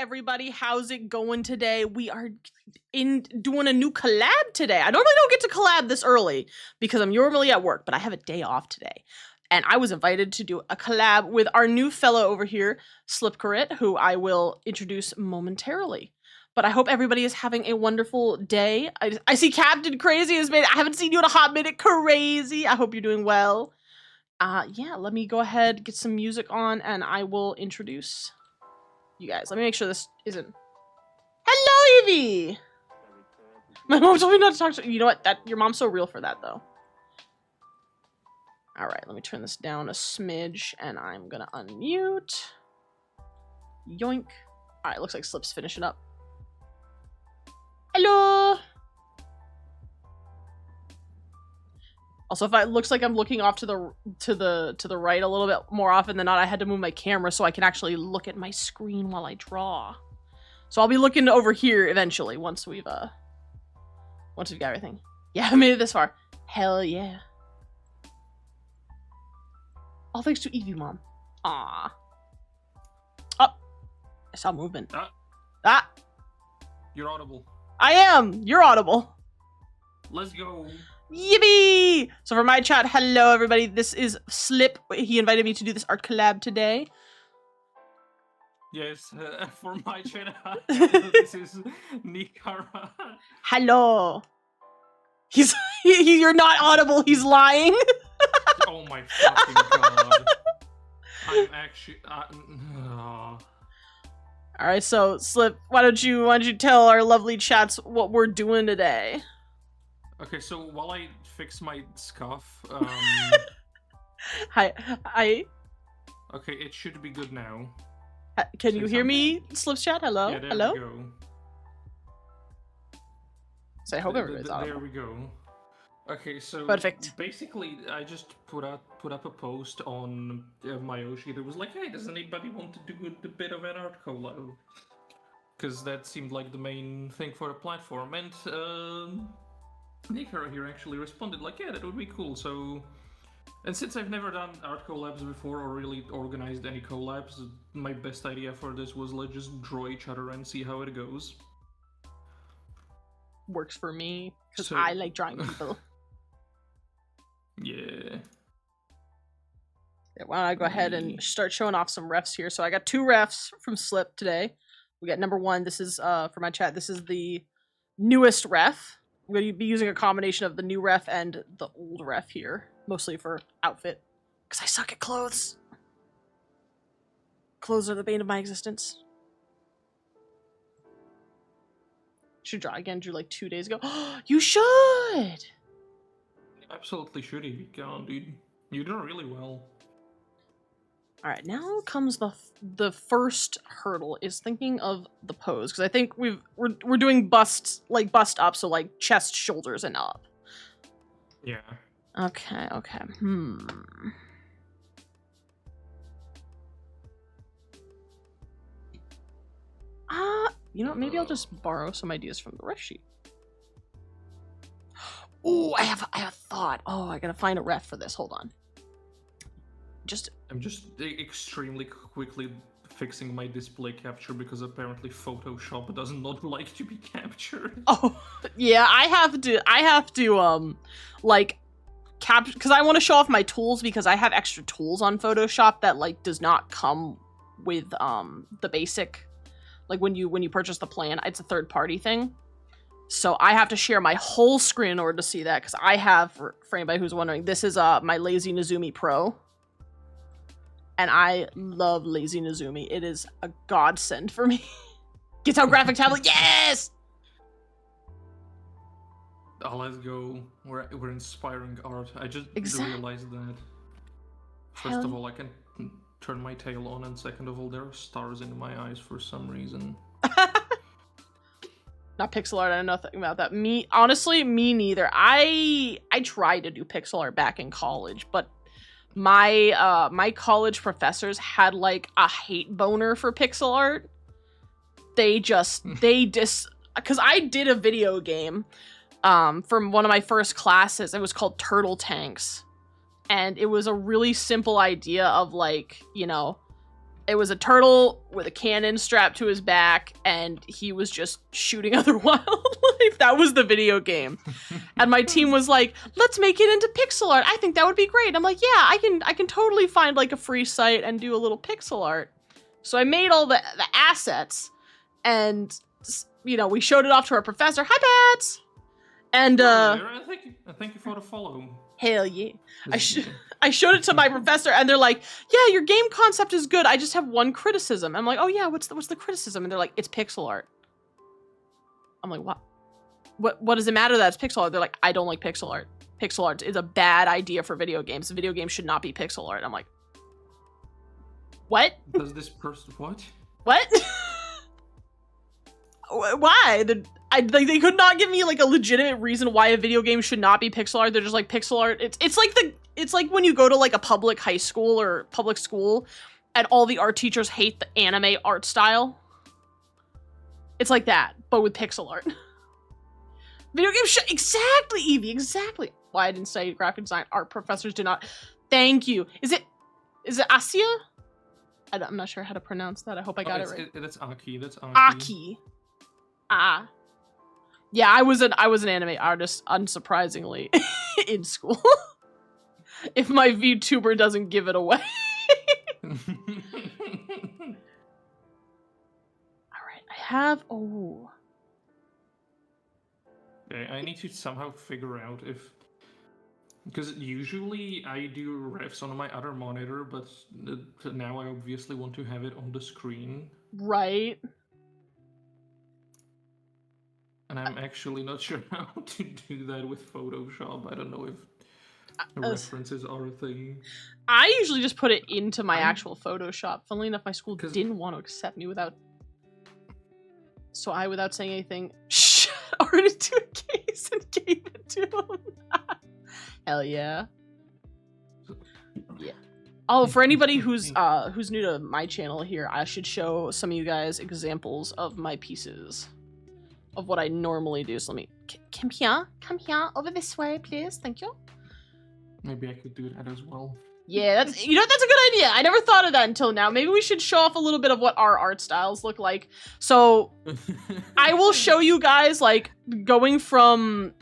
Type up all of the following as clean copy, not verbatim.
everybody? How's it going today? We are doing a new collab today. I normally don't get to collab this early because I'm normally at work, but I have a day off today. And I was invited to do a collab with our new fellow over here, Slipcarit, who I will introduce momentarily. But I hope everybody is having a wonderful day. I see Captain Crazy has made. I haven't seen you in a hot minute. Crazy. I hope you're doing well. Yeah, let me go ahead, get some music on, and I will introduce you guys. Let me make sure this isn't... Hello, Evie! My mom told me not to talk to... You know what? Your mom's so real for that, though. Alright, let me turn this down a smidge, and I'm gonna unmute. Yoink. Alright, looks like Slip's finishing up. Hello! Also, if it looks like I'm looking off to the right a little bit more often than not, I had to move my camera so I can actually look at my screen while I draw. So I'll be looking over here eventually once we've got everything. Yeah, I made it this far. Hell yeah. All thanks to Evie, Mom. Ah. Oh, I saw movement. Ah. You're audible. I am. You're audible. Let's go. Yippee! So for my chat, hello everybody, this is Slip. He invited me to do this art collab today. Yes, for my channel, this is Nikara. Hello. You're not audible, he's lying. Oh my fucking god. I'm actually... Alright, so Slip, why don't you tell our lovely chats what we're doing today? Okay, so while I fix my scuff, Hi. Okay, it should be good now. Can you hear me, Slip's chat? Hello? Yeah, there Hello? we go. So I hope everybody's audible. There we go. Okay, so perfect. Basically, I just put up a post on Myoshi that was like, hey, does anybody want to do a bit of an art collab? Because that seemed like the main thing for the platform, and Nikara here actually responded like, yeah, that would be cool. So, and since I've never done art collabs before or really organized any collabs, my best idea for this was let's just draw each other and see how it goes. Works for me, because I like drawing people. Yeah. Why don't I go ahead and start showing off some refs here. So I got 2 refs from Slip today. We got number 1, this is, for my chat, this is the newest ref. I'm going to be using a combination of the new ref and the old ref here, mostly for outfit, because I suck at clothes. Clothes are the bane of my existence. Should draw again, drew like 2 days ago. You should! Absolutely should if you can, dude. You do really well. Alright, now comes the first hurdle, is thinking of the pose, because I think we're doing bust up, so like chest, shoulders, and up. Yeah. Okay. You know what, maybe I'll just borrow some ideas from the ref sheet. Ooh, I have a thought. Oh, I gotta find a ref for this, hold on. I'm just extremely quickly fixing my display capture because apparently Photoshop does not like to be captured. Oh, yeah, I have to like capture, because I want to show off my tools, because I have extra tools on Photoshop that like does not come with the basic, like when you purchase the plan, it's a third-party thing. So I have to share my whole screen in order to see that, because I have, for anybody who's wondering, this is my Lazy Nezumi Pro. And I love Lazy Nezumi. It is a godsend for me. Get out graphic tablet, yes! Oh, let's go. We're inspiring art. I just realized that. First of all, I can turn my tail on, and second of all, there are stars in my eyes for some reason. Not pixel art, I know nothing about that. Honestly, me neither. I tried to do pixel art back in college, but my college professors had like a hate boner for pixel art. Because I did a video game from one of my first classes. It was called Turtle Tanks, and it was a really simple idea of like, you know, It was a turtle with a cannon strapped to his back, and he was just shooting other wildlife. That was the video game. And my team was like, let's make it into pixel art. I think that would be great. I'm like, yeah, I can totally find like a free site and do a little pixel art. So I made all the assets, and you know, we showed it off to our professor. Hi, Pats! And thank you for the follow. Hell yeah. I showed it to my professor, and they're like, yeah, your game concept is good. I just have one criticism. I'm like, oh yeah, what's the criticism? And they're like, it's pixel art. I'm like, what does it matter that it's pixel art? They're like, I don't like pixel art. Pixel art is a bad idea for video games. Video games should not be pixel art. I'm like, what? Does this person what? What? Why? They could not give me like a legitimate reason why a video game should not be pixel art. They're just like, pixel art. It's like when you go to like a public high school or public school, and all the art teachers hate the anime art style. It's like that, but with pixel art. Video games should exactly, Evie, exactly. Why I didn't say graphic design art professors do not. Thank you. Is it Asia? I'm not sure how to pronounce that. I hope I got it right. That's Aki. That's Aki. Aki. Ah. Yeah, I was an anime artist, unsurprisingly, in school. If my VTuber doesn't give it away. All right, I have. Oh. Okay, I need to somehow figure out if, because usually I do refs on my other monitor, but now I obviously want to have it on the screen. Right. And I'm actually not sure how to do that with Photoshop. I don't know if references are a thing. I usually just put it into my actual Photoshop. Funnily enough, my school didn't want to accept me without saying anything, ordered to a case and gave it to him. Hell yeah. Yeah. Oh, for anybody who's new to my channel here, I should show some of you guys examples of my pieces. Of what I normally do. So let me come here, over this way, please. Thank you. Maybe I could do that as well. Yeah, that's a good idea. I never thought of that until now. Maybe we should show off a little bit of what our art styles look like. So I will show you guys like going from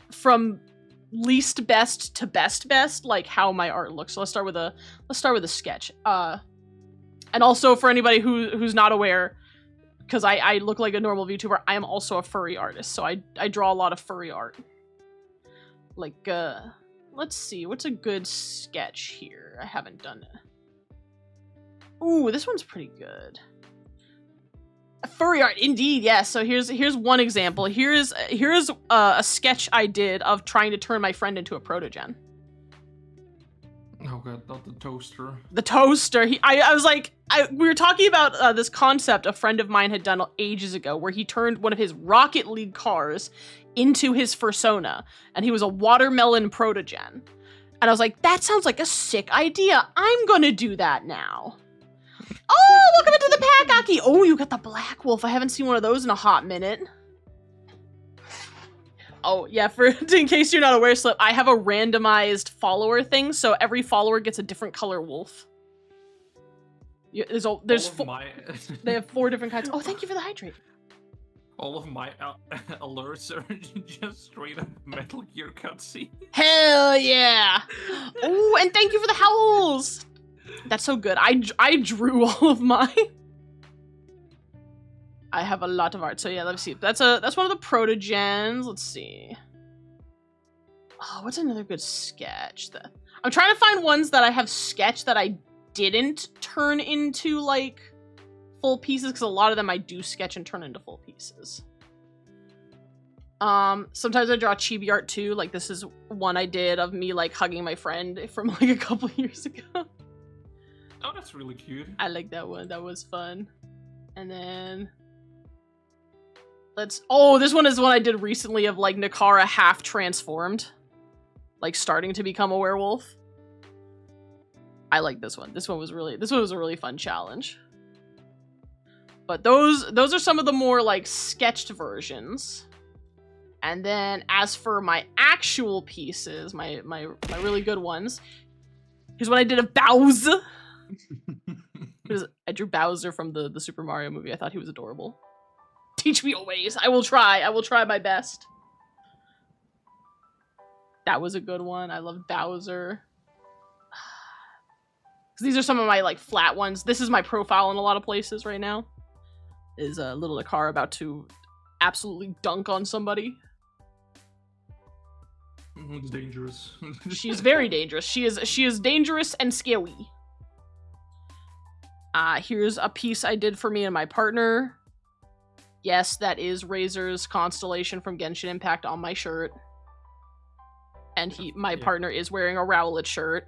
least best to best, like how my art looks. So let's start with a sketch. And also for anybody who's not aware, because I look like a normal VTuber, I am also a furry artist, so I draw a lot of furry art. Like, let's see, what's a good sketch here? I haven't done it. Ooh, this one's pretty good. Furry art, indeed, yes. So here's one example. Here's a sketch I did of trying to turn my friend into a protogen. Oh god, not the toaster. The toaster. I was like, we were talking about this concept a friend of mine had done ages ago, where he turned one of his Rocket League cars into his fursona, and he was a watermelon protogen. And I was like, that sounds like a sick idea. I'm gonna do that now. Oh, welcome into the pack, Aki. Oh, you got the Black Wolf. I haven't seen one of those in a hot minute. Oh, yeah, in case you're not aware, Slip, I have a randomized follower thing, so every follower gets a different color wolf. They have 4 different kinds. Oh, thank you for the hydrate. All of my alerts are just straight up Metal Gear cutscene. Hell yeah! Oh, and thank you for the howls! That's so good. I drew all of mine. I have a lot of art. So yeah, let's see. That's one of the protogens. Let's see. Oh, what's another good sketch? I'm trying to find ones that I have sketched that I didn't turn into like full pieces, because a lot of them I do sketch and turn into full pieces. Sometimes I draw chibi art too. Like this is one I did of me like hugging my friend from like a couple years ago. Oh, that's really cute. I like that one. That was fun. And then this one is one I did recently of like Nakara half transformed, like starting to become a werewolf. I like this one. This one was a really fun challenge. But those are some of the more like sketched versions. And then as for my actual pieces, my really good ones, here's what I did of Bowser. I drew Bowser from the Super Mario movie. I thought he was adorable. Teach me your ways. I will try. I will try my best. That was a good one. I love Bowser. These are some of my like flat ones. This is my profile in a lot of places right now. Is little Nakara about to absolutely dunk on somebody. It's dangerous. She's very dangerous. She is dangerous and scary. Here's a piece I did for me and my partner. Yes, that is Razor's constellation from Genshin Impact on my shirt. And my partner is wearing a Rowlet shirt.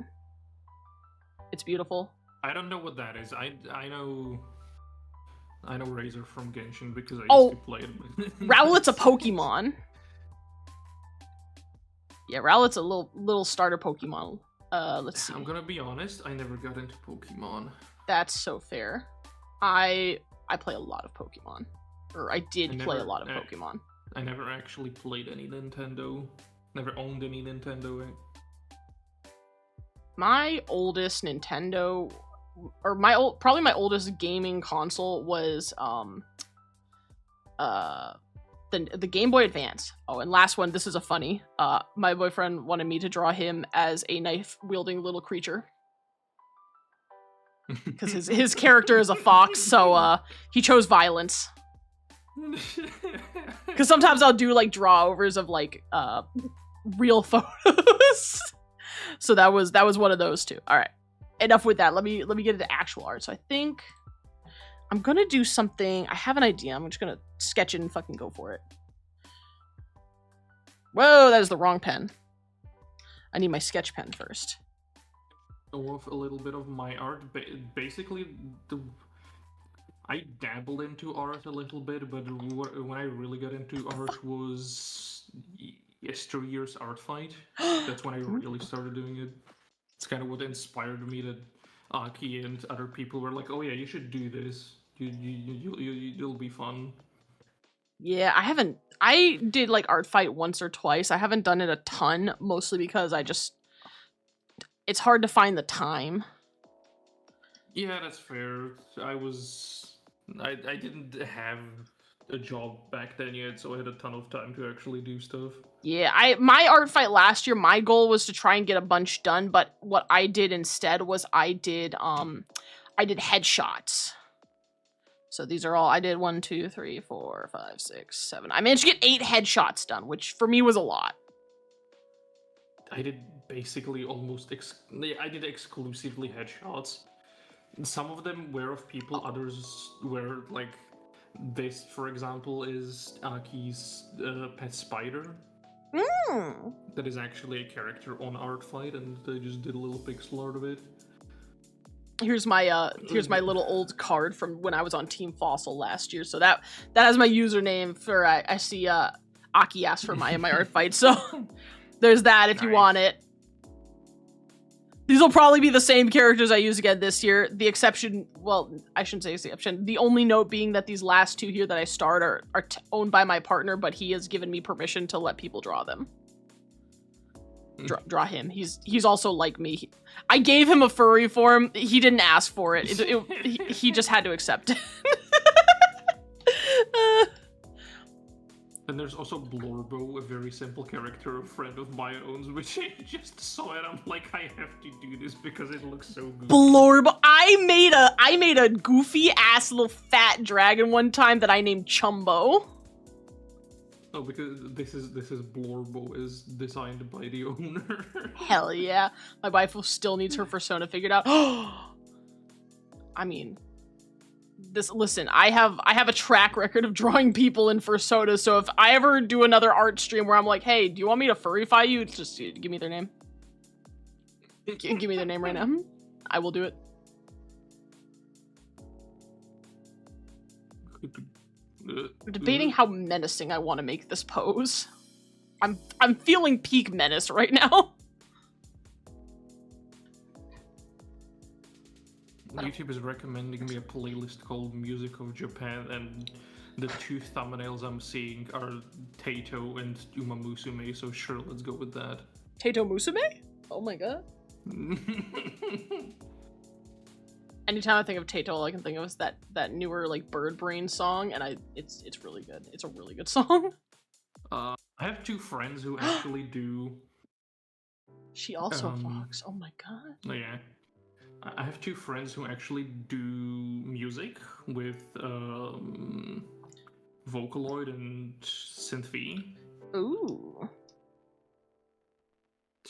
It's beautiful. I don't know what that is. I know Razor from Genshin because I used to play it. Rowlet's a Pokemon. Yeah, Rowlet's a little starter Pokemon. Let's see. I'm gonna be honest, I never got into Pokemon. That's so fair. I play a lot of Pokemon. Or I did play a lot of Pokemon. I never actually played any Nintendo. Never owned any Nintendo. My oldest Nintendo, or probably my oldest gaming console was the Game Boy Advance. Oh, and last one, this is a funny. My boyfriend wanted me to draw him as a knife-wielding little creature. Because his character is a fox, so he chose violence. Because sometimes I'll do like draw-overs of like real photos. So that was one of those two. All right, enough with that. Let me get into actual art. So I think I'm gonna do something. I have an idea. I'm just gonna sketch it and fucking go for it. Whoa, that is the wrong pen. I need my sketch pen first. Go off a little bit of my art. Basically, I dabbled into art a little bit, but when I really got into art was yesteryear's Art Fight. That's when I really started doing it. It's kind of what inspired me that Aki and other people were like, "Oh yeah, you should do this. It'll be fun." Yeah, I did like Art Fight once or twice. I haven't done it a ton, mostly because it's hard to find the time. Yeah, that's fair. I didn't have a job back then yet, so I had a ton of time to actually do stuff. Yeah, my Art Fight last year, my goal was to try and get a bunch done, but what I did instead was I did headshots. So these are all I did 1, 2, 3, 4, 5, 6, 7. I managed to get 8 headshots done, which for me was a lot. I did basically I did exclusively headshots. Some of them were of people, others were like this, for example, is Aki's pet spider. That is actually a character on Art Fight, and they just did a little pixel art of it. Here's my little old card from when I was on Team Fossil last year. So that has my username for I see Aki asked for my Art Fight. So there's that if you want it. These will probably be the same characters I use again this year. The exception, well, I shouldn't say exception. The only note being that these last 2 here that I start are owned by my partner, but he has given me permission to let people draw them. Draw him. He's also like me. I gave him a furry form. He didn't ask for it. He just had to accept it. And there's also Blorbo, a very simple character, a friend of my own, which I just saw it. I'm like, I have to do this because it looks so good. Blorbo. I made a goofy ass little fat dragon one time that I named Chumbo. Oh, because this is Blorbo is designed by the owner. Hell yeah. My wife still needs her persona figured out. I mean, listen, I have a track record of drawing people in Fursona, so if I ever do another art stream where I'm like, hey, do you want me to furryfy you? Just give me their name. Give me their name right now. I will do it. Debating how menacing I want to make this pose. I'm feeling peak menace right now. YouTube is recommending me a playlist called Music of Japan, and the 2 thumbnails I'm seeing are Taito and Uma Musume, so sure, let's go with that. Taito Musume? Oh my god. Anytime I think of Tato, all I can think of is that newer like Bird Brain song, and it's really good. It's a really good song. I have two friends who actually do. She also Fox. Oh my god. Yeah, I have two friends who actually do music with Vocaloid and Synthve. Ooh.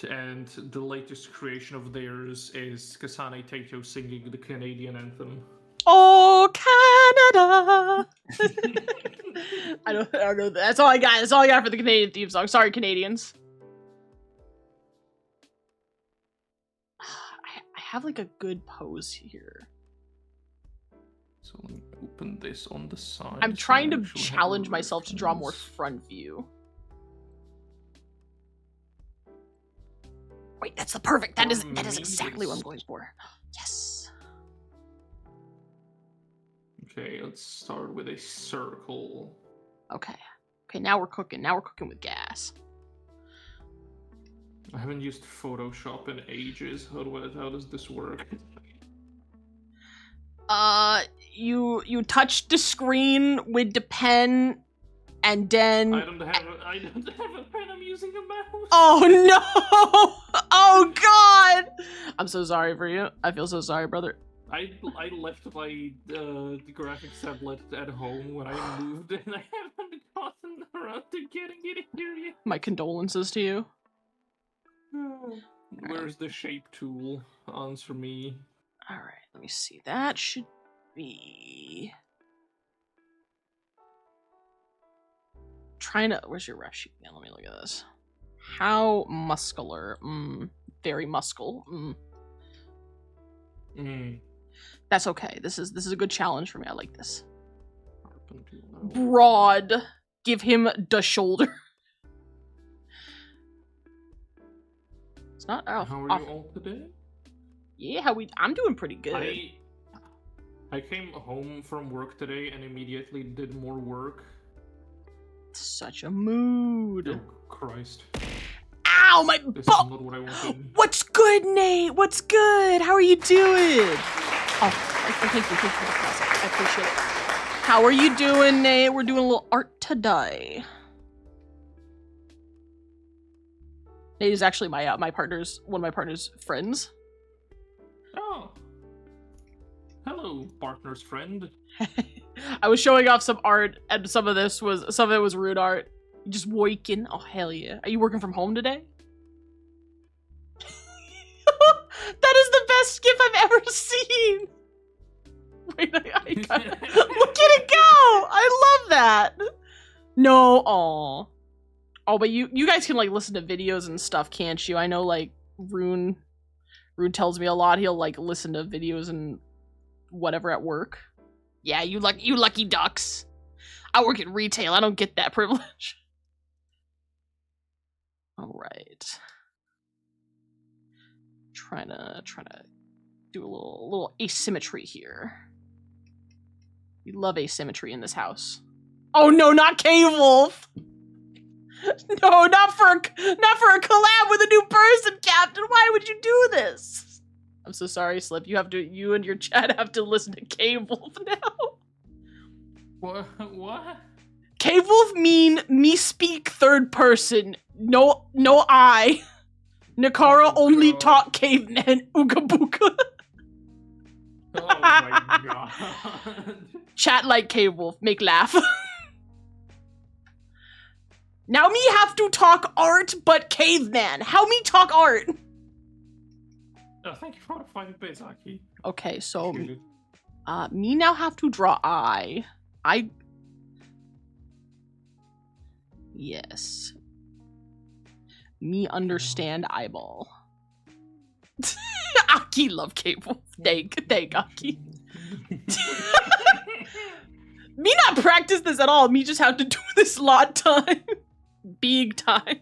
And the latest creation of theirs is Kasane Taito singing the Canadian anthem. Oh, Canada! I don't know. That's all I got. That's all I got for the Canadian theme song. Sorry, Canadians. I have like a good pose here. So let me open this on the side. I'm so trying I to actually have challenge a myself to draw more reference. front view. Wait, that's the perfect. That is exactly what I'm going for. Yes. Okay, let's start with a circle. Okay. Okay, now we're cooking. Now we're cooking with gas. I haven't used Photoshop in ages. How does this work? You touch the screen with the pen, and then. I don't have a pen. I'm using a mouse. Oh no! Oh god! I'm so sorry for you. I feel so sorry, brother. I left my graphics tablet at home when I moved, and I haven't gotten around to getting it here yet. My condolences to you. Where's the shape tool? Answer me. Alright, let me see. That should be... Trying to... Where's your ref sheet? Yeah, let me look at this. How muscular? Very muscle. That's okay. This is a good challenge for me. I like this. Broad. Give him the shoulder. It's not off. How are you all today? Yeah, I'm doing pretty good. I came home from work today and immediately did more work. Such a mood. Oh Christ. Ow, my This is butt! not what I wanted. What's good, Nate? What's good? How are you doing? Oh, thank you for the present. I appreciate it. How are you doing, Nate? We're doing a little art today. Nate is actually one of my partner's friends. Oh. Hello, partner's friend. I was showing off some art, and some of it was rude art. You just working. Oh hell yeah! Are you working from home today? That is the best GIF I've ever seen. Wait, look at it go! I love that. No, oh, but you guys can like listen to videos and stuff, can't you? I know like Rune tells me a lot. He'll like listen to videos and whatever at work. Yeah, you lucky ducks. I work in retail. I don't get that privilege. All right. Trying to do a little asymmetry here. We love asymmetry in this house. Oh no, not K-Wolf! No, not for a collab with a new person, Captain. Why would you do this? I'm so sorry, Slip. You and your chat have to listen to K-Wolf now. What? K-Wolf mean me speak third person. No I. Nakara only taught caveman Ooga Booga. Oh my god. Chat like K-Wolf. Make laugh. Now me have to talk art, but caveman. How me talk art? Oh, thank you for the 5 bits, Aki. Okay, so me now have to draw eye. Yes. Me understand eyeball. Aki love K-Wolf. Thank Aki. Me not practice this at all. Me just have to do this lot time. Big time.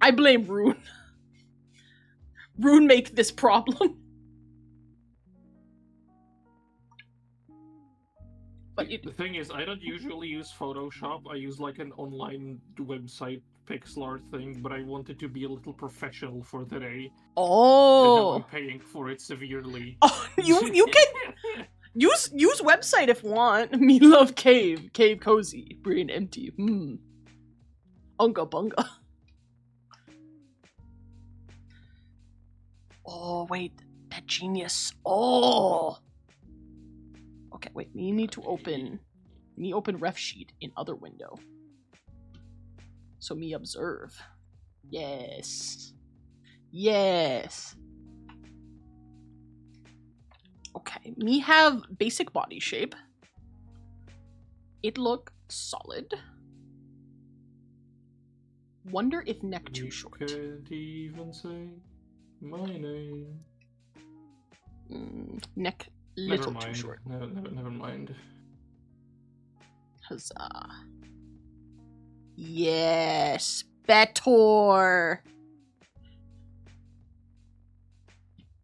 I blame Rune. Rune make this problem. But the thing is, I don't usually use Photoshop. I use like an online website pixel art thing, but I wanted to be a little professional for today. And now Oh. I'm paying for it severely. Oh, you can use website if want. Me love cave cozy, brain empty. Unga bunga. Oh wait, that genius. Oh. Okay, wait. We need to open. Me open ref sheet in other window. So me observe. Yes. Yes. Okay, me have basic body shape. It look solid. Wonder if neck too short. Can't even say my name. Neck Never little mind. too short. Never mind. Huzzah. Yes, better.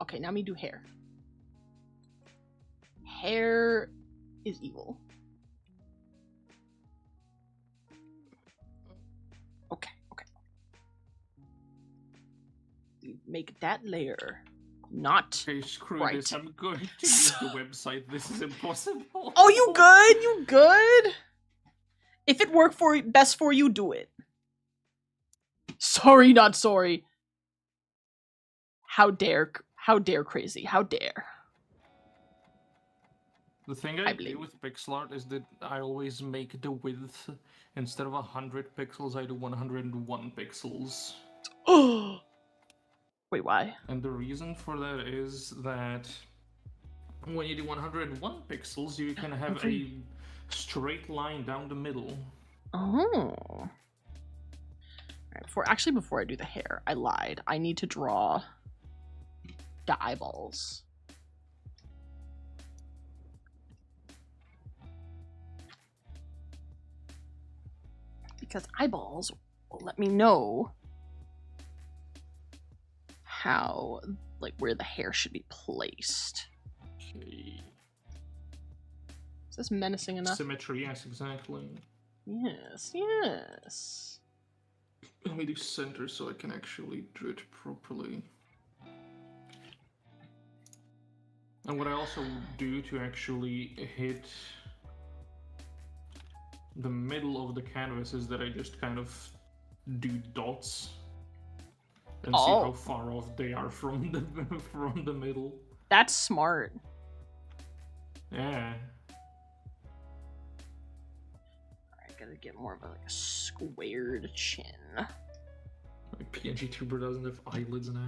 Okay, now me do hair. Hair is evil. Okay. Make that layer not. Okay, screw Right. this. I'm going to use the website. This is impossible. Oh, you good? You good? If it worked for best for you, do it. Sorry, not sorry. How dare crazy, how dare. The thing I I believe. do with pixel art is that I always make the width, instead of 100 pixels, I do 101 pixels. Oh. Wait, why? And the reason for that is that when you do 101 pixels, you can have a straight line down the middle. Oh. Alright, before I do the hair, I lied. I need to draw the eyeballs. Because eyeballs will let me know how, like, where the hair should be placed. Okay. Is this menacing enough? Symmetry, yes, exactly. Yes. Let me do center so I can actually do it properly. And what I also do to actually hit the middle of the canvas is that I just kind of do dots and see how far off they are from the middle. That's smart. Yeah. Alright, gotta get more of a squared chin. My PNG tuber doesn't have eyelids now.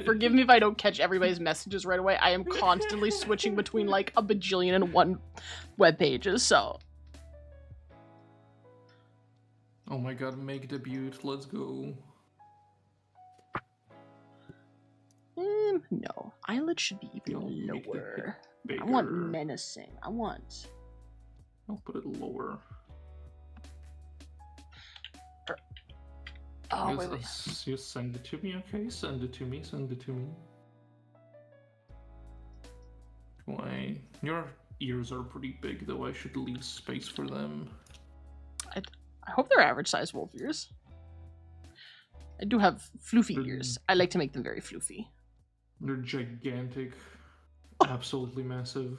Forgive me if I don't catch everybody's messages right away. I am constantly switching between like a bajillion and one web pages, so. Oh my god, make debut, let's go. No. Eyelid should be even Make the lower. bigger. I want menacing. I want. I'll put it lower. Oh, Yes, wait. you send it to me, okay? Send it to me, send it to me. Why? Your ears are pretty big, though. I should leave space for them. I hope they're average size wolf ears. I do have floofy ears. I like to make them very floofy. They're gigantic. Absolutely massive.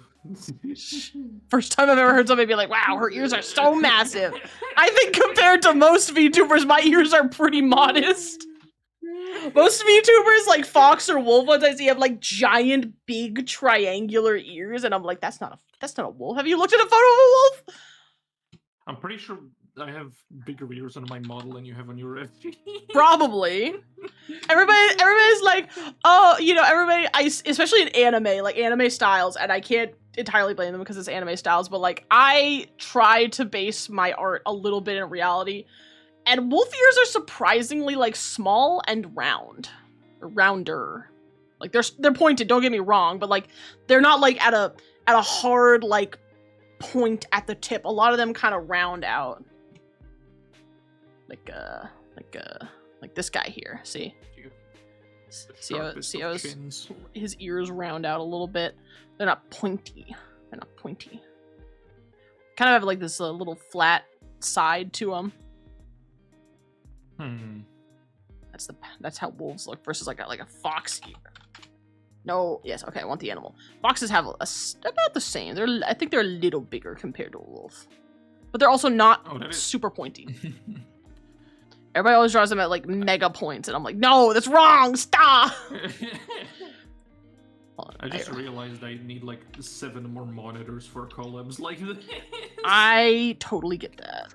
First time I've ever heard somebody be like, wow, her ears are so massive. I think compared to most VTubers, my ears are pretty modest. Most VTubers, like Fox or Wolf ones I see, have like giant, big, triangular ears, and I'm like, that's not a wolf. Have you looked at a photo of a wolf? I'm pretty sure I have bigger ears on my model than you have on your FG. Probably. Everybody's like, oh, you know, especially in anime, like anime styles, and I can't entirely blame them because it's anime styles, but like I try to base my art a little bit in reality, and wolf ears are surprisingly like small and round, or rounder. Like they're pointed. Don't get me wrong, but like they're not like at a hard like point at the tip. A lot of them kind of round out. Like this guy here. See how his ears round out a little bit. They're not pointy. Kind of have like this little flat side to them. Hmm. That's how wolves look versus like a fox here. No, yes, okay, I want the animal. Foxes have about the same. I think they're a little bigger compared to a wolf, but they're also not super pointy. Everybody always draws them at like mega points, and I'm like, no, that's wrong. Stop. I just realized I need like 7 more monitors for collabs like this. I totally get that.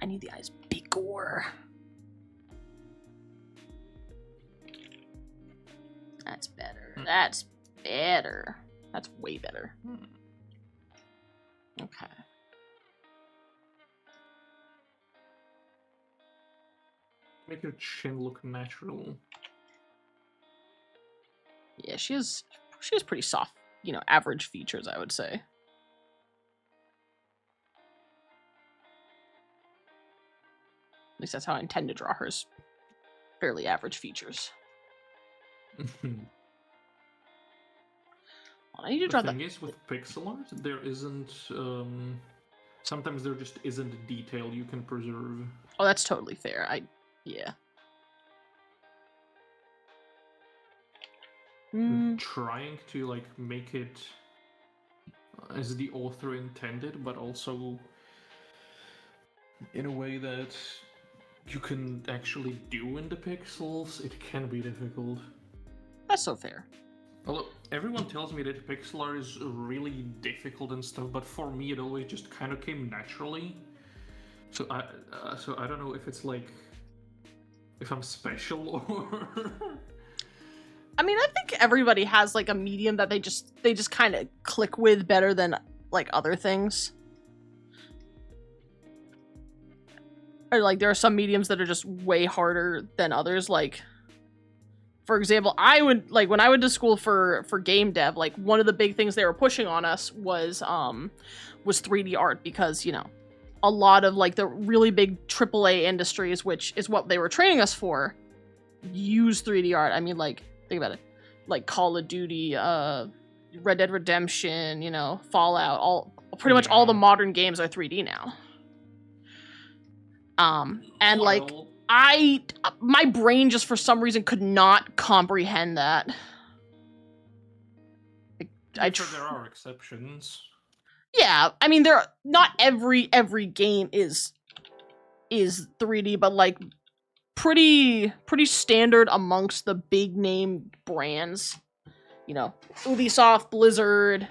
I need the eyes bigger. That's better. That's better. That's way better. Okay. Make your chin look natural. Yeah, she has pretty soft, average features, I would say. At least that's how I intend to draw hers. Fairly average features. I need to draw the thing is, with pixel art, there isn't. Sometimes there just isn't detail you can preserve. Oh, that's totally fair. Yeah. Trying to like make it as the author intended, but also in a way that you can actually do in the pixels, it can be difficult. That's so fair. Although everyone tells me that pixel art is really difficult and stuff, but for me it always just kind of came naturally. So I don't know if it's like if I'm special or. I mean, I think everybody has like a medium that they just kind of click with better than like other things. Or like there are some mediums that are just way harder than others. Like, for example, I would like when I went to school for game dev, like one of the big things they were pushing on us was 3D art, because a lot of like the really big AAA industries, which is what they were training us for, use 3D art. I mean, like, think about it, like Call of Duty, Red Dead Redemption, Fallout, pretty much all the modern games are 3D now. And like my brain just for some reason could not comprehend that. There are exceptions. Yeah, I mean, not every game is 3D, but like pretty standard amongst the big name brands. Ubisoft, Blizzard.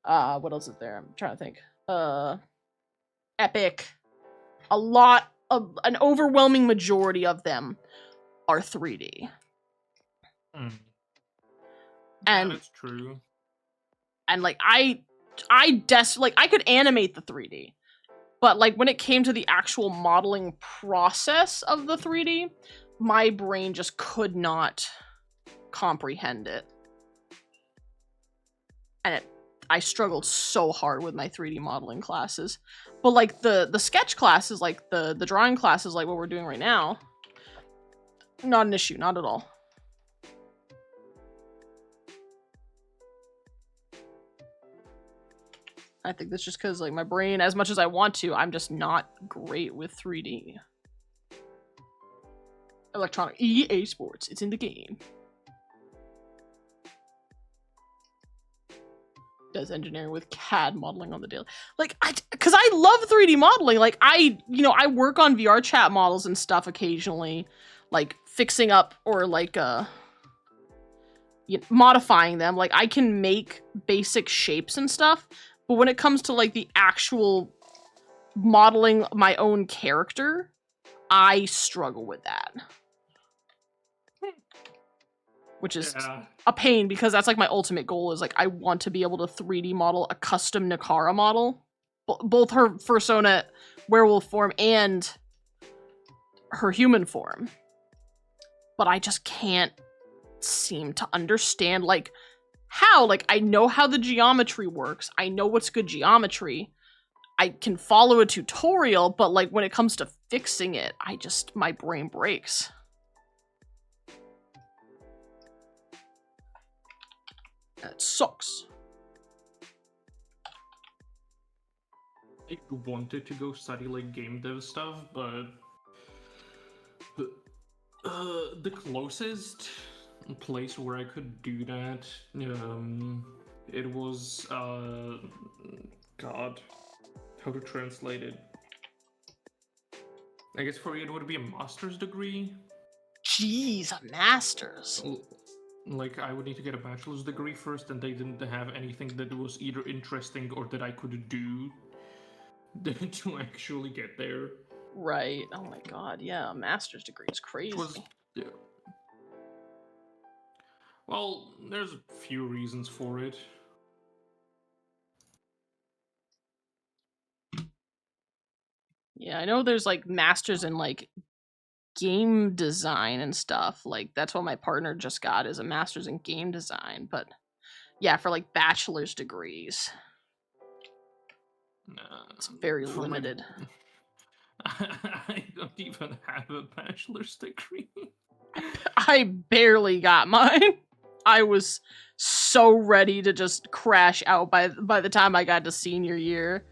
What else is there? I'm trying to think. Epic. An overwhelming majority of them are 3D. Yeah, And that's true. And like I could animate the 3D, but like when it came to the actual modeling process of the 3D, my brain just could not comprehend it. And I struggled so hard with my 3D modeling classes. But like the sketch classes, like the drawing classes, like what we're doing right now, not an issue, not at all. I think that's just because, like, my brain, as much as I want to, I'm just not great with 3D. Electronic EA Sports, it's in the game. Does engineering with CAD modeling on the daily. Like, because I love 3D modeling. Like, I work on VR chat models and stuff occasionally, like fixing up or like modifying them. Like, I can make basic shapes and stuff. But when it comes to like the actual modeling my own character, I struggle with that. Which is a pain, because that's like my ultimate goal is like I want to be able to 3D model a custom Nakara model. Both her Fursona werewolf form and her human form. But I just can't seem to understand like how. Like, I know how the geometry works. I know what's good geometry. I can follow a tutorial, but like when it comes to fixing it, my brain breaks. That sucks. I wanted to go study like game dev stuff, but The closest place where I could do that, it was God, how to translate it? I guess for you it would be a master's degree. Jeez, a master's. Like I would need to get a bachelor's degree first, and they didn't have anything that was either interesting or that I could do to actually get there. Right. Oh my god, yeah, a master's degree is crazy. It was, yeah. Well, there's a few reasons for it. Yeah, I know there's like masters in like game design and stuff. Like that's what my partner just got, is a master's in game design. But yeah, for like bachelor's degrees, it's very For my- limited. I don't even have a bachelor's degree. I barely got mine. I was so ready to just crash out by the time I got to senior year.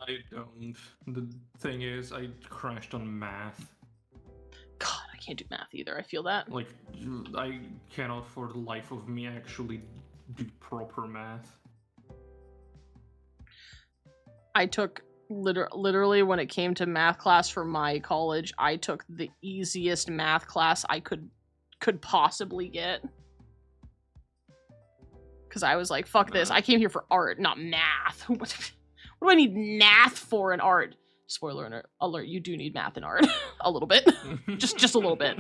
I don't. The thing is, I crashed on math. God, I can't do math either. I feel that. Like, I cannot for the life of me actually do proper math. I took literally when it came to math class for my college, I took the easiest math class I could possibly get. Cause I was like, fuck this. I came here for art, not math. What do I need math for in art? Spoiler alert, you do need math in art. A little bit. just a little bit.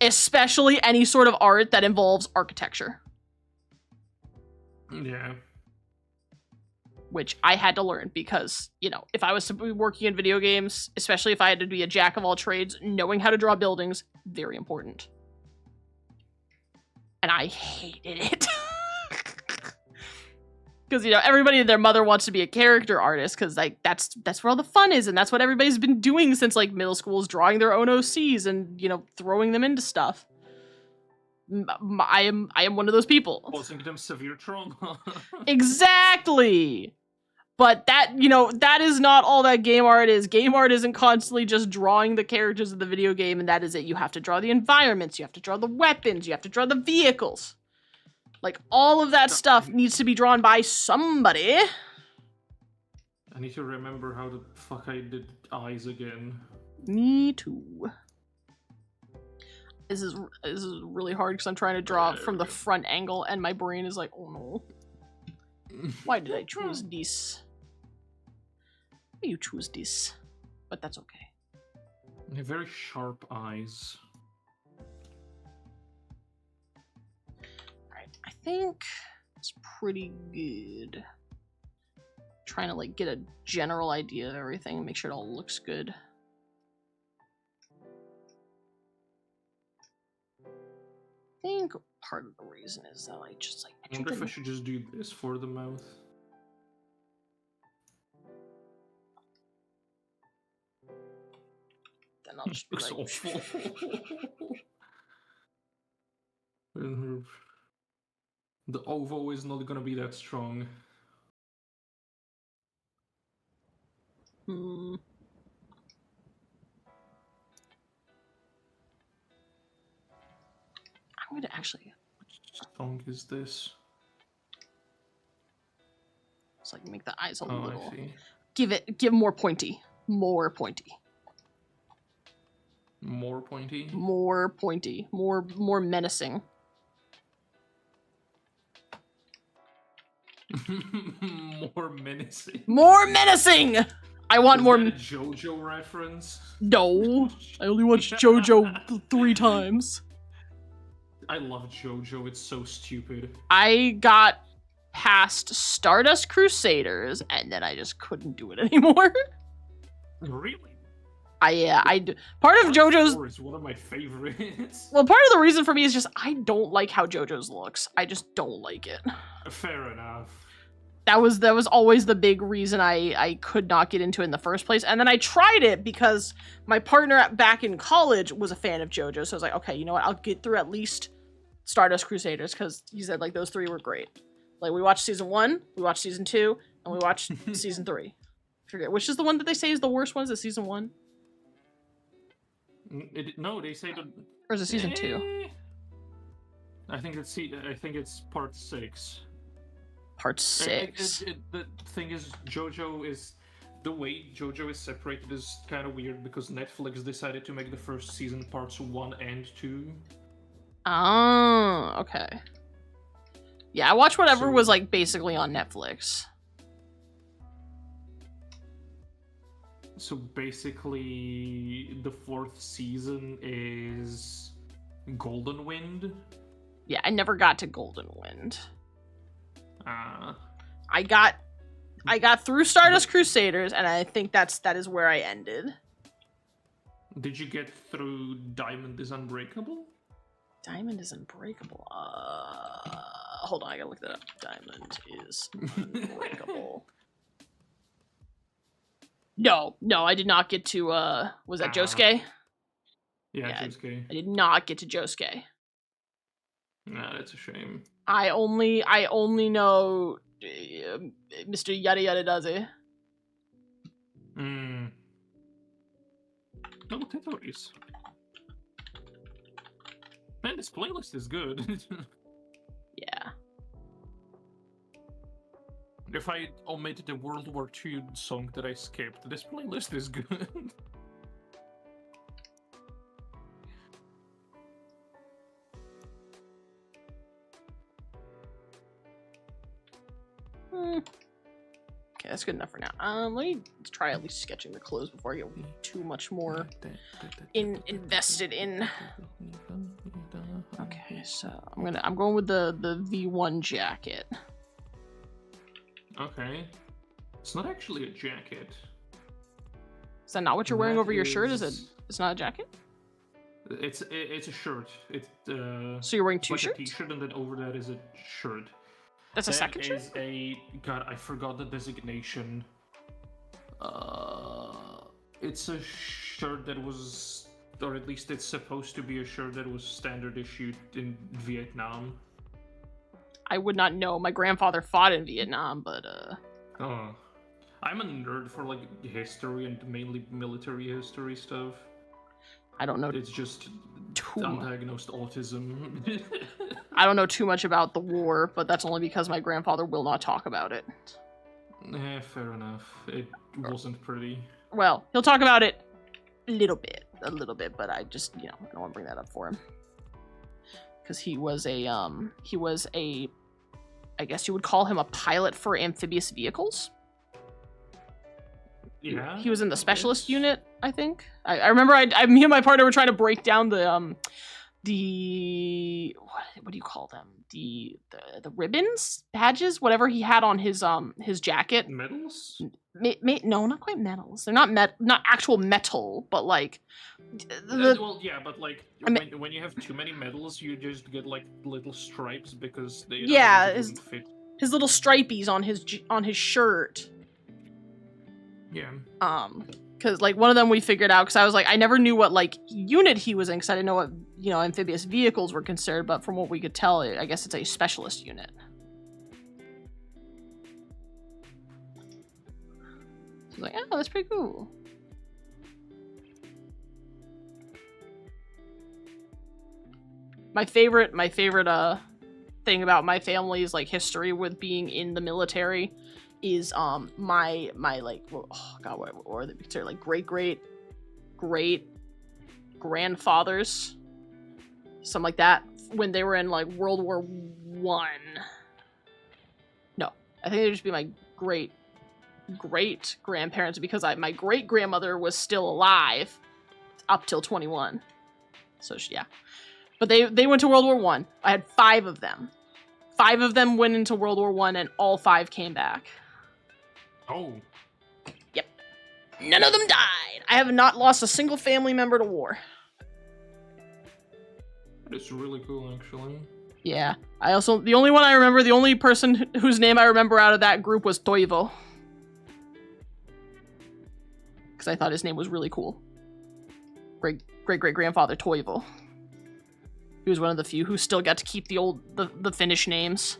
Especially any sort of art that involves architecture. Yeah. Which I had to learn because, you know, if I was to be working in video games, especially if I had to be a jack of all trades, knowing how to draw buildings, very important. And I hated it. Because, you know, everybody and their mother wants to be a character artist because, like, that's where all the fun is, and that's what everybody's been doing since, like, middle school, is drawing their own OCs and, you know, throwing them into stuff. I am one of those people. Causing them severe trauma. Exactly! But that, you know, that is not all that game art is. Game art isn't constantly just drawing the characters of the video game, and that is it. You have to draw the environments, you have to draw the weapons, you have to draw the vehicles. Like, all of that stuff needs to be drawn by somebody. I need to remember how the fuck I did eyes again. Me too. This is really hard because I'm trying to draw from the front angle, and my brain is like, oh no. Why did I choose this? Why you choose this? But that's okay. They have very sharp eyes. Alright, I think it's pretty good. Trying to like get a general idea of everything, make sure it all looks good. I think part of the reason is that I just like I wonder if I should just do this for the mouth. Then I'll just be Looks like, awful. The ovo is not gonna be that strong. hmm. I'm going to actually... Which song is this? It's like make the eyes a Oh, little... I see. Give more pointy. More pointy. More pointy? More pointy. More menacing. More menacing. More menacing! I want Is more... that a JoJo reference? No. I only watched JoJo 3 times. I love JoJo, it's so stupid. I got past Stardust Crusaders, and then I just couldn't do it anymore. Really? Part of JoJo's... is one of my favorites. Well, part of the reason for me is just I don't like how JoJo's looks. I just don't like it. Fair enough. That was always the big reason I could not get into it in the first place. And then I tried it because my partner back in college was a fan of JoJo. So I was like, okay, you know what? I'll get through at least Stardust Crusaders because he said like those 3 were great. Like we watched season 1, we watched season 2, and we watched season 3. I forget which is the one that they say is the worst one. Is it season 1? No, they say that. Or is it season 2? I think it's part 6. Part 6. The thing is, the way JoJo is separated is kind of weird because Netflix decided to make the first season parts 1 and 2. Oh, okay. Yeah, I watched whatever was like basically on Netflix. So basically, the 4th season is Golden Wind. Yeah, I never got to Golden Wind. Uh, I got through Stardust Crusaders, and I think that is where I ended. Did you get through Diamond is Unbreakable? Diamond is Unbreakable. Hold on, I gotta look that up. Diamond is Unbreakable. No, I did not get to. Was that Josuke? Yeah, Josuke. I did not get to Josuke. Nah, that's a shame. I only know Mr. Yada Yada does it. No Tetris. Man, this playlist is good. Yeah. If I omitted the World War II song that I skipped, this playlist is good. Okay, that's good enough for now. Let me try at least sketching the clothes before I get too much more invested in. Okay, so I'm going with the V1 jacket. Okay. It's not actually a jacket. Is that not what you're wearing over your shirt? It's not a jacket? It's a shirt. So you're wearing two like shirts? a t-shirt, and then over that is a shirt. That's a second shirt? God, I forgot the designation. It's a shirt that was, or at least it's supposed to be a shirt that was standard issued in Vietnam. I would not know. My grandfather fought in Vietnam, but Oh, I'm a nerd for like history and mainly military history stuff. I don't know. It's just undiagnosed autism. I don't know too much about the war, but that's only because my grandfather will not talk about it. Fair enough. It wasn't pretty. Well, he'll talk about it a little bit, but I just, I don't want to bring that up for him. Because he was a, I guess you would call him a pilot for amphibious vehicles. Yeah. He was in the specialist unit, I think. I remember me and my partner were trying to break down the what do you call them? The ribbons, badges, whatever he had on his jacket. Medals? No, not quite medals. They're not actual metal, but like. Well, yeah, but like when you have too many medals, you just get like little stripes because they wouldn't fit. His little stripies on his shirt. Yeah. Because like one of them we figured out because I was like I never knew what like unit he was in because I didn't know what amphibious vehicles were considered, but from what we could tell, I guess it's a specialist unit. So I was like, oh, that's pretty cool. My favorite thing about my family's like history with being in the military is my like what were they considered, like great grandfathers, something like that, when they were in like World War I. No, I think it'd just be my great grandparents because my great grandmother was still alive up till 21. So yeah, but they went to World War I. I had 5 of them. 5 of them went into World War I, and all 5 came back. Oh. Yep. None of them died. I have not lost a single family member to war. It's really cool, actually. Yeah. The only one I remember, the only person whose name I remember out of that group was Toivo. Because I thought his name was really cool. Great-great-grandfather Toivo. He was one of the few who still got to keep the Finnish names.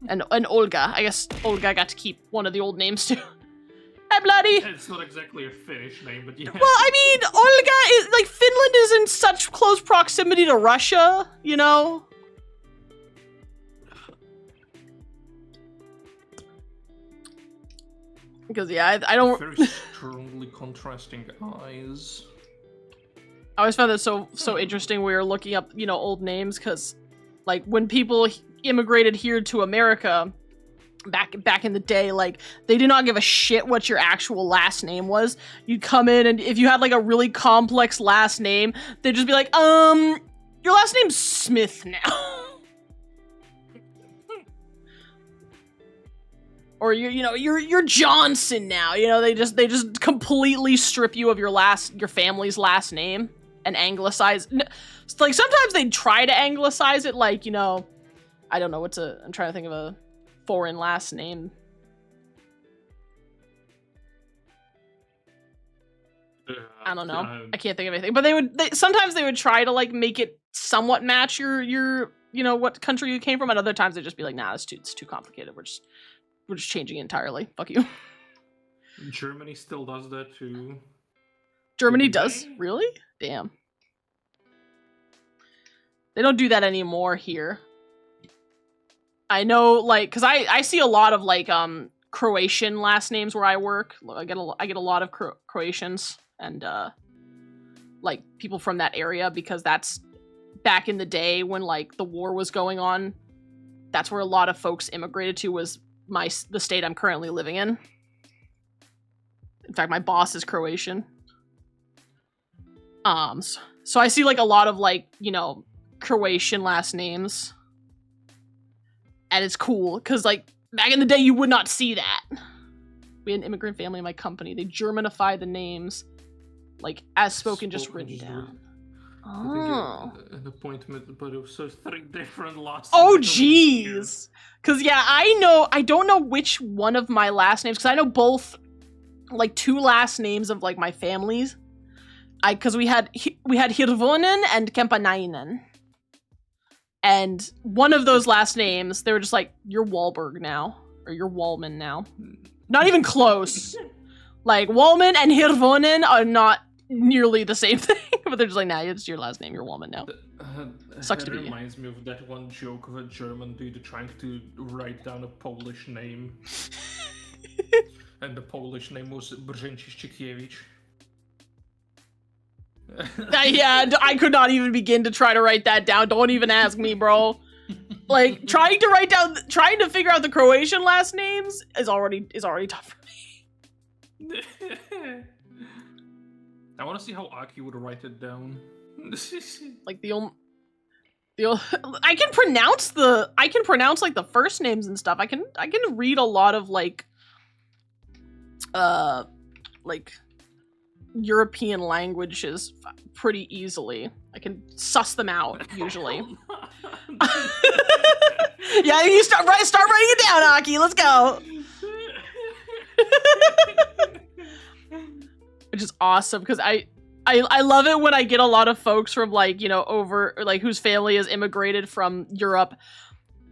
and Olga. I guess Olga got to keep one of the old names too. yeah, bloody. It's not exactly a Finnish name, but yeah. Well, I mean, Olga is like Finland is in such close proximity to Russia, you know. Because yeah, I don't. Very strongly contrasting eyes. I always found that so interesting. We were looking up, you know, old names because, like, when people immigrated here to America, back in the day, like, they did not give a shit what your actual last name was. You'd come in, and if you had like a really complex last name, they'd just be like, your last name's Smith now. Or you're Johnson now. You know, they just completely strip you of your family's last name and anglicize. Like, sometimes they try to anglicize it, like, you know, I don't know I'm trying to think of a foreign last name. I don't know. I can't think of anything. But sometimes they would try to like make it somewhat match your you know, what country you came from, and other times they'd just be like, nah, it's too complicated. We're just changing it entirely. Fuck you. Germany still does that too. Germany does? Really? Damn. They don't do that anymore here. I know, like, because I see a lot of, like, Croatian last names where I work. I get a lot of Croatians and, like, people from that area, because that's back in the day when, like, the war was going on. That's where a lot of folks immigrated to, was the state I'm currently living in. In fact, my boss is Croatian. So I see, like, a lot of, like, you know, Croatian last names. And it's cool, because, like, back in the day, you would not see that. We had an immigrant family in my company. They Germanify the names, like, as spoken, just written down. Oh. An appointment, but it was so 3 different last names. Oh, jeez. Because, yeah, I don't know which one of my last names, because I know both, like, 2 last names of, like, my families. Because we had Hirvonen and Kempanainen. And one of those last names, they were just like, you're Wahlberg now. Or you're Wallman now. Not even close. Like, Wallman and Hirvonen are not nearly the same thing. But they're just like, nah, it's your last name. You're Wallman now. Sucks to be you. It reminds me of that one joke of a German dude trying to write down a Polish name. And the Polish name was Brzeziszczykiewicz. Yeah, I could not even begin to try to write that down. Don't even ask me, bro. Like, trying to figure out the Croatian last names is already tough for me. I want to see how Aki would write it down. Like I can pronounce like the first names and stuff. I can read a lot of like European languages pretty easily. I can suss them out usually. Yeah, you start writing it down, Aki. Let's go. Which is awesome, because I love it when I get a lot of folks from, like, you know, over, like, whose family has immigrated from Europe,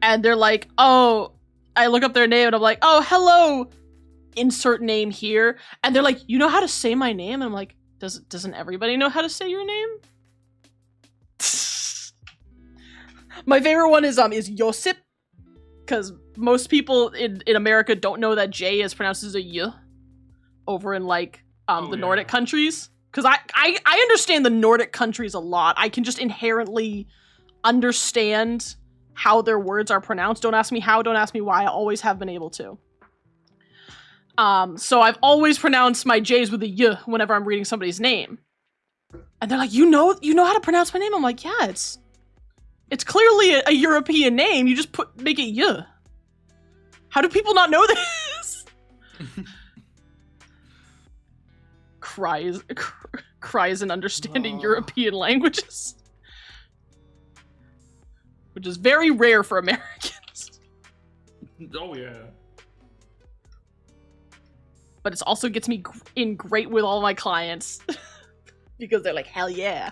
and they're like, oh, I look up their name and I'm like, oh, hello, insert name here, and they're like, you know how to say my name? And I'm like, doesn't everybody know how to say your name? My favorite one is Josip, because most people in America don't know that J is pronounced as a Y over in, like, the Nordic countries. Because I understand the Nordic countries a lot. I can just inherently understand how their words are pronounced. Don't ask me how, don't ask me why. I always have been able to. So I've always pronounced my J's with a Y whenever I'm reading somebody's name. And they're like, you know how to pronounce my name? I'm like, yeah, it's clearly a European name. You just make it Y. How do people not know this? Cries in understanding European languages. Which is very rare for Americans. Oh, yeah. But it also gets me in great with all my clients. Because they're like, hell yeah.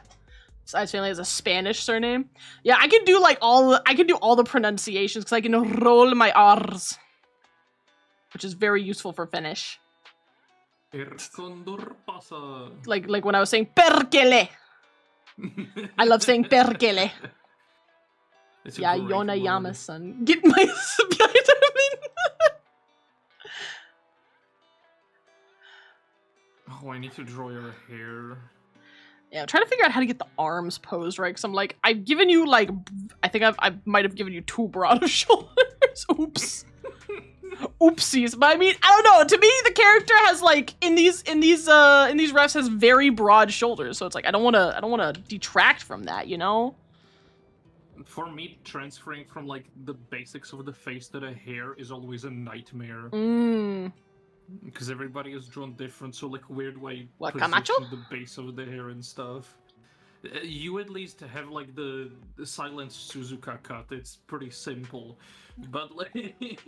Besides family has a Spanish surname. Yeah, I can do all the pronunciations because I can roll my R's. Which is very useful for Finnish. El Condor pasa. Like when I was saying perkele. I love saying perkele. It's a Yeah, great Yona word. Yama-san. Get my Oh, I need to draw your hair. Yeah, I'm trying to figure out how to get the arms posed right, because I'm like, I've given you like, I think I might have given you too broad of shoulders. Oops. Oopsies. But I mean, I don't know. To me, the character has like in these refs has very broad shoulders, so it's like I don't wanna detract from that, you know? For me, transferring from like the basics of the face to the hair is always a nightmare. Mmm. Because everybody is drawn different, so like weird way What, position Camacho? the base of the hair and stuff. You at least have like the silent Suzuka cut. It's pretty simple, but like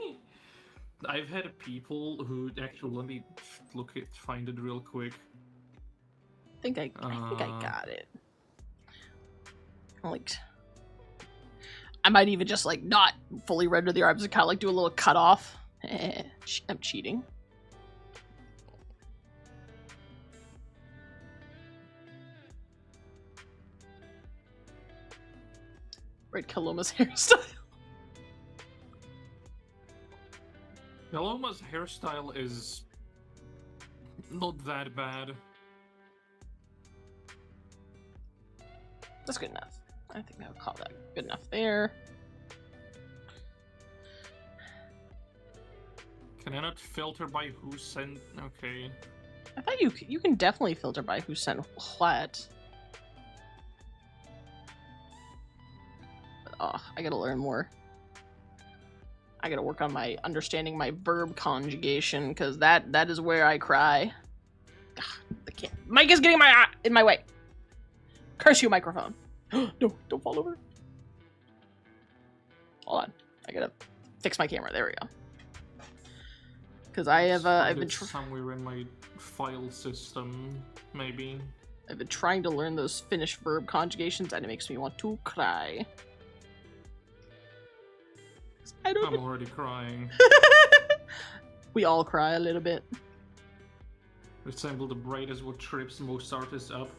I've had people who actually let me find it real quick. I think I got it. Like, I might even just like not fully render the arms and kind of like do a little cut off. I'm cheating. Right, Kaloma's hairstyle. Paloma's hairstyle is not that bad. That's good enough. I think I would call that good enough there. Can I not filter by who sent? Okay. I thought you can definitely filter by who sent what. But, oh, I gotta learn more. I gotta work on my understanding my verb conjugation, because that is where I cry. Ugh, I can't. Mike is getting in my way. Curse you, microphone. No, don't fall over. Hold on. I gotta fix my camera. There we go. Because I have I've been somewhere in my file system, maybe. I've been trying to learn those Finnish verb conjugations, and it makes me want to cry. I'm already crying. We all cry a little bit. Resemble the braid is what trips most artists up.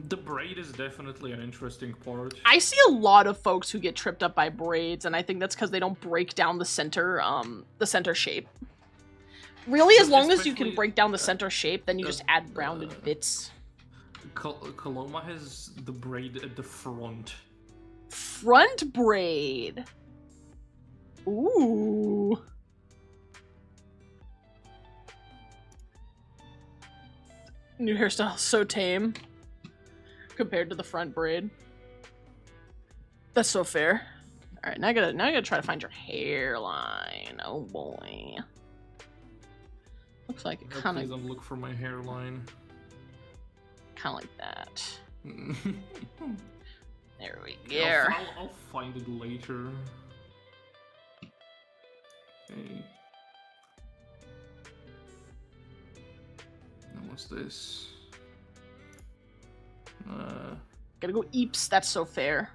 The braid is definitely an interesting part. I see a lot of folks who get tripped up by braids, and I think that's because they don't break down the center shape. Really, as long as you can break down the center shape, then you just add rounded bits. Kaloma has the braid at the front. Front braid. Ooh. New hairstyle, so tame compared to the front braid. That's so fair. All right, now I gotta try to find your hairline. Oh boy. Looks like it kind of. Please don't look for my hairline. Kind of like that. There we go. Yeah, I'll find it later. Okay. Now what's this? Gotta go eeps. That's so fair.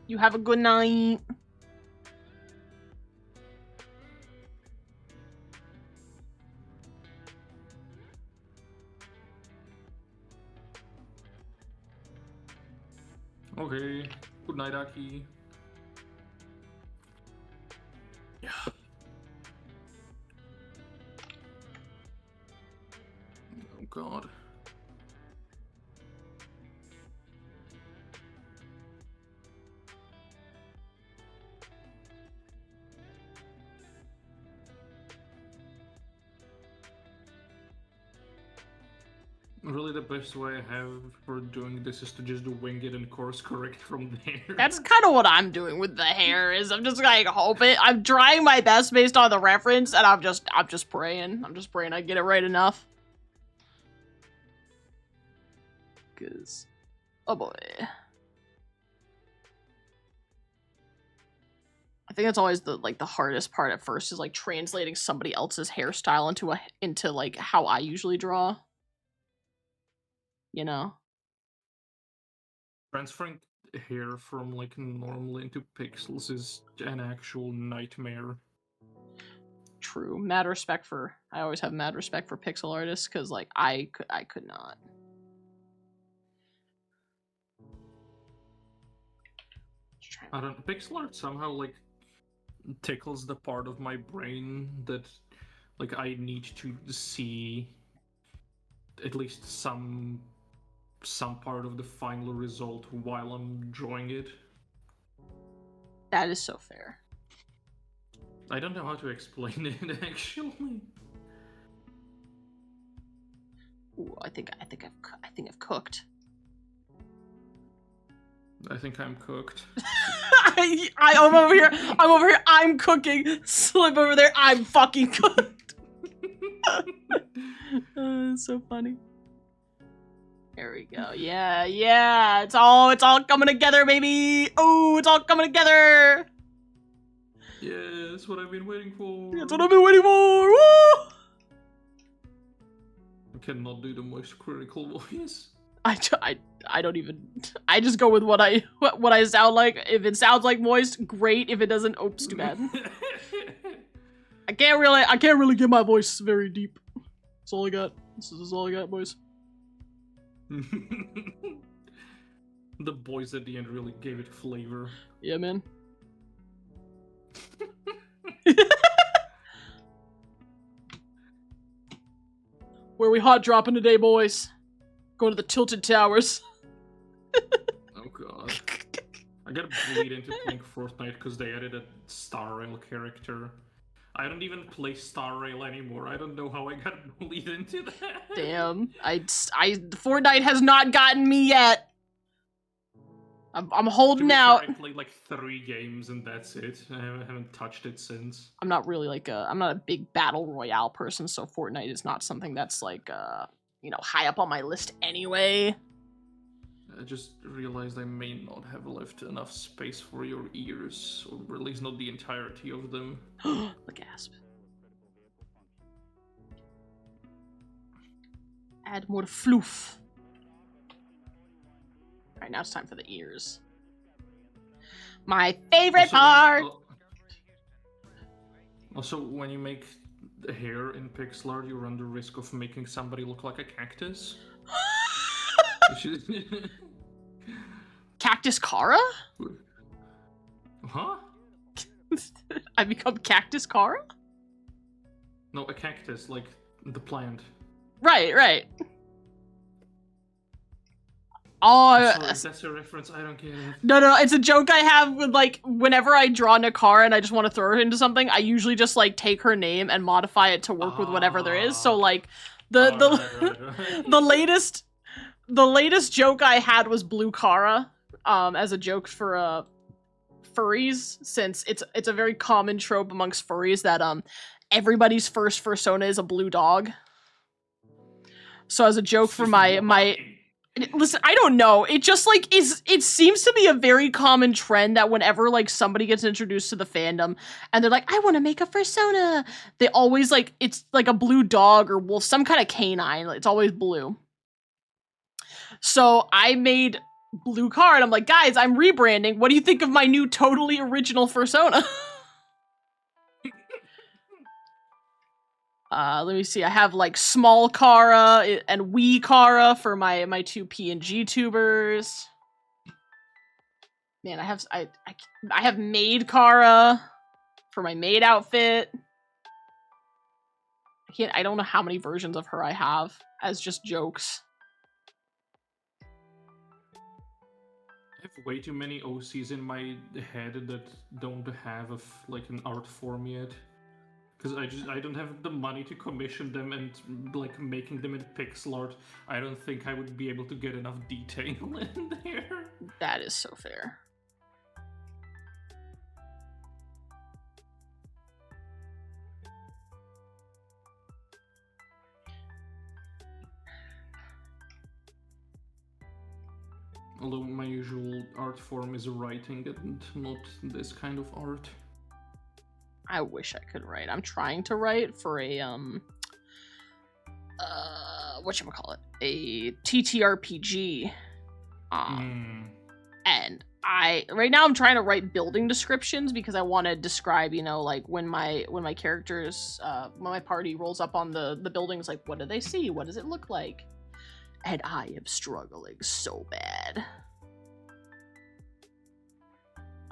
You have a good night. Okay. Good night, Aki. Yeah. Oh God. Really, the best way I have for doing this is to just wing it and course correct from there. That's kind of what I'm doing with the hair. Is I'm just like hope it. I'm trying my best based on the reference, and I'm just praying. I'm just praying I get it right enough. Cause, oh boy, I think that's always the hardest part at first is like translating somebody else's hairstyle into like how I usually draw. You know, transferring hair from like normal into pixels is an actual nightmare. true. I always have mad respect for pixel artists because like I could not. I don't. Pixel art somehow like tickles the part of my brain that like I need to see at least some part of the final result while I'm drawing it. That is so fair. I don't know how to explain it actually. Ooh, I think I've cooked. I think I'm cooked. I'm over here. I'm cooking. Slip over there. I'm fucking cooked. So funny. There we go. Yeah. It's all coming together, baby. Oh, it's all coming together. Yeah, that's what I've been waiting for. That's what I've been waiting for. Woo! I cannot do the most critical voice. I don't even. I just go with what I sound like. If it sounds like moist, great. If it doesn't, oops, too bad. I can't really get my voice very deep. That's all I got. This is all I got, boys. The boys at the end really gave it flavor. Yeah, man. Where we hot dropping today, boys? Going to the Tilted Towers. Oh god. I gotta bleed into playing Fortnite because they added a Star Rail character. I don't even play Star Rail anymore. I don't know how I got bleed into that. Damn. Fortnite has not gotten me yet. I'm holding out. I played like 3 games and that's it. I haven't touched it since. I'm not a big battle royale person, so Fortnite is not something that's like high up on my list anyway. I just realized I may not have left enough space for your ears, or at least not the entirety of them. The gasp. Add more floof. Alright, now it's time for the ears. My favorite part! Also, when you make the hair in pixel art, you run the risk of making somebody look like a cactus. Cactus Kara? Huh? I become Cactus Kara? No, a cactus, like the plant. Right. Oh, sorry, that's a reference. I don't get it. No, it's a joke I have with, like, whenever I draw Nakara and I just want to throw her into something, I usually just, like, take her name and modify it to work with whatever there is. So, like, Right. the latest joke I had was Blue Kara, as a joke for furries, since it's a very common trope amongst furries that everybody's first fursona is a blue dog. So as a joke for my listen, I don't know. It just like it seems to be a very common trend that whenever like somebody gets introduced to the fandom and they're like, I want to make a fursona, they always like it's like a blue dog or wolf, some kind of canine. It's always blue. So I made Blue Kara and I'm like, guys, I'm rebranding. What do you think of my new totally original fursona? Let me see. I have like small Kara and wee Kara for my two PNG tubers. Man, I have maid Kara for my maid outfit. I don't know how many versions of her I have as just jokes. I have way too many OCs in my head that don't have like an art form yet. Because I don't have the money to commission them, and like making them in pixel art, I don't think I would be able to get enough detail in there. That is so fair. Although my usual art form is writing and not this kind of art. I wish I could write. I'm trying to write for a whatchamacallit? A TTRPG. And right now I'm trying to write building descriptions because I want to describe, you know, like when my characters when my party rolls up on the buildings, like what do they see? What does it look like? And I am struggling so bad.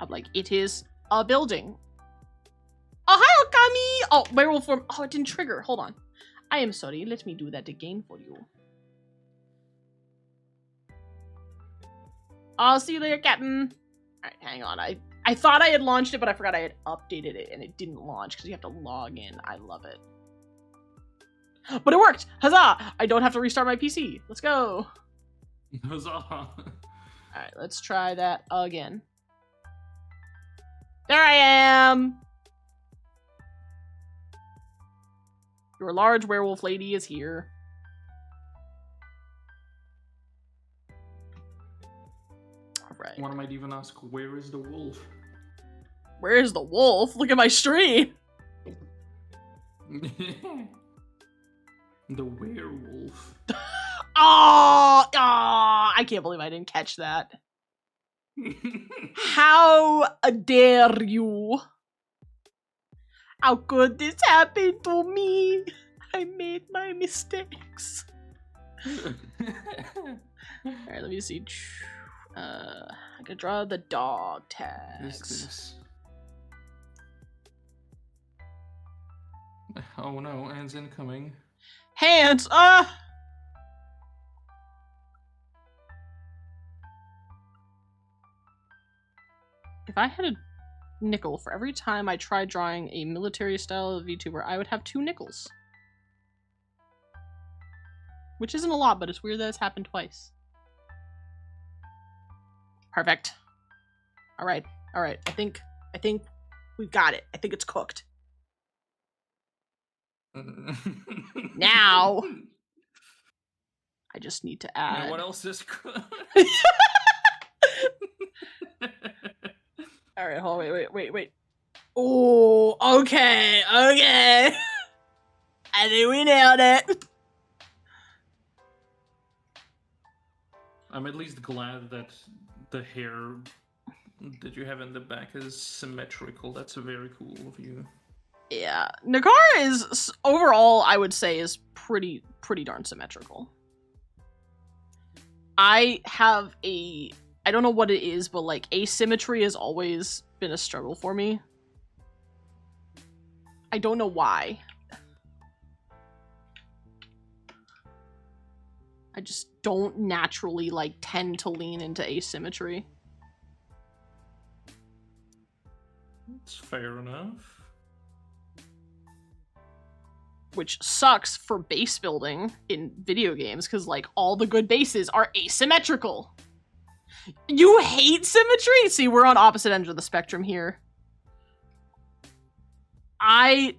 I'm like, it is a building. Oh, hi, Okami! Oh, werewolf form. Oh, it didn't trigger. Hold on. I am sorry. Let me do that again for you. I'll see you later, Captain. Alright, hang on. I thought I had launched it, but I forgot I had updated it, and it didn't launch because you have to log in. I love it. But it worked! Huzzah! I don't have to restart my PC. Let's go. Huzzah! Alright, let's try that again. There I am! Your large werewolf lady is here. Alright. One might even ask, where is the wolf? Where is the wolf? Look at my stream! The werewolf. Oh, I can't believe I didn't catch that. How dare you? How could this happen to me? I made my mistakes. Alright, let me see. I can draw the dog tags. This. Oh no, Anne's incoming. Hands! If I had a nickel for every time I tried drawing a military style VTuber, I would have 2 nickels. Which isn't a lot, but it's weird that it's happened twice. Perfect. Alright, alright. I think we've got it. I think it's cooked. Now I just need to add. Now what else is cooked? Alright, hold on, wait. Oh, okay. I think we nailed it. I'm at least glad that the hair that you have in the back is symmetrical. That's very cool of you. Yeah, Nakara is overall, I would say, is pretty darn symmetrical. I don't know what it is, but like asymmetry has always been a struggle for me. I don't know why. I just don't naturally like tend to lean into asymmetry. It's fair enough. Which sucks for base building in video games, because like all the good bases are asymmetrical. You hate symmetry? See, we're on opposite ends of the spectrum here. I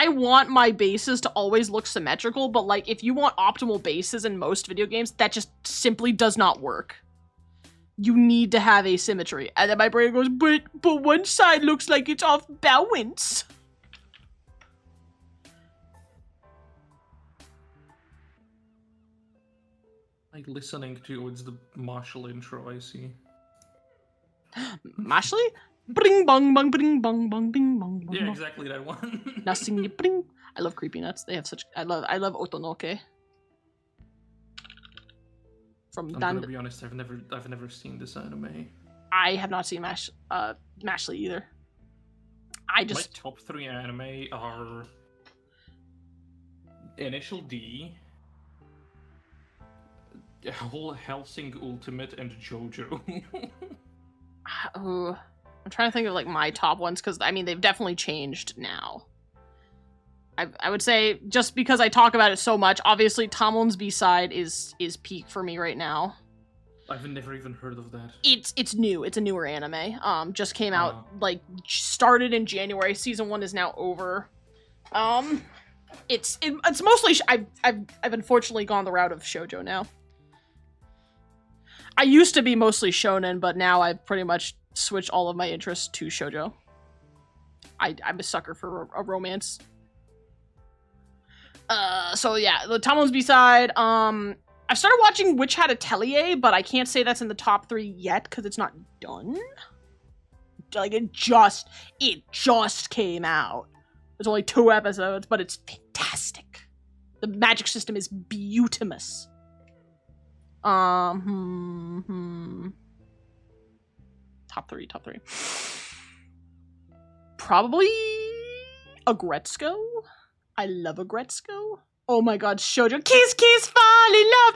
want my bases to always look symmetrical, but like if you want optimal bases in most video games, that just simply does not work. You need to have asymmetry. And then my brain goes, but one side looks like it's off balance. Like listening towards the Marshall intro, I see. Mashley? Bring bong bong bring bong bong bing bong bong. Yeah, exactly that one. Nothing you bring. I love Creepy Nuts. They have such. I love Otonoke. From I'm gonna be honest, I've never seen this anime. I have not seen Mashley either. My top 3 anime are Initial D, Whole Helsing Ultimate, and JoJo. I'm trying to think of like my top ones, because I mean they've definitely changed now. I would say, just because I talk about it so much, obviously Tomlin's B-side is peak for me right now. I've never even heard of that. It's new. It's a newer anime. Just came out, like, started in January. Season 1 is now over. It's mostly I've unfortunately gone the route of shoujo now. I used to be mostly shonen, but now I've pretty much switched all of my interests to shoujo. I'm a sucker for a romance. So yeah, the Tomlin's B-side, I've started watching Witch Hat Atelier, but I can't say that's in the top 3 yet because it's not done. Like it just came out. There's only 2 episodes, but it's fantastic. The magic system is beautimous. Top three. Probably Agretzko. I love Agretzko. Oh my god, Shoujo. Kiss, kiss, fall in love.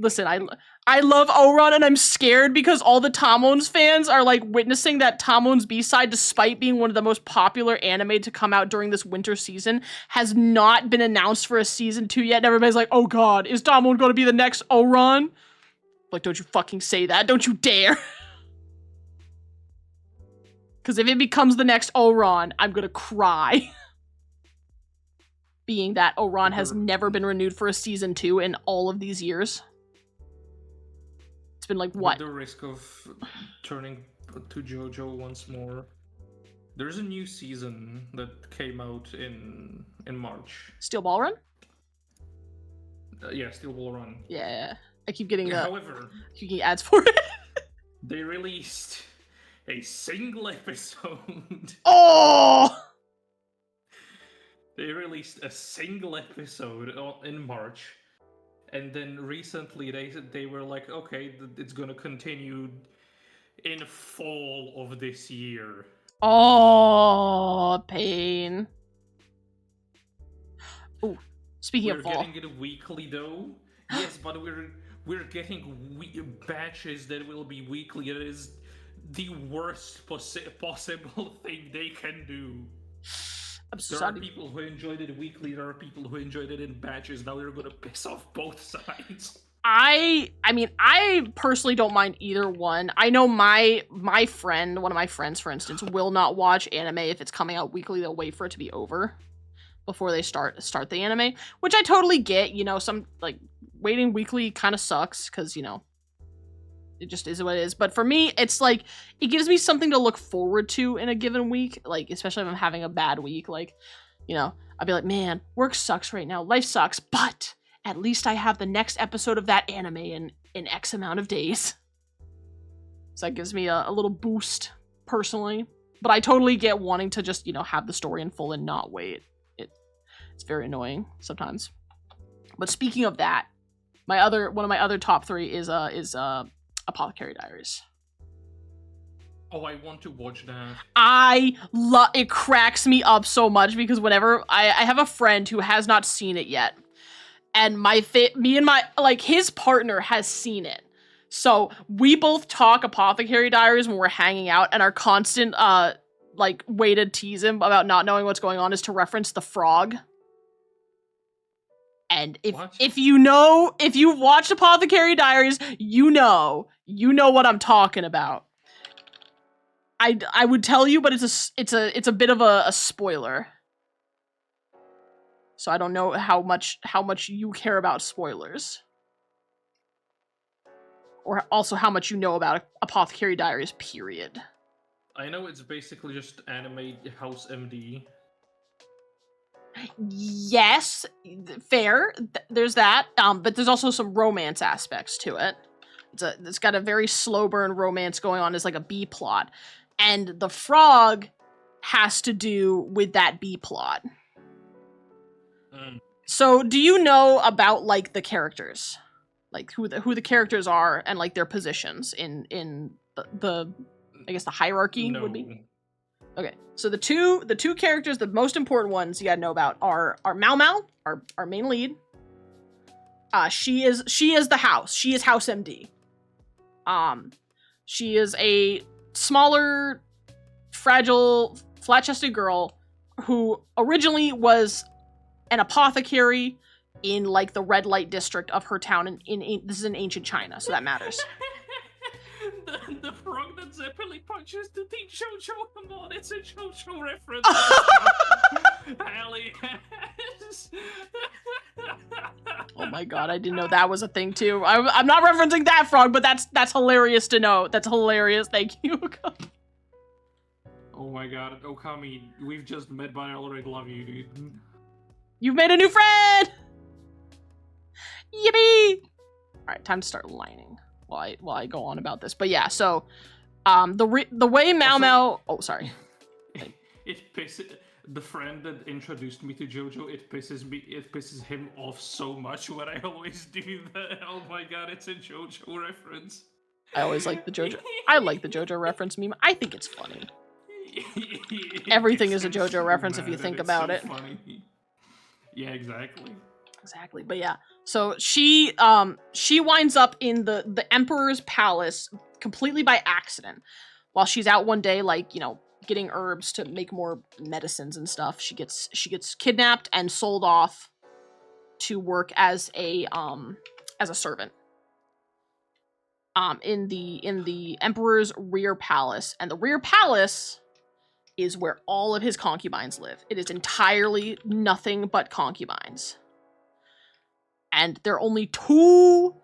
Listen, I love Ouran, and I'm scared because all the Tamones fans are like witnessing that Tamones B-side, despite being one of the most popular anime to come out during this winter season, has not been announced for a season 2 yet. And everybody's like, oh god, is Tamon going to be the next Ouran? Like, don't you fucking say that. Don't you dare. Because if it becomes the next Ouran, I'm going to cry. Being that Ouran has never been renewed for a season 2 in all of these years. It's been like, what? With the risk of turning to JoJo once more, there's a new season that came out in March. Steel Ball Run? Yeah, Steel Ball Run. Yeah. I keep getting However, ads for it. they released a single episode. Oh! They released a single episode in March, and then recently they were like, okay, it's gonna continue in fall of this year. Oh, pain. Oh, speaking of fall. We're getting it weekly though. Yes, but we're getting batches that will be weekly. It is the worst possible thing they can do. There are people who enjoyed it weekly, there are people who enjoyed it in batches. Now they're gonna piss off both sides. I mean, I personally don't mind either one. I know my friend, one of my friends, for instance, will not watch anime if it's coming out weekly. They'll wait for it to be over before they start the anime, which I totally get. You know, some, like, waiting weekly kind of sucks because, you know, it just is what it is. But for me, it's like, it gives me something to look forward to in a given week. Like, especially if I'm having a bad week. Like, you know, I'll be like, man, work sucks right now. Life sucks. But at least I have the next episode of that anime in X amount of days. So that gives me a little boost, personally. But I totally get wanting to just, you know, have the story in full and not wait. It's very annoying sometimes. But speaking of that, one of my other top 3 is Apothecary Diaries. Oh, I want to watch that. It cracks me up so much because whenever I have a friend who has not seen it yet, and his partner has seen it. So we both talk Apothecary Diaries when we're hanging out, and our constant way to tease him about not knowing what's going on is to reference the frog. And if you've watched Apothecary Diaries, you know what I'm talking about. I would tell you, but it's a bit of a spoiler. So I don't know how much you care about spoilers. Or also how much you know about Apothecary Diaries, period. I know it's basically just anime House MD. Yes, fair. There's that. But there's also some romance aspects to it. It's got a very slow burn romance going on as like a B plot. And the frog has to do with that B plot. So do you know about like the characters? Like who the characters are and like their positions in the I guess the hierarchy would be? Okay, so the two characters, the most important ones you gotta know about are Mao Mao, our main lead. She is the house. She is House MD. She is a smaller, fragile, flat-chested girl who originally was an apothecary in like the red light district of her town. In this is in ancient China, so that matters. The frog that Zeppeli punches to teach JoJo. Come on, it's a JoJo reference. Hell yes. Oh my god, I didn't know that was a thing too. I'm not referencing that frog, but that's hilarious to know. That's hilarious. Thank you. Oh my god, Okami, we've just met, but I already love you, dude. You've made a new friend. Yippee! All right, time to start lining while I go on about this. But yeah, so the way Mao Mao. Oh, sorry. It pisses the friend that introduced me to JoJo. It pisses him off so much when I always do that. Oh my god, it's a JoJo reference. I always like the JoJo. I like the JoJo reference meme. I think it's funny. Everything is a JoJo reference if you think about it. Funny. Yeah, exactly. Exactly, but yeah. So she winds up in the Emperor's palace completely by accident. While she's out one day, like, you know, getting herbs to make more medicines and stuff, she gets kidnapped and sold off to work as a servant. In the Emperor's rear palace, and the rear palace is where all of his concubines live. It is entirely nothing but concubines. And there are only two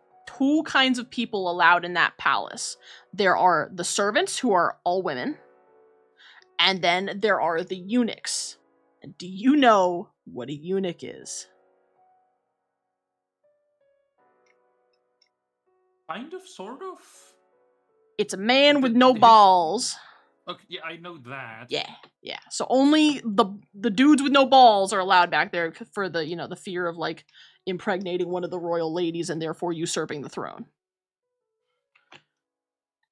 kinds of people allowed in that palace. There are the servants, who are all women, and then there are the eunuchs. And do you know what a eunuch is? Kind of, sort of. It's a man with no balls. Okay, yeah, I know that. Yeah. So only the dudes with no balls are allowed back there for the, you know, the fear of, like, impregnating one of the royal ladies and therefore usurping the throne.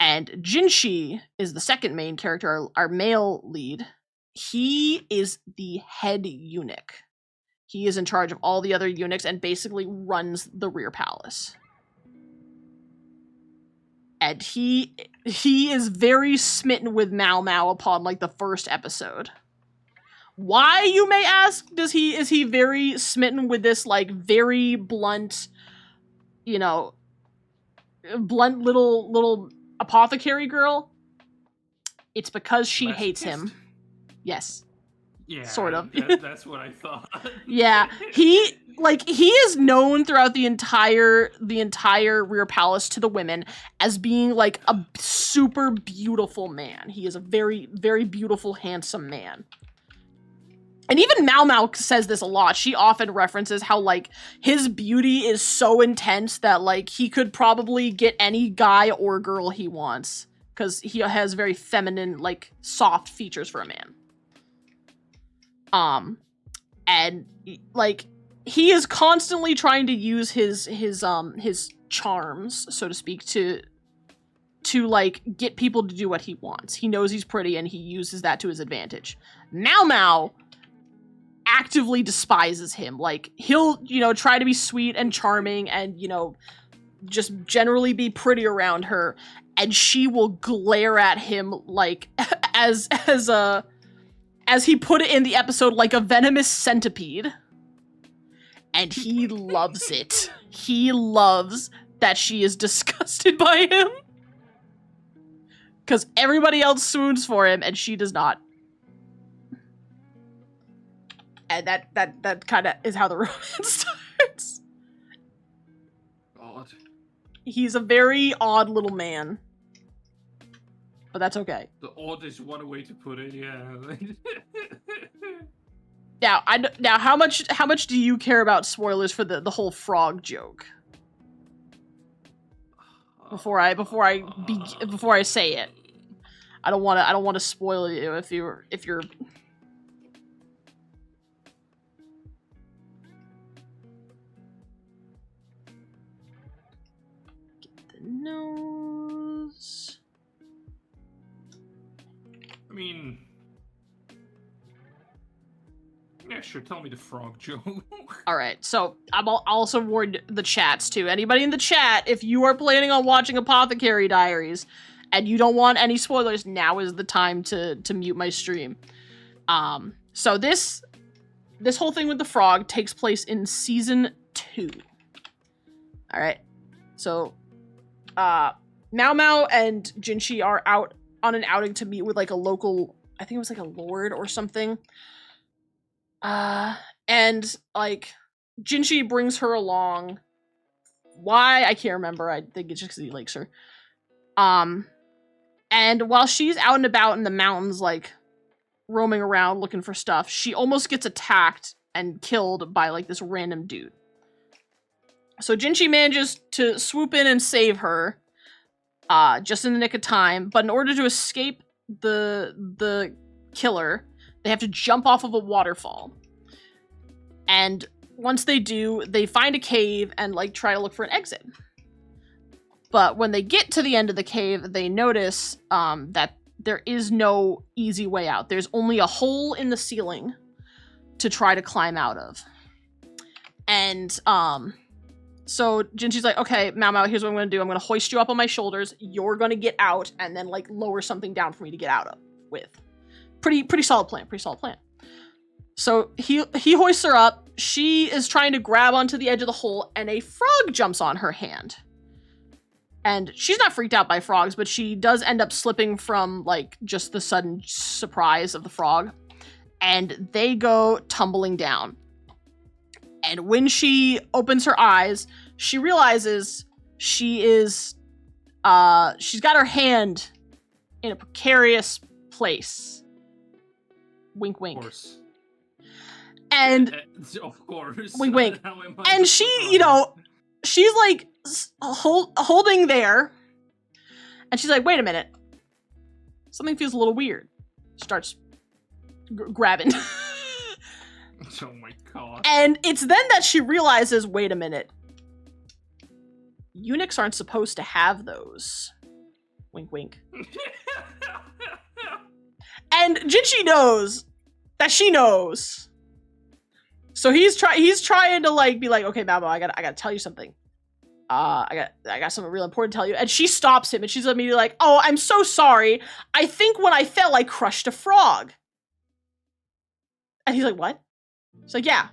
And Jinshi is the second main character, our male lead. He is the head eunuch. He is in charge of all the other eunuchs and basically runs the rear palace. And he is very smitten with Mao Mao upon, like, the first episode. Why, you may ask, is he very smitten with this, like, very blunt, you know, blunt little apothecary girl? It's because she hates him. Yes. Yeah, sort of. That's what I thought. Yeah, he is known throughout the entire rear palace to the women as being, like, a super beautiful man. He is a very, very beautiful, handsome man. And even Mao Mao says this a lot. She often references how, like, his beauty is so intense that, like, he could probably get any guy or girl he wants, because he has very feminine, like, soft features for a man. And, like, he is constantly trying to use his charms, so to speak, to like, get people to do what he wants. He knows he's pretty and he uses that to his advantage. Mao Mao actively despises him. Like, he'll, you know, try to be sweet and charming and, you know, just generally be pretty around her, and she will glare at him, like, as he put it in the episode, like a venomous centipede. And he loves it. He loves that she is disgusted by him. Because everybody else swoons for him, and she does not. And that kind of is how the romance starts. God. He's a very odd little man. But that's okay. The odd is one way to put it, yeah. Now, how much do you care about spoilers for the whole frog joke? Before I say it, I don't want to spoil you if you're. Get the nose. I mean, yeah, sure. Tell me the frog joke. All right, so I'll also warn the chats too. Anybody in the chat, if you are planning on watching Apothecary Diaries and you don't want any spoilers, now is the time to mute my stream. So this whole thing with the frog takes place in season 2. All right, so Mao Mao and Jinshi are out on an outing to meet with, like, a local, I think it was like a lord or something. And, like, Jinshi brings her along. Why? I can't remember. I think it's just because he likes her. And while she's out and about in the mountains, like, roaming around looking for stuff, she almost gets attacked and killed by, like, this random dude. So Jinchi manages to swoop in and save her, just in the nick of time. But in order to escape the killer, they have to jump off of a waterfall. And once they do, they find a cave and like try to look for an exit. But when they get to the end of the cave, they notice that there is no easy way out. There's only a hole in the ceiling to try to climb out of. And so Jinchi's like, okay, Mao Mao, here's what I'm gonna do. I'm gonna hoist you up on my shoulders. You're gonna get out and then like lower something down for me to get out of with. Pretty solid plan, So he hoists her up. She is trying to grab onto the edge of the hole and a frog jumps on her hand. And she's not freaked out by frogs, but she does end up slipping from like just the sudden surprise of the frog. And they go tumbling down. And when she opens her eyes, she realizes she's got her hand in a precarious place. Wink, wink. Of course. And of course. Wink, wink. And she, you know, she's like holding there. And she's like, wait a minute. Something feels a little weird. Starts grabbing. Oh my god. And it's then that she realizes, wait a minute. Eunuchs aren't supposed to have those. Wink, wink. And Jinchi knows that she knows. So he's trying to like be like, okay, Mao Mao, I gotta tell you something. I got something real important to tell you. And she stops him and she's immediately like, oh, I'm so sorry. I think when I fell, I crushed a frog. And he's like, what? She's like, yeah,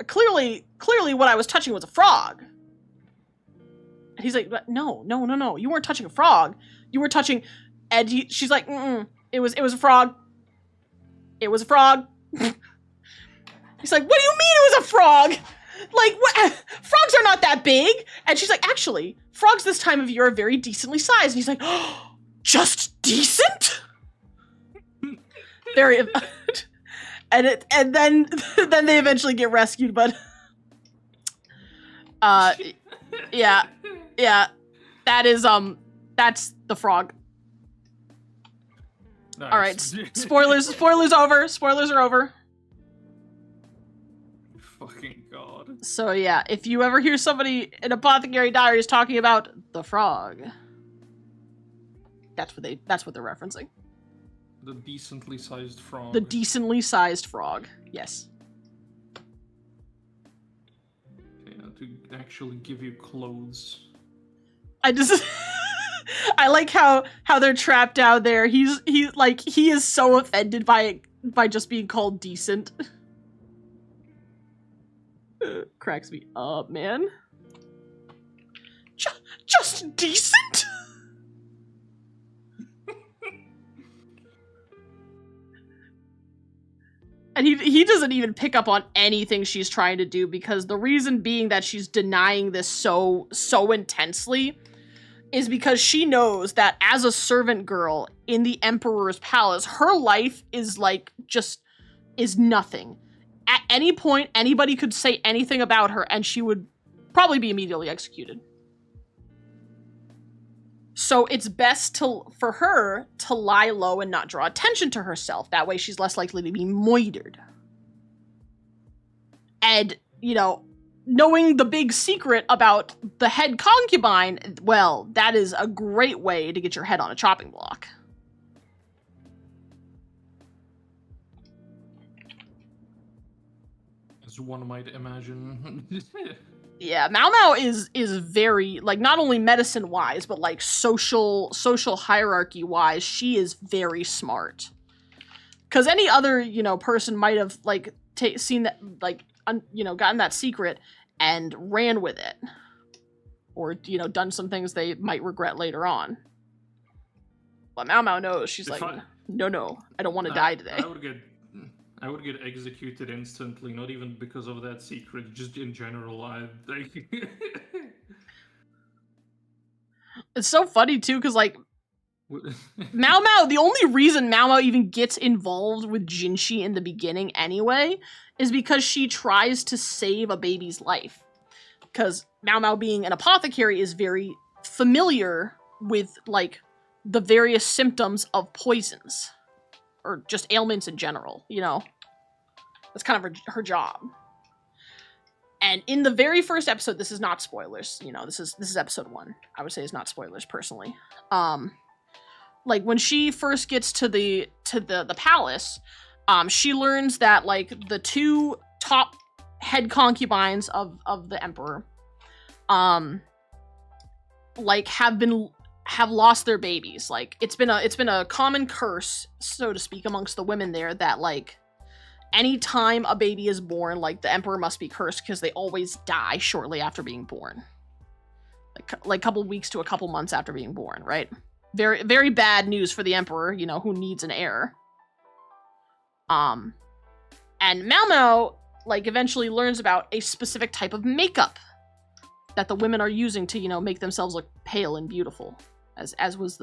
clearly what I was touching was a frog. And he's like, no, you weren't touching a frog. You were touching, and she's like, it was a frog. It was a frog. He's like, what do you mean it was a frog? Like, what? Frogs are not that big. And she's like, actually, frogs this time of year are very decently sized. And he's like, oh, just decent? Very, and then they eventually get rescued, but yeah, that is that's the frog. Nice. All right, spoilers are over. Fucking god. So yeah, if you ever hear somebody in Apothecary Diaries talking about the frog, that's what they're referencing. The decently sized frog. The decently sized frog. Yes. Yeah, to actually give you clothes. I like how they're trapped down there. He is so offended by just being called decent. Cracks me up, man. Just decent? And he doesn't even pick up on anything she's trying to do, because the reason being that she's denying this so intensely is because she knows that as a servant girl in the Emperor's palace, her life is is nothing. At any point, anybody could say anything about her and she would probably be immediately executed. So it's best for her to lie low and not draw attention to herself. That way she's less likely to be moitered. And, you know, knowing the big secret about the head concubine, well, that is a great way to get your head on a chopping block. As one might imagine. Yeah, Mao Mao is very, like, not only medicine-wise, but, like, social hierarchy-wise, she is very smart. Because any other, you know, person might have, like, seen that, like, gotten that secret and ran with it. Or, you know, done some things they might regret later on. But Mao Mao knows. She's like, no, I don't want to die today. I would get executed instantly, not even because of that secret, just in general. It's so funny too, because like Mao Mao, the only reason Mao Mao even gets involved with Jinchi in the beginning anyway is because she tries to save a baby's life. because Mao Mao being an apothecary is very familiar with like the various symptoms of poisons or just ailments in general, you know. That's kind of her job. And in the very first episode, this is not spoilers, you know, this is episode 1. I would say it's not spoilers personally. Like when she first gets to the palace, she learns that like the 2 top head concubines of the emperor like have lost their babies. Like it's been a common curse, so to speak, amongst the women there that like anytime a baby is born, like the emperor must be cursed because they always die shortly after being born. Like a couple weeks to a couple months after being born, right? Very, very bad news for the emperor, you know, who needs an heir. And Mao Mao, like, eventually learns about a specific type of makeup that the women are using to, you know, make themselves look pale and beautiful, as is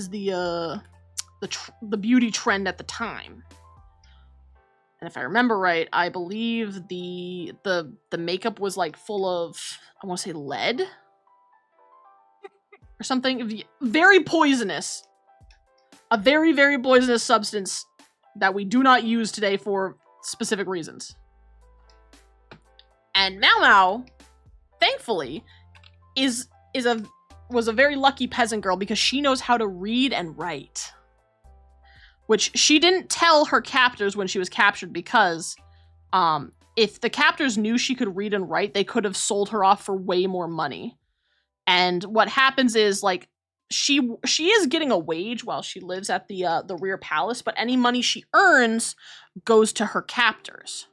the beauty trend at the time. And if I remember right, I believe the makeup was like full of, I want to say lead or something very poisonous. A very, very poisonous substance that we do not use today for specific reasons. And Mao Mao, thankfully, was a very lucky peasant girl because she knows how to read and write. Which she didn't tell her captors when she was captured because if the captors knew she could read and write, they could have sold her off for way more money. And what happens is, like, she is getting a wage while she lives at the rear palace, but any money she earns goes to her captors.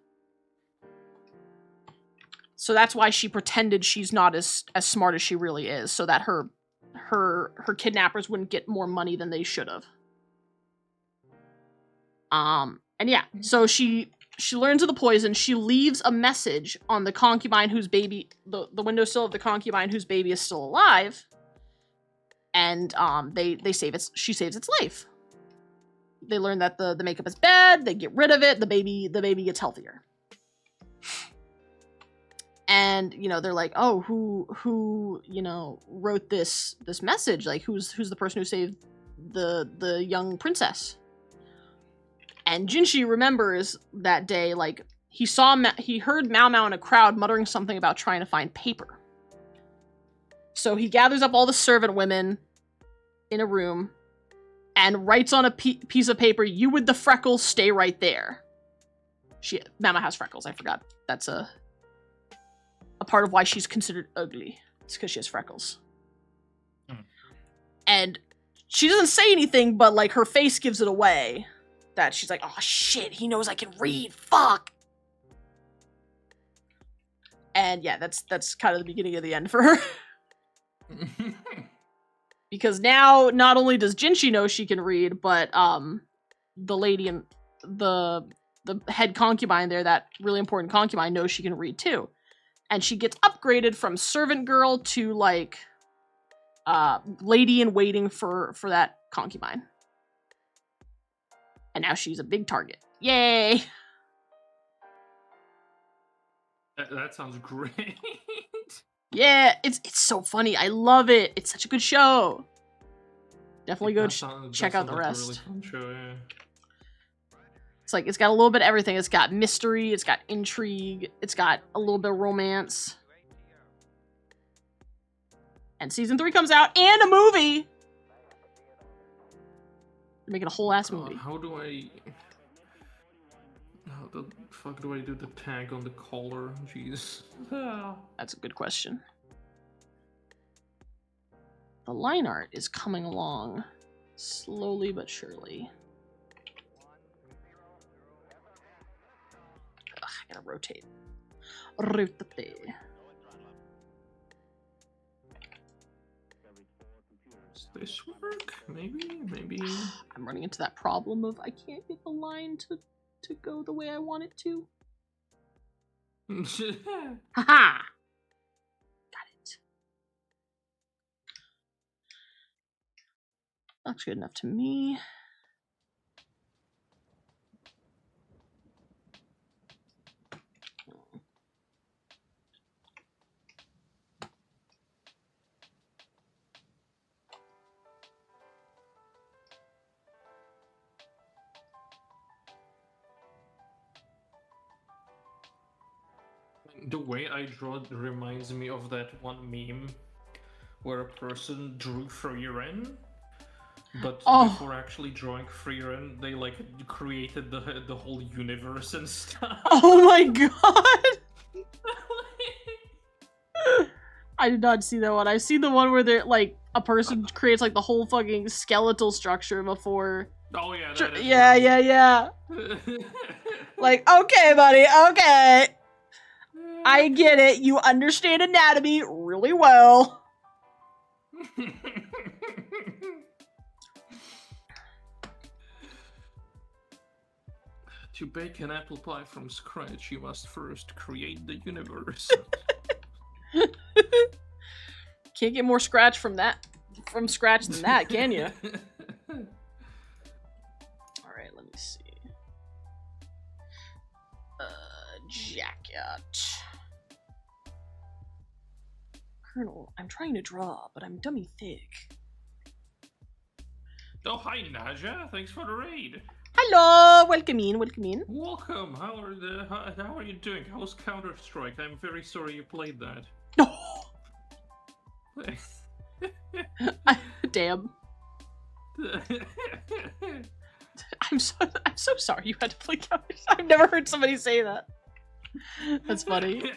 So that's why she pretended she's not as smart as she really is, so that her kidnappers wouldn't get more money than they should have. And yeah, so she learns of the poison. She leaves a message on the concubine whose baby, the windowsill of the concubine whose baby is still alive. And she saves its life. They learn that the makeup is bad. They get rid of it. The baby gets healthier. And you know they're like, oh, who you know wrote this message? Like who's the person who saved the young princess? And Jinshi remembers that day, like, he heard Mao Mao in a crowd muttering something about trying to find paper. So he gathers up all the servant women in a room and writes on a piece of paper, "You with the freckles, stay right there." Mao Mao has freckles, I forgot. That's a part of why she's considered ugly. It's because she has freckles. And she doesn't say anything, but, like, her face gives it away. That she's like, oh shit, he knows I can read, fuck! And yeah, that's kind of the beginning of the end for her. Because now, not only does Jinshi know she can read, but the lady and the head concubine there, that really important concubine, knows she can read too. And she gets upgraded from servant girl to, like, lady in waiting for that concubine. And now she's a big target. Yay! That sounds great. Yeah, it's so funny. I love it. It's such a good show. Definitely go check out the rest. Like a really fun show, yeah. It's like, it's got a little bit of everything. It's got mystery, it's got intrigue, it's got a little bit of romance. And season 3 comes out, and a movie! They're making a whole ass movie. How the fuck do I do the tag on the collar? Jeez. That's a good question. The line art is coming along slowly but surely. Ugh, I gotta rotate. Rotate. Does this work? Maybe. I'm running into that problem of I can't get the line to go the way I want it to. Haha! Got it. Looks good enough to me. The way I draw it reminds me of that one meme where a person drew Frieren, but Oh. before actually drawing Frieren, they like created the whole universe and stuff. Oh my god! I did not see that one. I see the one where they're like a person creates like the whole fucking skeletal structure before. Oh yeah, that is Yeah, right. yeah. Like, okay, buddy, okay. I get it. You understand anatomy really well. To bake an apple pie from scratch, you must first create the universe. Can't get more scratch from scratch than that, can you? Alright, let me see. Jacket. Colonel, I'm trying to draw, but I'm dummy thick. Oh, hi, Naja. Thanks for the raid. Hello! Welcome in, welcome in. Welcome. How are you doing? How's Counter-Strike? I'm very sorry you played that. Damn. I'm so sorry you had to play Counter. I've never heard somebody say that. That's funny.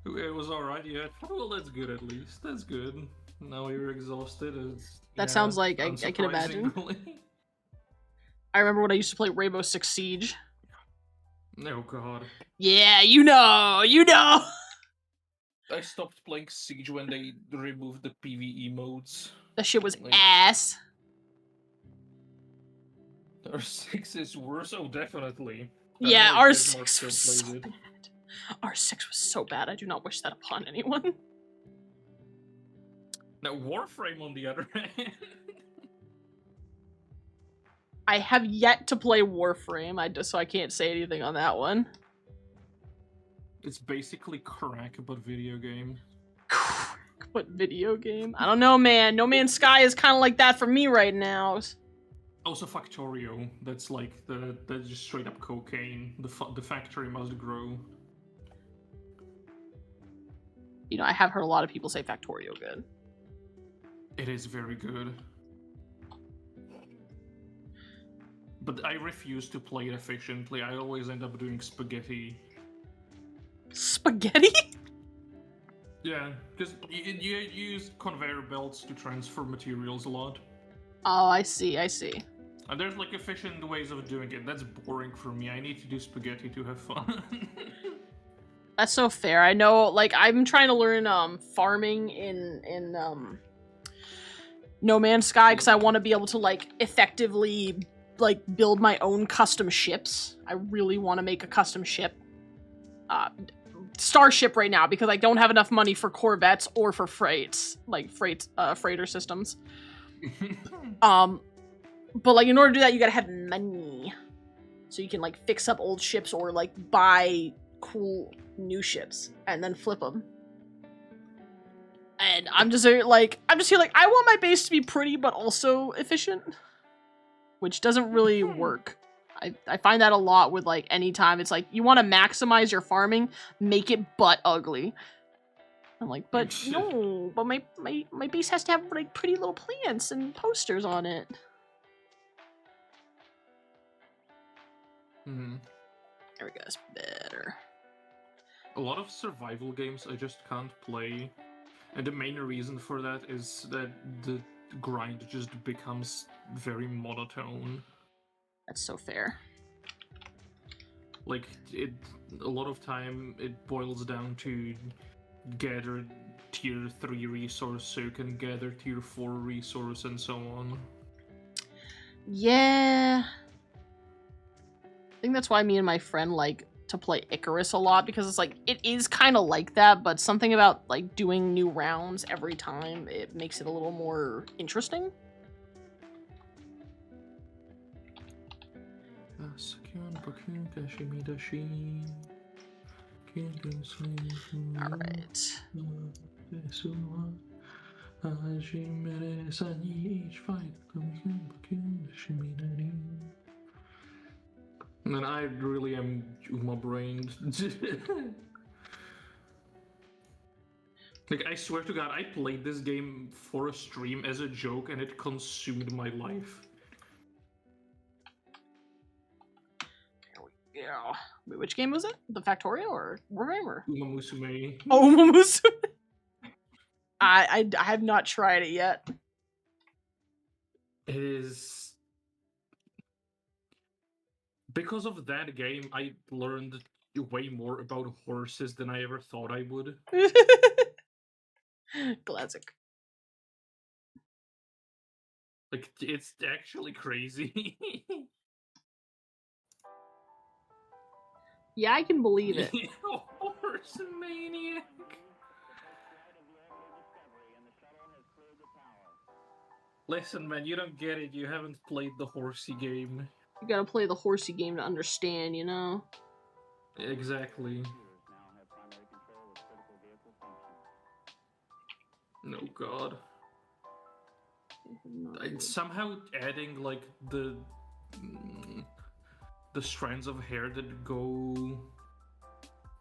It was alright, yeah. Well, that's good at least. That's good. Now you're exhausted. That sounds like I can imagine. I remember when I used to play Rainbow Six Siege. Oh god. Yeah, you know. I stopped playing Siege when they removed the PvE modes. That shit was ass. R6 is worse? Oh, definitely. Yeah, R6 was so bad. R6 was so bad, I do not wish that upon anyone. Now, Warframe, on the other hand... I have yet to play Warframe, so I can't say anything on that one. It's basically crack, but video game. What video game? I don't know, man. No Man's Sky is kind of like that for me right now. Also Factorio, that's like that's just straight up cocaine. The factory must grow. You know, I have heard a lot of people say Factorio good. It is very good. But I refuse to play it efficiently. I always end up doing spaghetti. Spaghetti? Yeah, because you use conveyor belts to transfer materials a lot. Oh, I see. And there's like efficient ways of doing it. That's boring for me. I need to do spaghetti to have fun. That's so fair. I know, like, I'm trying to learn farming in No Man's Sky because I want to be able to like effectively like build my own custom ships. I really want to make a custom ship. Starship right now because I don't have enough money for corvettes or for freights, like freighter systems. But like in order to do that, you gotta have money, so you can like fix up old ships or like buy cool new ships and then flip them. And I'm just here like I want my base to be pretty but also efficient, which doesn't really work. I find that a lot with like anytime it's like you want to maximize your farming, make it butt ugly. I'm like, but no, but my base has to have like pretty little plants and posters on it. Mm-hmm. There we go, that's better. A lot of survival games I just can't play. And the main reason for that is that the grind just becomes very monotone. That's so fair. Like, a lot of time it boils down to gather tier 3 resource so you can gather tier 4 resource and so on. Yeah. I think that's why me and my friend like to play Icarus a lot, because it's like, it is kind of like that, but something about like doing new rounds every time, it makes it a little more interesting. Alright. And I really am Uma brained. Like, I swear to God, I played this game for a stream as a joke and it consumed my life. There we go. Wait, which game was it? The Factorio or Warhammer? Uma Musume. Oh, Uma Musume. I have not tried it yet. It is... Because of that game, I learned way more about horses than I ever thought I would. Classic. Like, it's actually crazy. Yeah, I can believe it. Horse maniac. Listen, man, you don't get it. You haven't played the horsey game. You gotta play the horsey game to understand, you know? Exactly. Oh god. Somehow adding like the strands of hair that go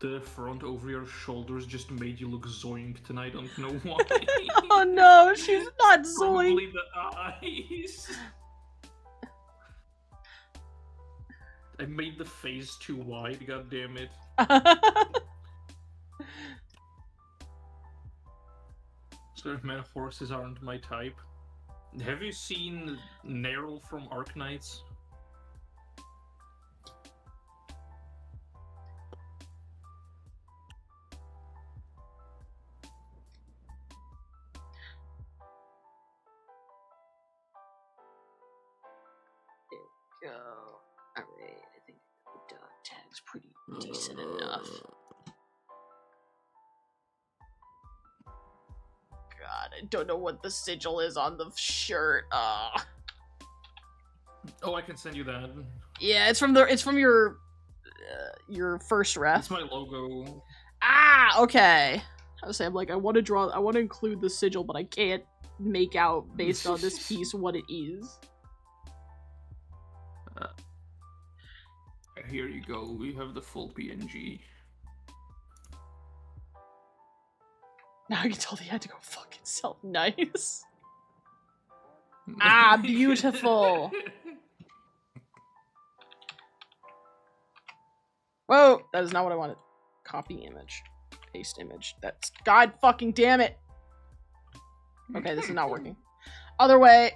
to the front over your shoulders just made you look zoinked, and I don't know why. Oh no, she's not zoinked. Probably the eyes. I made the face too wide, god damn it. So, man, horses aren't my type. Have you seen Nerl from Arknights? Go. Alright, I think the dog tag's pretty decent enough. God, I don't know what the sigil is on the shirt. Oh, I can send you that. Yeah, it's from your first ref. It's my logo. Ah, okay. I was saying, like, I want to include the sigil, but I can't make out based on this piece what it is. Here you go. We have the full PNG. Now you can tell they had to go fucking self-nice. Ah, beautiful. Whoa, that is not what I wanted. Copy image. Paste image. That's... God fucking damn it. Okay, this is not working. Other way.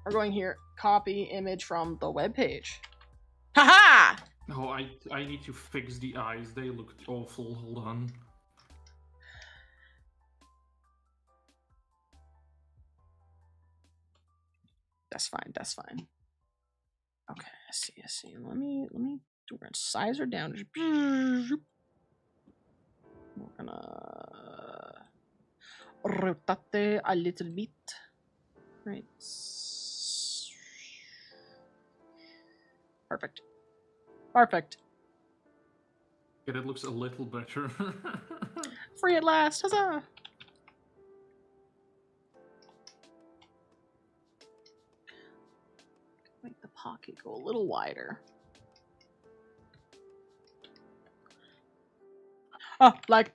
We're going here. Copy image from the webpage. Haha! Oh, I need to fix the eyes. They look awful. Hold on. That's fine. That's fine. Okay, I see. I see. Let me. We're gonna size her down. We're gonna rotate a little bit. Right. Perfect. Perfect. Yeah, it looks a little better. Free at last. Huzzah! Make the pocket go a little wider. Like.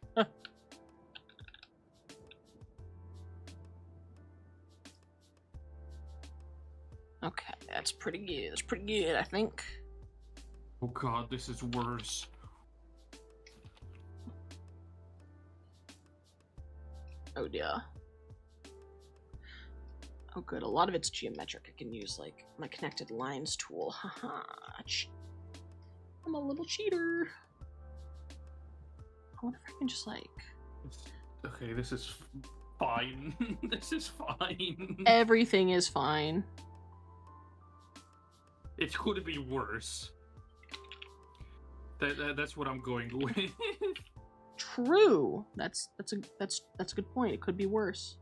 Okay, that's pretty good. That's pretty good, I think. Oh god, this is worse. Oh dear. Oh good, a lot of it's geometric. I can use like my connected lines tool. Haha. I'm a little cheater. I wonder if I can just like... Okay, this is fine. This is fine. Everything is fine. It could be worse. That's what I'm going with. True. That's a good point. It could be worse.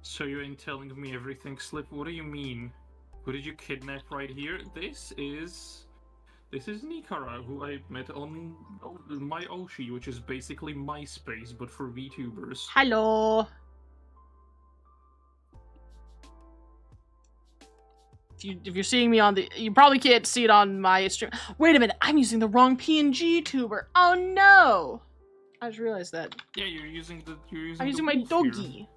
So you ain't telling me everything, Slip? What do you mean? Who did you kidnap right here? This is Nikara, who I met on my Oshi, which is basically MySpace, but for VTubers. Hello. if you're seeing me on the, you probably can't see it on my stream. Wait a minute, I'm using the wrong PNG tuber. Oh no! I just realized that. Yeah, you're using I'm using my wolf doggy.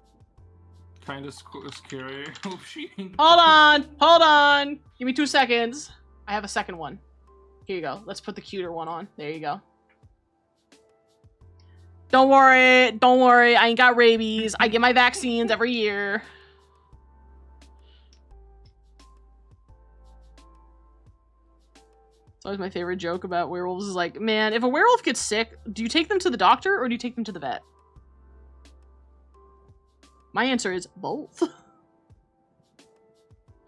Kind of scary. Hope she. Hold on. Give me 2 seconds. I have a second one. Here you go. Let's put the cuter one on. There you go. Don't worry. I ain't got rabies. I get my vaccines every year. It's always my favorite joke about werewolves is like, man, if a werewolf gets sick, do you take them to the doctor or do you take them to the vet? My answer is both.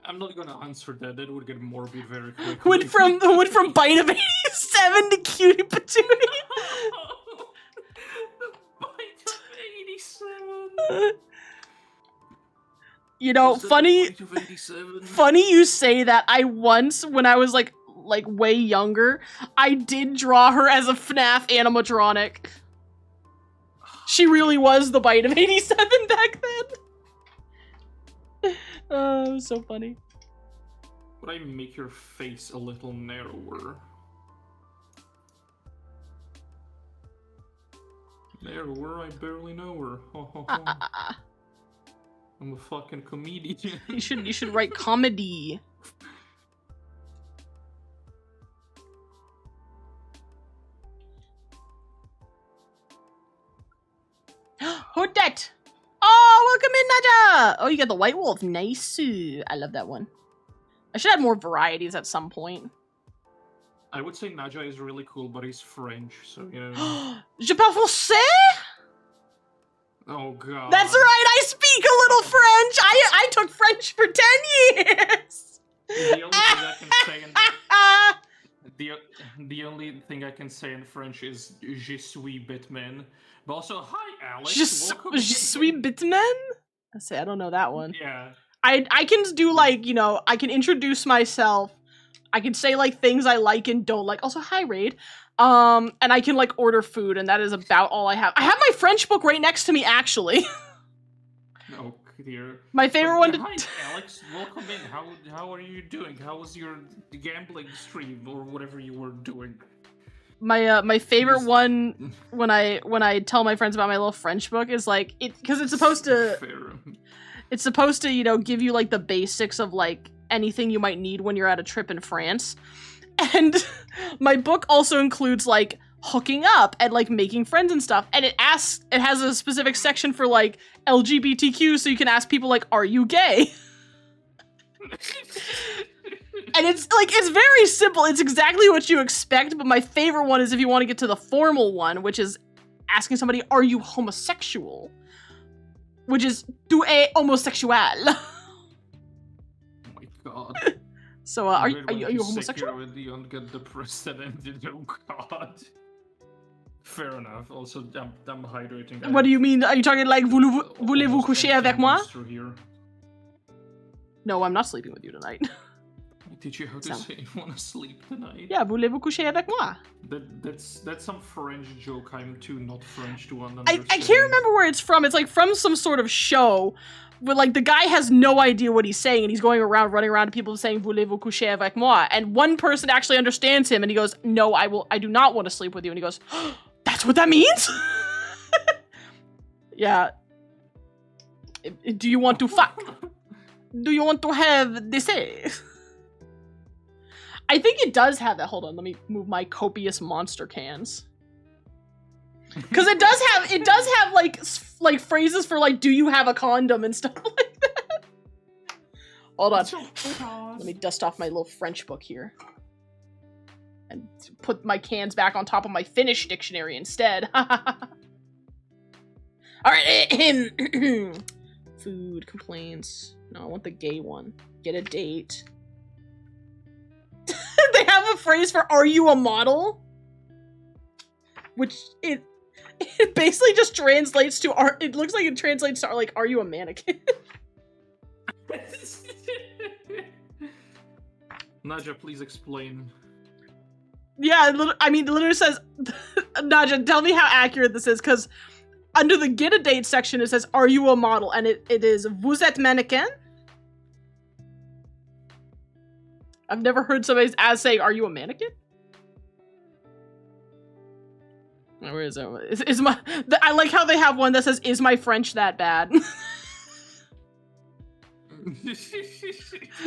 I'm not gonna answer that. That would get morbid very quickly. Went from Bite of 87 to Cutie Patootie. Bite of 87. You know, Was that the funny Bite of 87? funny you say that. I once, when I was like way younger, I did draw her as a FNAF animatronic. She really was the Bite of 87 back then. Oh, it was so funny. Would I make your face a little narrower? Narrower? I barely know her. Ho, ho, ho. I'm a fucking comedian. You should write comedy. Who's that? Oh, welcome in, Naja! Oh, you got the White Wolf. Nice. I love that one. I should add more varieties at some point. I would say Naja is really cool, but he's French, so you know. Je parle français? Oh god. That's right, I speak a little French! I took French for 10 years! The only thing I can say in the only thing I can say in French is Je suis Bitman. But also, hi Alex. Je welcome. suis Bitman? I say I don't know that one. Yeah. I can do like, you know, I can introduce myself. I can say like things I like and don't like. Also, hi Raid. And I can like order food, and that is about all I have. I have my French book right next to me, actually. Oh dear. My favorite one to Hi Alex, welcome in. How are you doing? How was your gambling stream or whatever you were doing? my favorite one when I tell my friends about my little French book is like because it's supposed to you know give you like the basics of like anything you might need when you're at a trip in France. And my book also includes like hooking up and like making friends and stuff, and it has a specific section for like LGBTQ, so you can ask people like, are you gay? And it's like, it's very simple. It's exactly what you expect, but my favorite one is if you want to get to the formal one, which is asking somebody, are you homosexual? Which is, tu es homosexual? Oh my god. So, are you homosexual? When you don't get depressed and ended, oh god. Fair enough. Also, I'm hydrating. What do you mean? Are you talking like, voulez-vous coucher avec moi? No, I'm not sleeping with you tonight. I teach you how to say you want to sleep tonight. Yeah, voulez-vous coucher avec moi? That's some French joke I'm too not French to understand. I can't remember where it's from. It's like from some sort of show where like the guy has no idea what he's saying and he's going around running around to people saying voulez-vous coucher avec moi? And one person actually understands him and he goes, no, I do not want to sleep with you. And he goes, oh, that's what that means? Yeah. Do you want to fuck? Do you want to have this? I think it does have that. Hold on, let me move my copious monster cans. Because it does have like phrases for like, do you have a condom and stuff like that. Hold on. Let me dust off my little French book here. And put my cans back on top of my Finnish dictionary instead. Alright. Food complaints. No, I want the gay one. Get a date. They have a phrase for "Are you a model?" Which it basically just translates to "Are." It looks like it translates to like "Are you a mannequin?" Naja, please explain. Yeah, I mean, it literally says, Naja, tell me how accurate this is, because under the "Get a Date" section it says "Are you a model?" and it is "Vous êtes mannequin?" I've never heard somebody as saying, "Are you a mannequin?" Where is it? Is my? I like how they have one that says, "Is my French that bad?"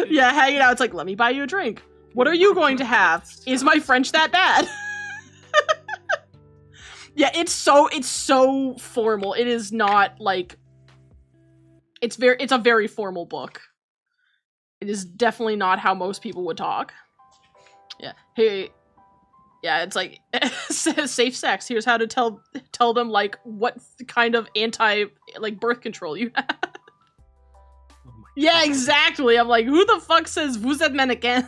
Yeah, hanging out. It's like, let me buy you a drink. What are you going to have? Is my French that bad? Yeah, it's so formal. It is not like it's a very formal book. It is definitely not how most people would talk. Yeah. Hey, yeah, it's like safe sex. Here's how to tell them like what kind of birth control you have. Oh my Yeah, God. exactly. I'm like, who the fuck says vous êtes mannequin?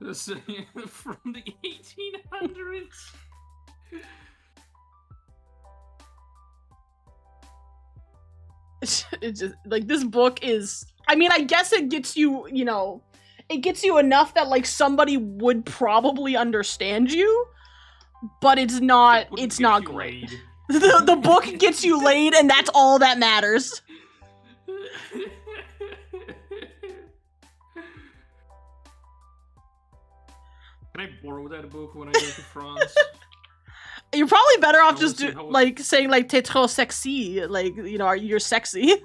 This from the 1800s. It's just like this book is. I mean, I guess it gets you, it gets you enough that like somebody would probably understand you, but it's not. Wouldn't It's get not you great. laid. The book gets you laid, and that's all that matters. Can I borrow that book when I go to France? You're probably better off I just wanna see how it- like saying like "t'es trop sexy," like you're sexy.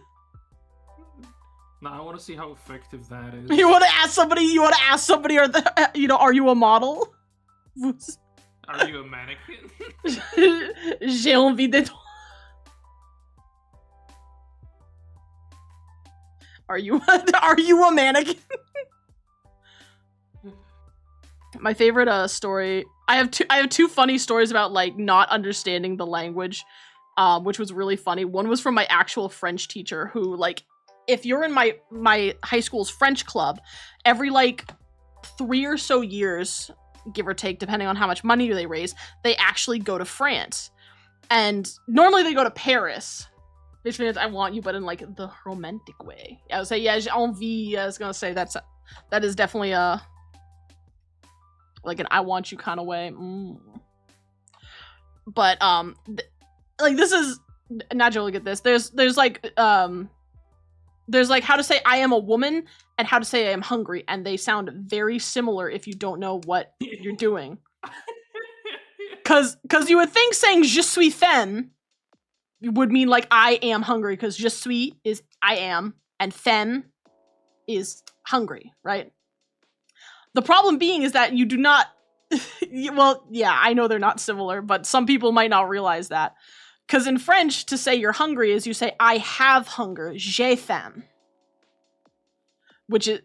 No, I want to see how effective that is. You want to ask somebody, are are you a model? Are you a mannequin? J'ai envie d'être. Are you a mannequin? My favorite story. I have two funny stories about like not understanding the language, which was really funny. One was from my actual French teacher who like, if you're in my high school's French club, every like 3 or so years, give or take, depending on how much money they raise, they actually go to France. And normally they go to Paris, which means I want you, but in like the romantic way. I would say, yeah, j'ai envie. I was gonna say that is definitely like an I want you kind of way. But like this is naturally get this. There's like how to say I am a woman and how to say I am hungry, and they sound very similar if you don't know what you're doing. Cause you would think saying je suis faim would mean like I am hungry, because je suis is I am, and faim is hungry, right? The problem being is that you do not. Well, yeah, I know they're not similar, but some people might not realize that. Because in French, to say you're hungry is you say I have hunger, j'ai faim, which is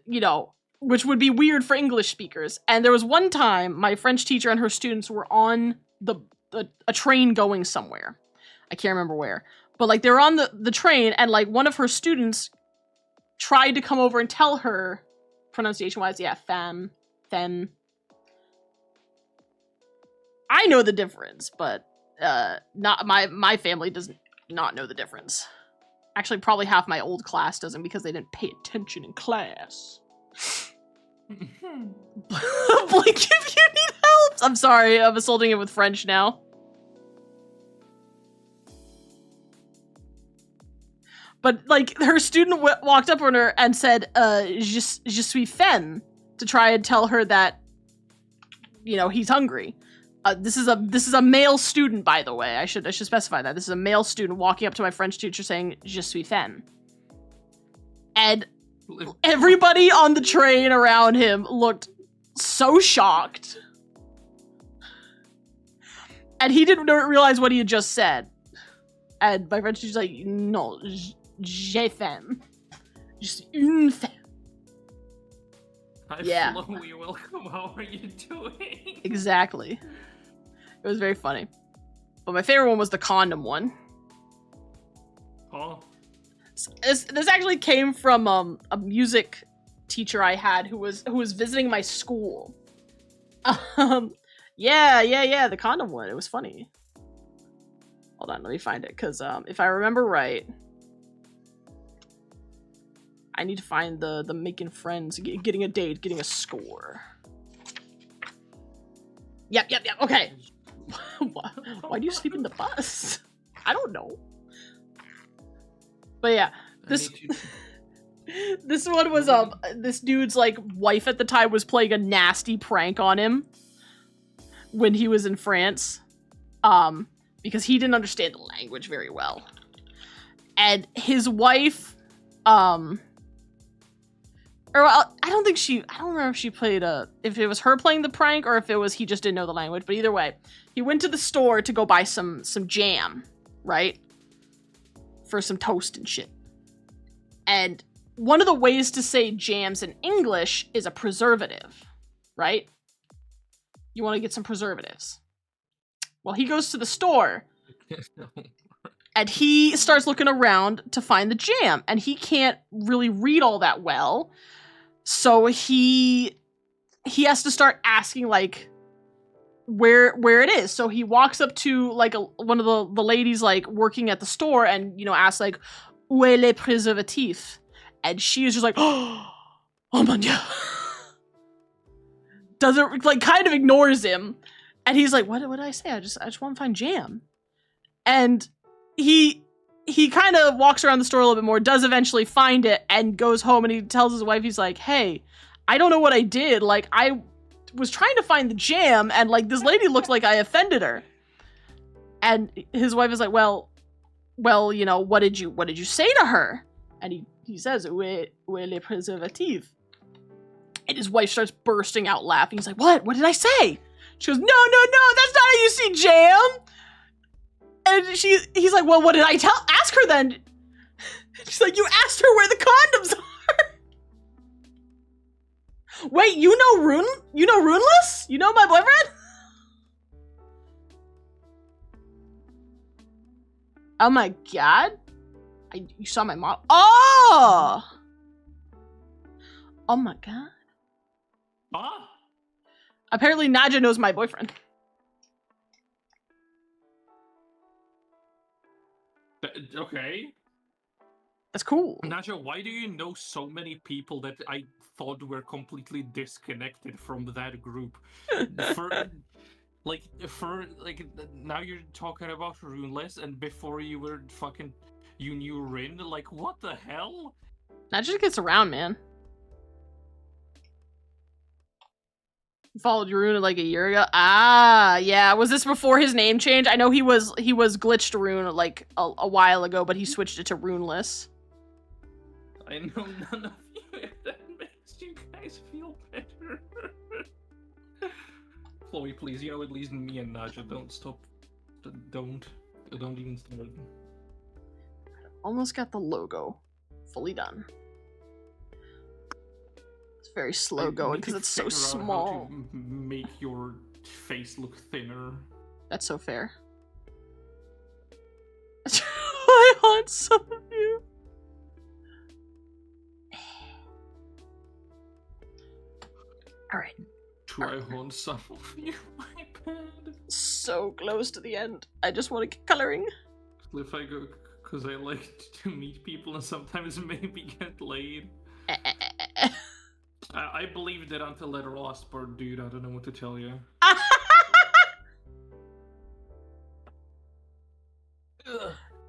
which would be weird for English speakers. And there was one time my French teacher and her students were on a train going somewhere. I can't remember where, but like they were on the train, and like one of her students tried to come over and tell her pronunciation wise, yeah, femme. I know the difference, but not my family does not know the difference. Actually, probably half my old class doesn't, because they didn't pay attention in class. Blink if you need help. I'm sorry, I'm assaulting it with French now. But like her student walked up on her and said, je suis faim, to try and tell her that, he's hungry. This is a male student, by the way. I should specify that. This is a male student walking up to my French teacher saying, je suis faim. And everybody on the train around him looked so shocked. And he didn't realize what he had just said. And my French teacher's like, no, j'ai faim. Just une femme. Hi, Yeah. Chloe, welcome. How are you doing? Exactly. It was very funny. But my favorite one was the condom one. Oh. This actually came from a music teacher I had who was visiting my school. Yeah, the condom one. It was funny. Hold on, let me find it, because if I remember right, I need to find the making friends, getting a date, getting a score. Yep, okay. Why do you sleep in the bus? I don't know. But yeah, this This one was this dude's like wife at the time was playing a nasty prank on him when he was in France, because he didn't understand the language very well, and his wife, I don't remember if she played if it was her playing the prank or if it was he just didn't know the language, but either way, he went to the store to go buy some jam, right, for some toast and shit, and one of the ways to say jams in English is a preservative, right? You want to get some preservatives. Well, he goes to the store and he starts looking around to find the jam, and he can't really read all that well. So he has to start asking like where it is. So he walks up to like one of the ladies like working at the store and, you know, asks like, "Où est les préservatifs?" And she is just like, "Oh mon dieu." Doesn't, like, kind of ignores him. And he's like, what did I say? I just want to find jam. And he kind of walks around the store a little bit more, does eventually find it, and goes home and he tells his wife, he's like, "Hey, I don't know what I did. Like, I was trying to find the jam and like this lady looked like I offended her." And his wife is like, well, you know, what did you say to her? And he says, "Où est les préservatifs?" And his wife starts bursting out laughing. He's like, "What? What did I say?" She goes, no, that's not how you see jam." And he's like, "Well, what did I ask her then?" She's like, "You asked her where the condoms are." Wait, you know Runeless? You know my boyfriend? Oh my god. You saw my mom. Oh! Oh my god. Ah! Apparently Nadja knows my boyfriend. Okay. That's cool. Nadja, why do you know so many people that I thought were completely disconnected from that group? Now you're talking about Runeless, and before you were you knew Rin? Like, what the hell? Nadja gets around, man. Followed Rune like a year ago. Ah, yeah. Was this before his name change? I know he was glitched Rune like a while ago, but he switched it to Runeless. I know none of you, if that makes you guys feel better. Chloe, please, you know, at least me and Nadja, don't stop. Don't even start. Almost got the logo fully done. It's very slow going because it's so small. How to make your face look thinner. That's so fair. I haunt some of you. Alright. Try haunt some of you, my bad. So close to the end. I just want to keep coloring. If I go, because I like to meet people and sometimes maybe get laid. I believed it until that last part, dude. I don't know what to tell you.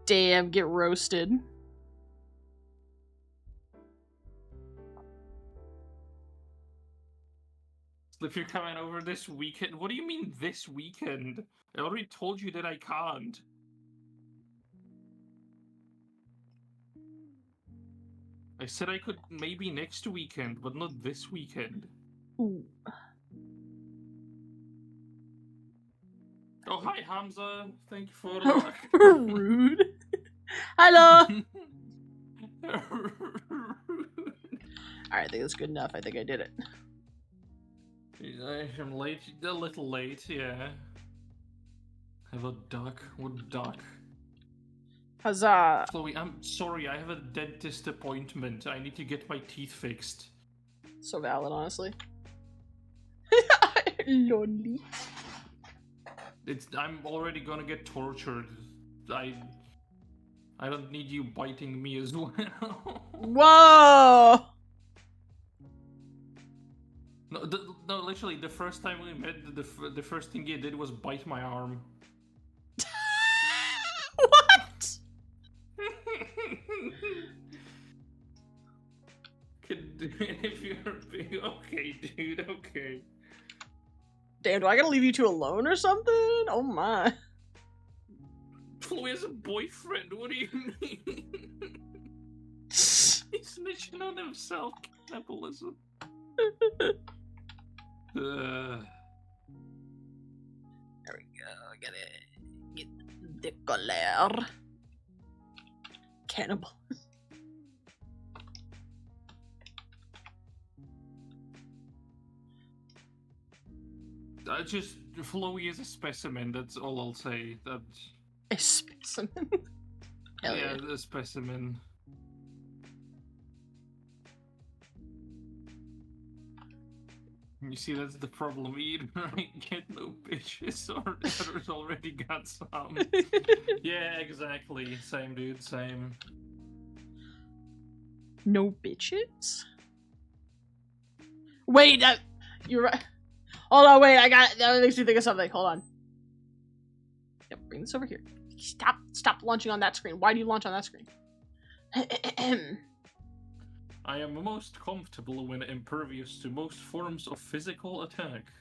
Damn, get roasted. If you're coming over this weekend, what do you mean this weekend? I already told you that I can't. I said I could maybe next weekend, but not this weekend. Ooh. Oh, hi, Hamza. Thank you for Rude. Hello. Alright, I think that's good enough. I think I did it. I'm late. A little late, yeah. Have a duck. What duck? Huzzah. Chloe, I'm sorry. I have a dentist appointment. I need to get my teeth fixed. So valid, honestly. Lonely. I'm already gonna get tortured. I don't need you biting me as well. Whoa! No, literally, the first time we met, the first thing you did was bite my arm. What? Damn, do I gotta leave you two alone or something? Oh my. Chloe has a boyfriend, what do you mean? He's snitching on himself, cannibalism. There we go. Get it. Get the color. Cannibal. Just Chloe is a specimen. That's all I'll say. That A specimen. Hell yeah. a specimen. You see, that's the problem. Either I get no bitches, or others already got some. Yeah, exactly. Same, dude. Same. No bitches? Wait, you're right. Hold on, wait, that makes me think of something. Hold on. Yep, bring this over here. Stop launching on that screen. Why do you launch on that screen? I am most comfortable when impervious to most forms of physical attack.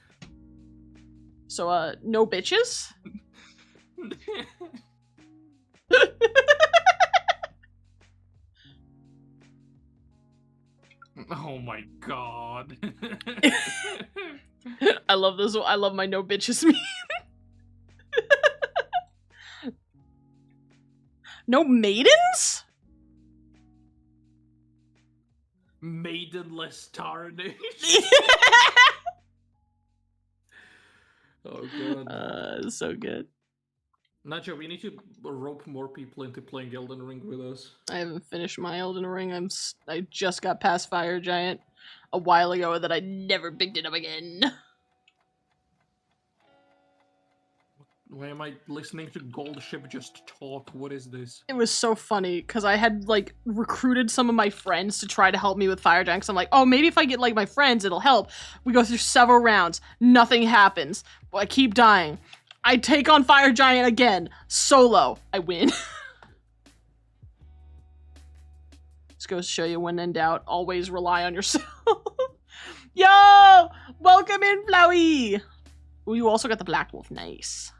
So, no bitches? Oh my god. I love this. I love my no bitches meme. No maidens? Maidenless tarnish. Oh god. So good. Nacho, we need to rope more people into playing Elden Ring with us. I haven't finished my Elden Ring. I just got past Fire Giant a while ago that I never picked it up again. Why am I listening to Goldship just talk? What is this? It was so funny because I had like recruited some of my friends to try to help me with Fire Giant. Cause I'm like, oh, maybe if I get like my friends, it'll help. We go through several rounds. Nothing happens. I keep dying. I take on Fire Giant again. Solo. I win. Just goes to show you when in doubt, always rely on yourself. Yo! Welcome in, Flowey! Ooh, you also got the Black Wolf. Nice.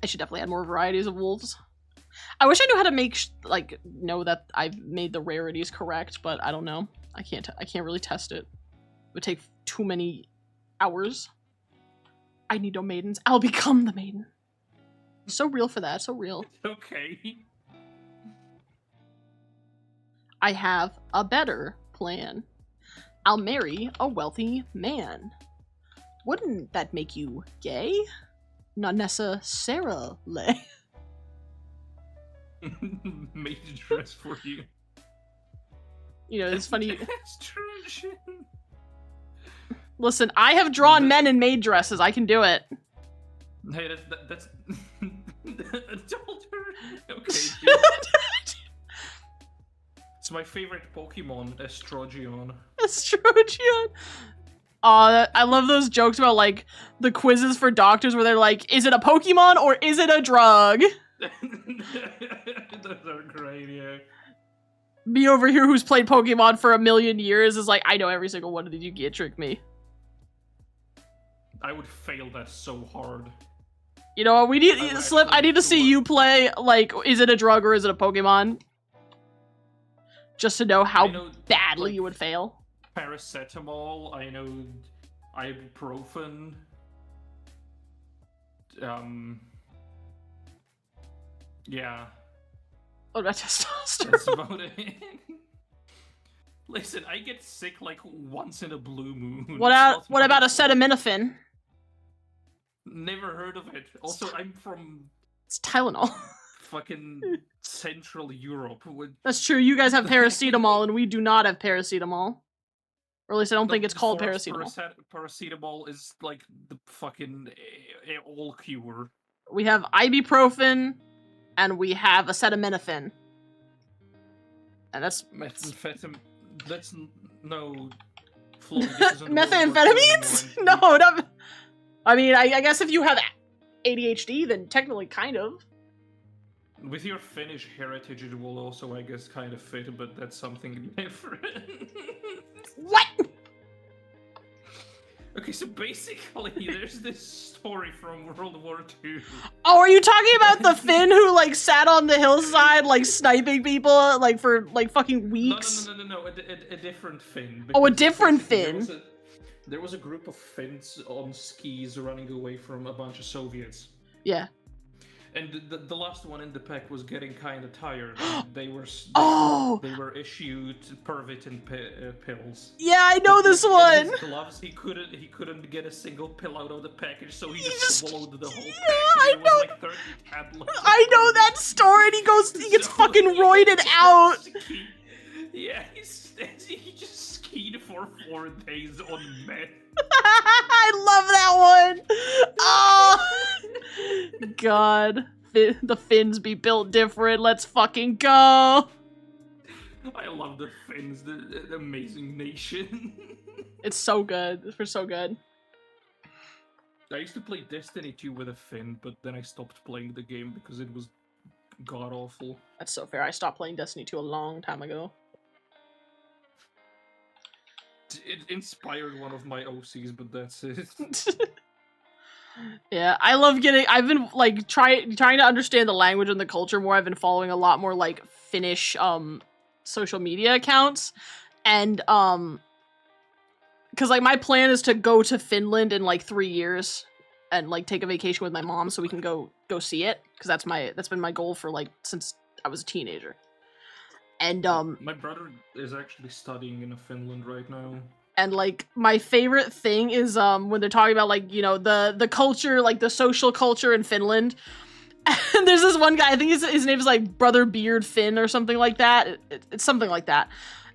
I should definitely add more varieties of wolves. I wish I knew how to make, know that I've made the rarities correct, but I don't know. I can't really test it. It would take too many hours. I need no maidens. I'll become the maiden. So real for that. So real. Okay. I have a better plan. I'll marry a wealthy man. Wouldn't that make you gay? Not necessarily. Made a dress for you. You know, it's funny. Castration. Listen, I have drawn men in maid dresses. I can do it. Hey, that's adultery. Okay, dude. It's my favorite Pokemon, Estrogeon. Estrogeon. I love those jokes about like the quizzes for doctors where they're like, is it a Pokemon or is it a drug? Those are great, yeah. Me over here who's played Pokemon for 1,000,000 years is like, I know every single one. Did you get trick me? I would fail that so hard. You know what? We need Slip. I need to see you play. Like, is it a drug or is it a Pokemon? Just to know how badly you would fail. Paracetamol. I know ibuprofen. Yeah. What about testosterone? That's about it. Listen, I get sick like once in a blue moon. What about acetaminophen? Never heard of it. Also, I'm from It's Tylenol. fucking Central Europe. That's true. You guys have paracetamol and we do not have paracetamol. Or at least I don't think it's called paracetamol. Paracetamol is like the fucking all cure. We have ibuprofen and we have acetaminophen. And that's methamphetamine. That's no. Flo, this isn't methamphetamines? No, not. I mean, I guess if you have ADHD, then technically kind of. With your Finnish heritage, it will also, I guess, kind of fit, but that's something different. What? Okay, so basically, there's this story from World War II. Oh, are you talking about the Finn who like sat on the hillside like sniping people like for like fucking weeks? No, a different Finn. Oh, a because different basically Finn. There was a group of Finns on skis running away from a bunch of Soviets. Yeah. And the last one in the pack was getting kind of tired. They were Oh! they were issued Pervitin pills. Yeah, I know this In one. his gloves, he couldn't get a single pill out of the package, so he He just just- swallowed the whole yeah, package. I It was know. like 30 tablets. of I know that Pervitin. story. And he gets So fucking he roided just out. Yeah, he just skied for 4 days on meth. I love that one. Oh, God. The Finns be built different. Let's fucking go. I love the Finns, the amazing nation. It's so good. We're so good. I used to play Destiny 2 with a Finn, but then I stopped playing the game because it was god awful. That's so fair. I stopped playing Destiny 2 a long time ago. It inspired one of my OCs, but that's it. Yeah, I love getting. I've been like trying to understand the language and the culture more. I've been following a lot more like Finnish social media accounts, and because like my plan is to go to Finland in like 3 years and like take a vacation with my mom so we can go see it, because that's been my goal for like since I was a teenager. And My brother is actually studying in Finland right now. and like my favorite thing is when they're talking about like, you know, the culture, like the social culture in Finland. And there's this one guy, I think his name is like Brother Beard Finn or something like that. It's something like that.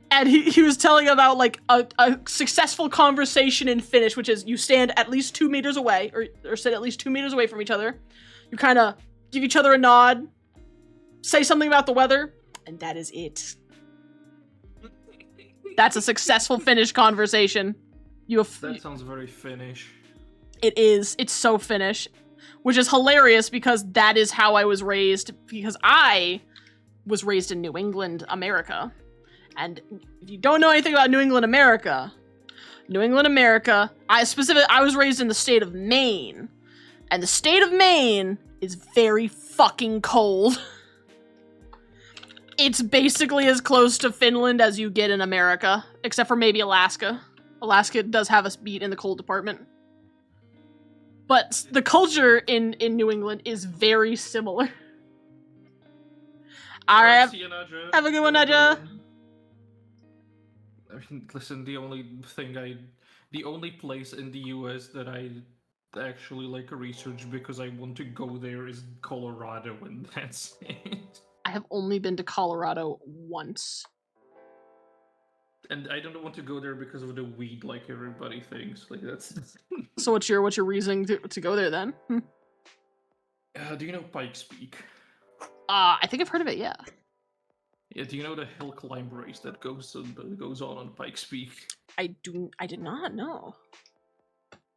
And he was telling about like a successful conversation in Finnish, which is you stand at least 2 meters away, or sit at least 2 meters away from each other. You kind of give each other a nod, say something about the weather, and that is it. That's a successful Finnish conversation. That sounds very Finnish. It is. It's so Finnish, which is hilarious because that is how I was raised. Because I was raised in New England, America, and if you don't know anything about New England, America, I was raised in the state of Maine, and the state of Maine is very fucking cold. It's basically as close to Finland as you get in America, except for maybe Alaska. Alaska does have us beat in the cold department. But the culture in New England is very similar. Alright, See you, Nadja. have a good one, Nadja. I mean, listen, the only place in the US that I actually like research because I want to go there is Colorado, and that's it. I have only been to Colorado once. And I don't want to go there because of the weed, like everybody thinks. Like that's. So what's your reasoning to go there then? Do you know Pikes Peak? I think I've heard of it, yeah. Yeah. Do you know the hill climb race that goes on Pikes Peak? I did not know.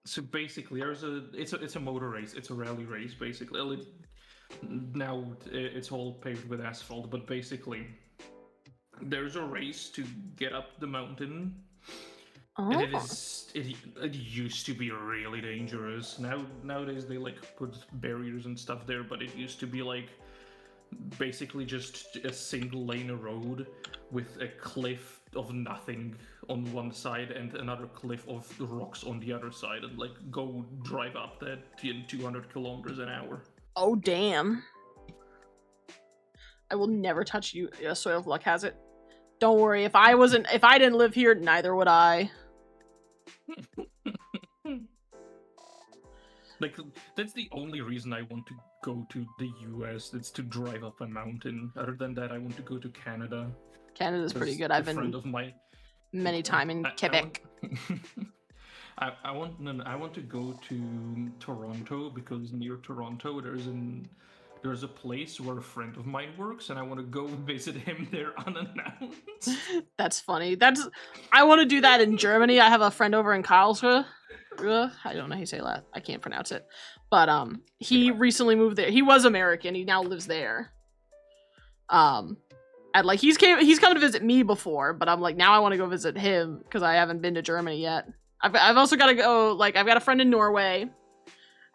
So basically, it's a motor race. It's a rally race, basically. Well, now it's all paved with asphalt, but basically, there's a race to get up the mountain. Oh. And it used to be really dangerous. Nowadays they like put barriers and stuff there, but it used to be like basically just a single lane road with a cliff of nothing on one side and another cliff of rocks on the other side, and like go drive up that in 200 kilometers an hour. Oh, damn. I will never touch you. Soil of Luck has it. Don't worry, if I didn't live here, neither would I. Like, that's the only reason I want to go to the US. It's to drive up a mountain. Other than that, I want to go to Canada. Canada's pretty good. A I've friend been of mine. many time in Quebec. I want to go to Toronto because near Toronto there's a place where a friend of mine works, and I want to go visit him there unannounced. That's funny. I want to do that in Germany. I have a friend over in Karlsruhe. I don't know how you say that. I can't pronounce it. But he recently moved there. He was American. He now lives there. And like he's come to visit me before, but I'm like now I want to go visit him because I haven't been to Germany yet. I've also got to go. Like, I've got a friend in Norway.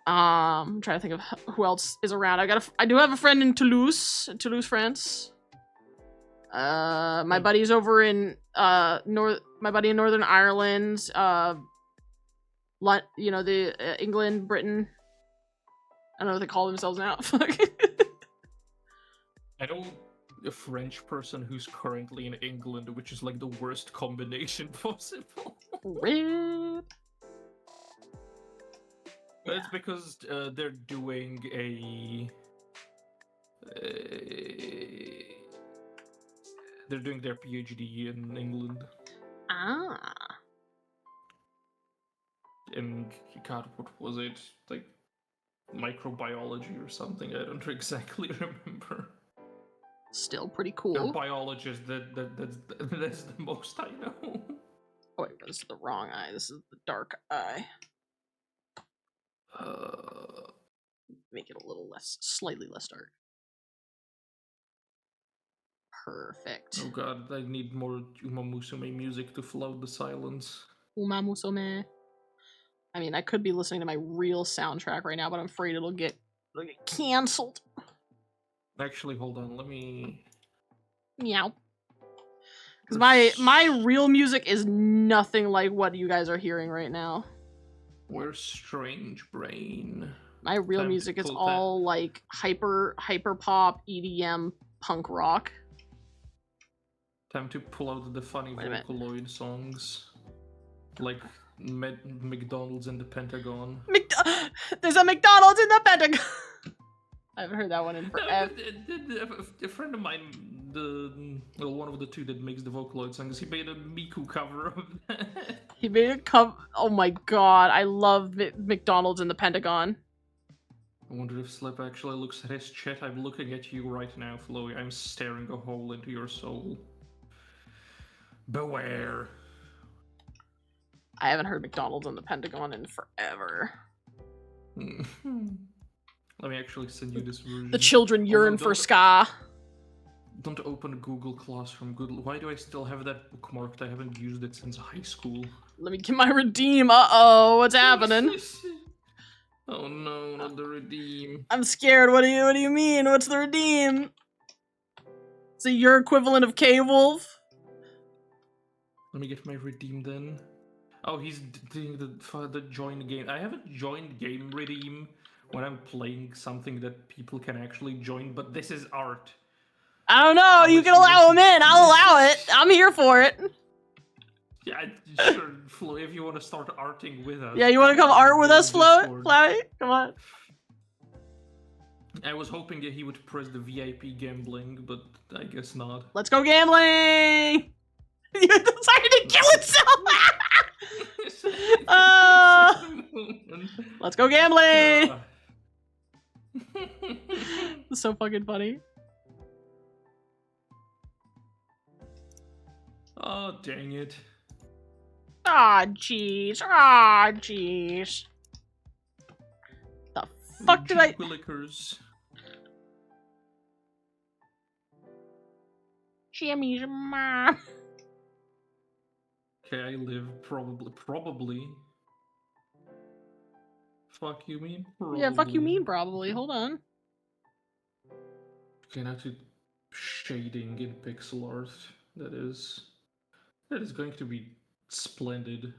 I'm trying to think of who else is around. I do have a friend in Toulouse, France. My buddy's over in my buddy in Northern Ireland. You know, the England, Britain. I don't know what they call themselves now. I know a French person who's currently in England, which is like the worst combination possible. Rip. But it's because they're doing they're doing their PhD in England. Ah. In, God, what was it? Like microbiology or something? I don't exactly remember. Still pretty They're cool. biologists. That's the most I know. Oh wait, this is the wrong eye. This is the dark eye. Make it a little less, slightly less dark. Perfect. Oh god, I need more Uma Musume music to float the silence. Uma Musume. I mean, I could be listening to my real soundtrack right now, but I'm afraid it'll get canceled. Actually, hold on, let me... Meow. Because my real music is nothing like what you guys are hearing right now. Where's Strange Brain? My real Time to music is pull all like hyper pop, EDM, punk rock. Time to pull out the funny Wait a minute. Vocaloid songs. Like McDonald's in the Pentagon. There's a McDonald's in the Pentagon! I haven't heard that one in forever. A friend of mine, one of the two that makes the Vocaloid songs, he made a Miku cover of that. He made a cover. Oh my god, I love McDonald's in the Pentagon. I wonder if Slip actually looks at his chat. I'm looking at you right now, Floey. I'm staring a hole into your soul. Beware. I haven't heard McDonald's in the Pentagon in forever. Let me actually send you this version. The children yearn for ska. Don't open Google Classroom. Why do I still have that bookmarked? I haven't used it since high school. Let me get my redeem. Uh-oh, what's happening? Oh no, not the redeem. I'm scared. What do you mean? What's the redeem? Is it your equivalent of K-Wolf? Let me get my redeem then. Oh, he's doing the join game. I have a joined game redeem when I'm playing something that people can actually join, but this is art. I don't know. You can allow him in. I'll allow it. I'm here for it. Yeah, sure, Flo, if you want to start arting with us. Yeah, you want to come art with us, Flo? Flowey? Come on. I was hoping that he would press the VIP gambling, but I guess not. Let's go gambling! You decided to kill itself! Let's go gambling! It's so fucking funny. Oh, dang it. Ah, jeez. Ah, jeez. The fuck did I... Willikers. Jimmy's mom. Okay, I live probably. Fuck you mean? Probably. Yeah, fuck you mean probably. Hold on. Okay, now to shading in pixel art. That is going to be splendid.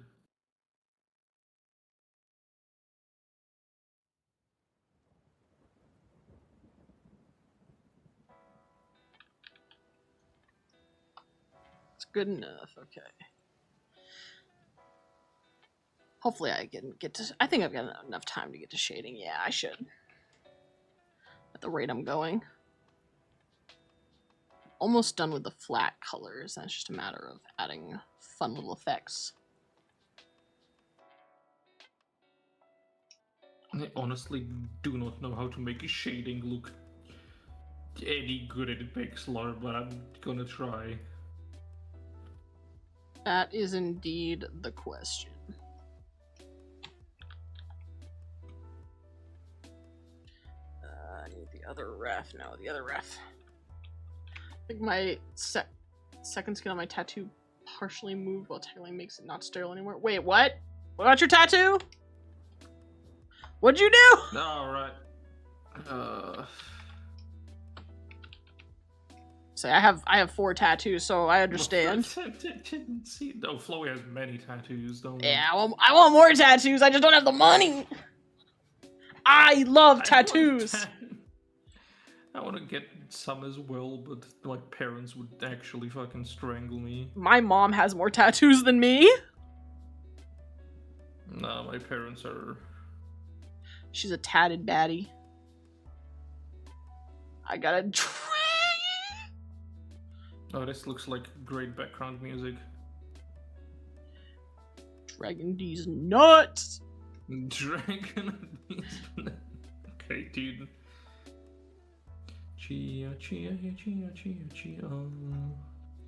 It's good enough. Okay. Hopefully I can get to... I think I've got enough time to get to shading. Yeah, I should. At the rate I'm going. Almost done with the flat colors. That's just a matter of adding fun little effects. I honestly do not know how to make a shading look any good in pixel art, but I'm gonna try. That is indeed the question. I need the other ref. No, the other ref. I think my second skin on my tattoo partially moved while tailing makes it not sterile anymore. Wait, what? What about your tattoo? What'd you do? All right. Say, I have 4 tattoos, so I understand. Didn't see. Oh, Chloe has many tattoos. Don't we? Yeah, I want more tattoos. I just don't have the money. I love tattoos. I want to get some as well, but my parents would actually fucking strangle me. My mom has more tattoos than me. Nah, my parents are. She's a tatted baddie. I got a dragon. Oh, this looks like great background music. Dragon D's nuts. Dragon. Okay, dude. Chia, chia, chia, chia, chia.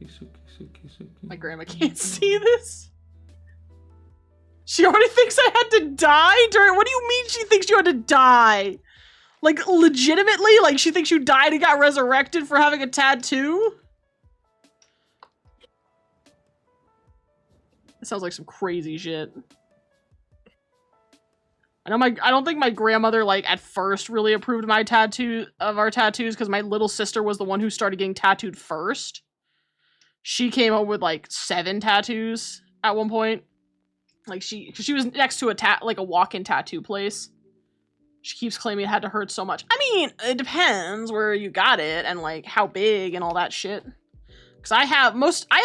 Kisu, kisu, kisu, My grandma can't see this. She already thinks I had to die during. What do you mean she thinks you had to die? Like, legitimately? Like, she thinks you died and got resurrected for having a tattoo? That sounds like some crazy shit. I don't think my grandmother, like, at first really approved our tattoos, because my little sister was the one who started getting tattooed first. She came up with, like, 7 tattoos at one point. Like, she was next to a walk-in tattoo place. She keeps claiming it had to hurt so much. I mean, it depends where you got it and, like, how big and all that shit. Because I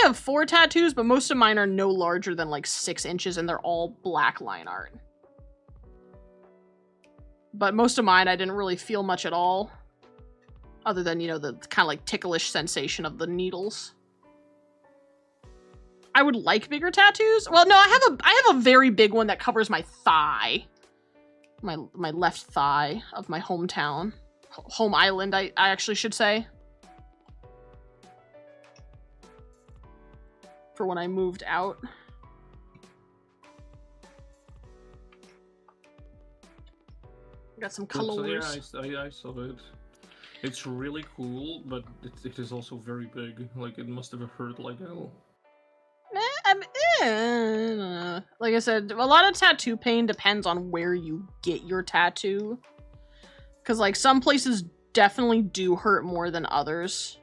have 4 tattoos, but most of mine are no larger than, like, 6 inches, and they're all black line art. But most of mine, I didn't really feel much at all. Other than, you know, the kind of, like, ticklish sensation of the needles. I would like bigger tattoos. Well, no, I have a very big one that covers my thigh. My left thigh of my hometown. Home island, I actually should say. For when I moved out. Got some colors. So yeah, I saw it. It's really cool, but it is also very big. Like, it must have hurt like hell. Like I said, a lot of tattoo pain depends on where you get your tattoo. Because, like, some places definitely do hurt more than others.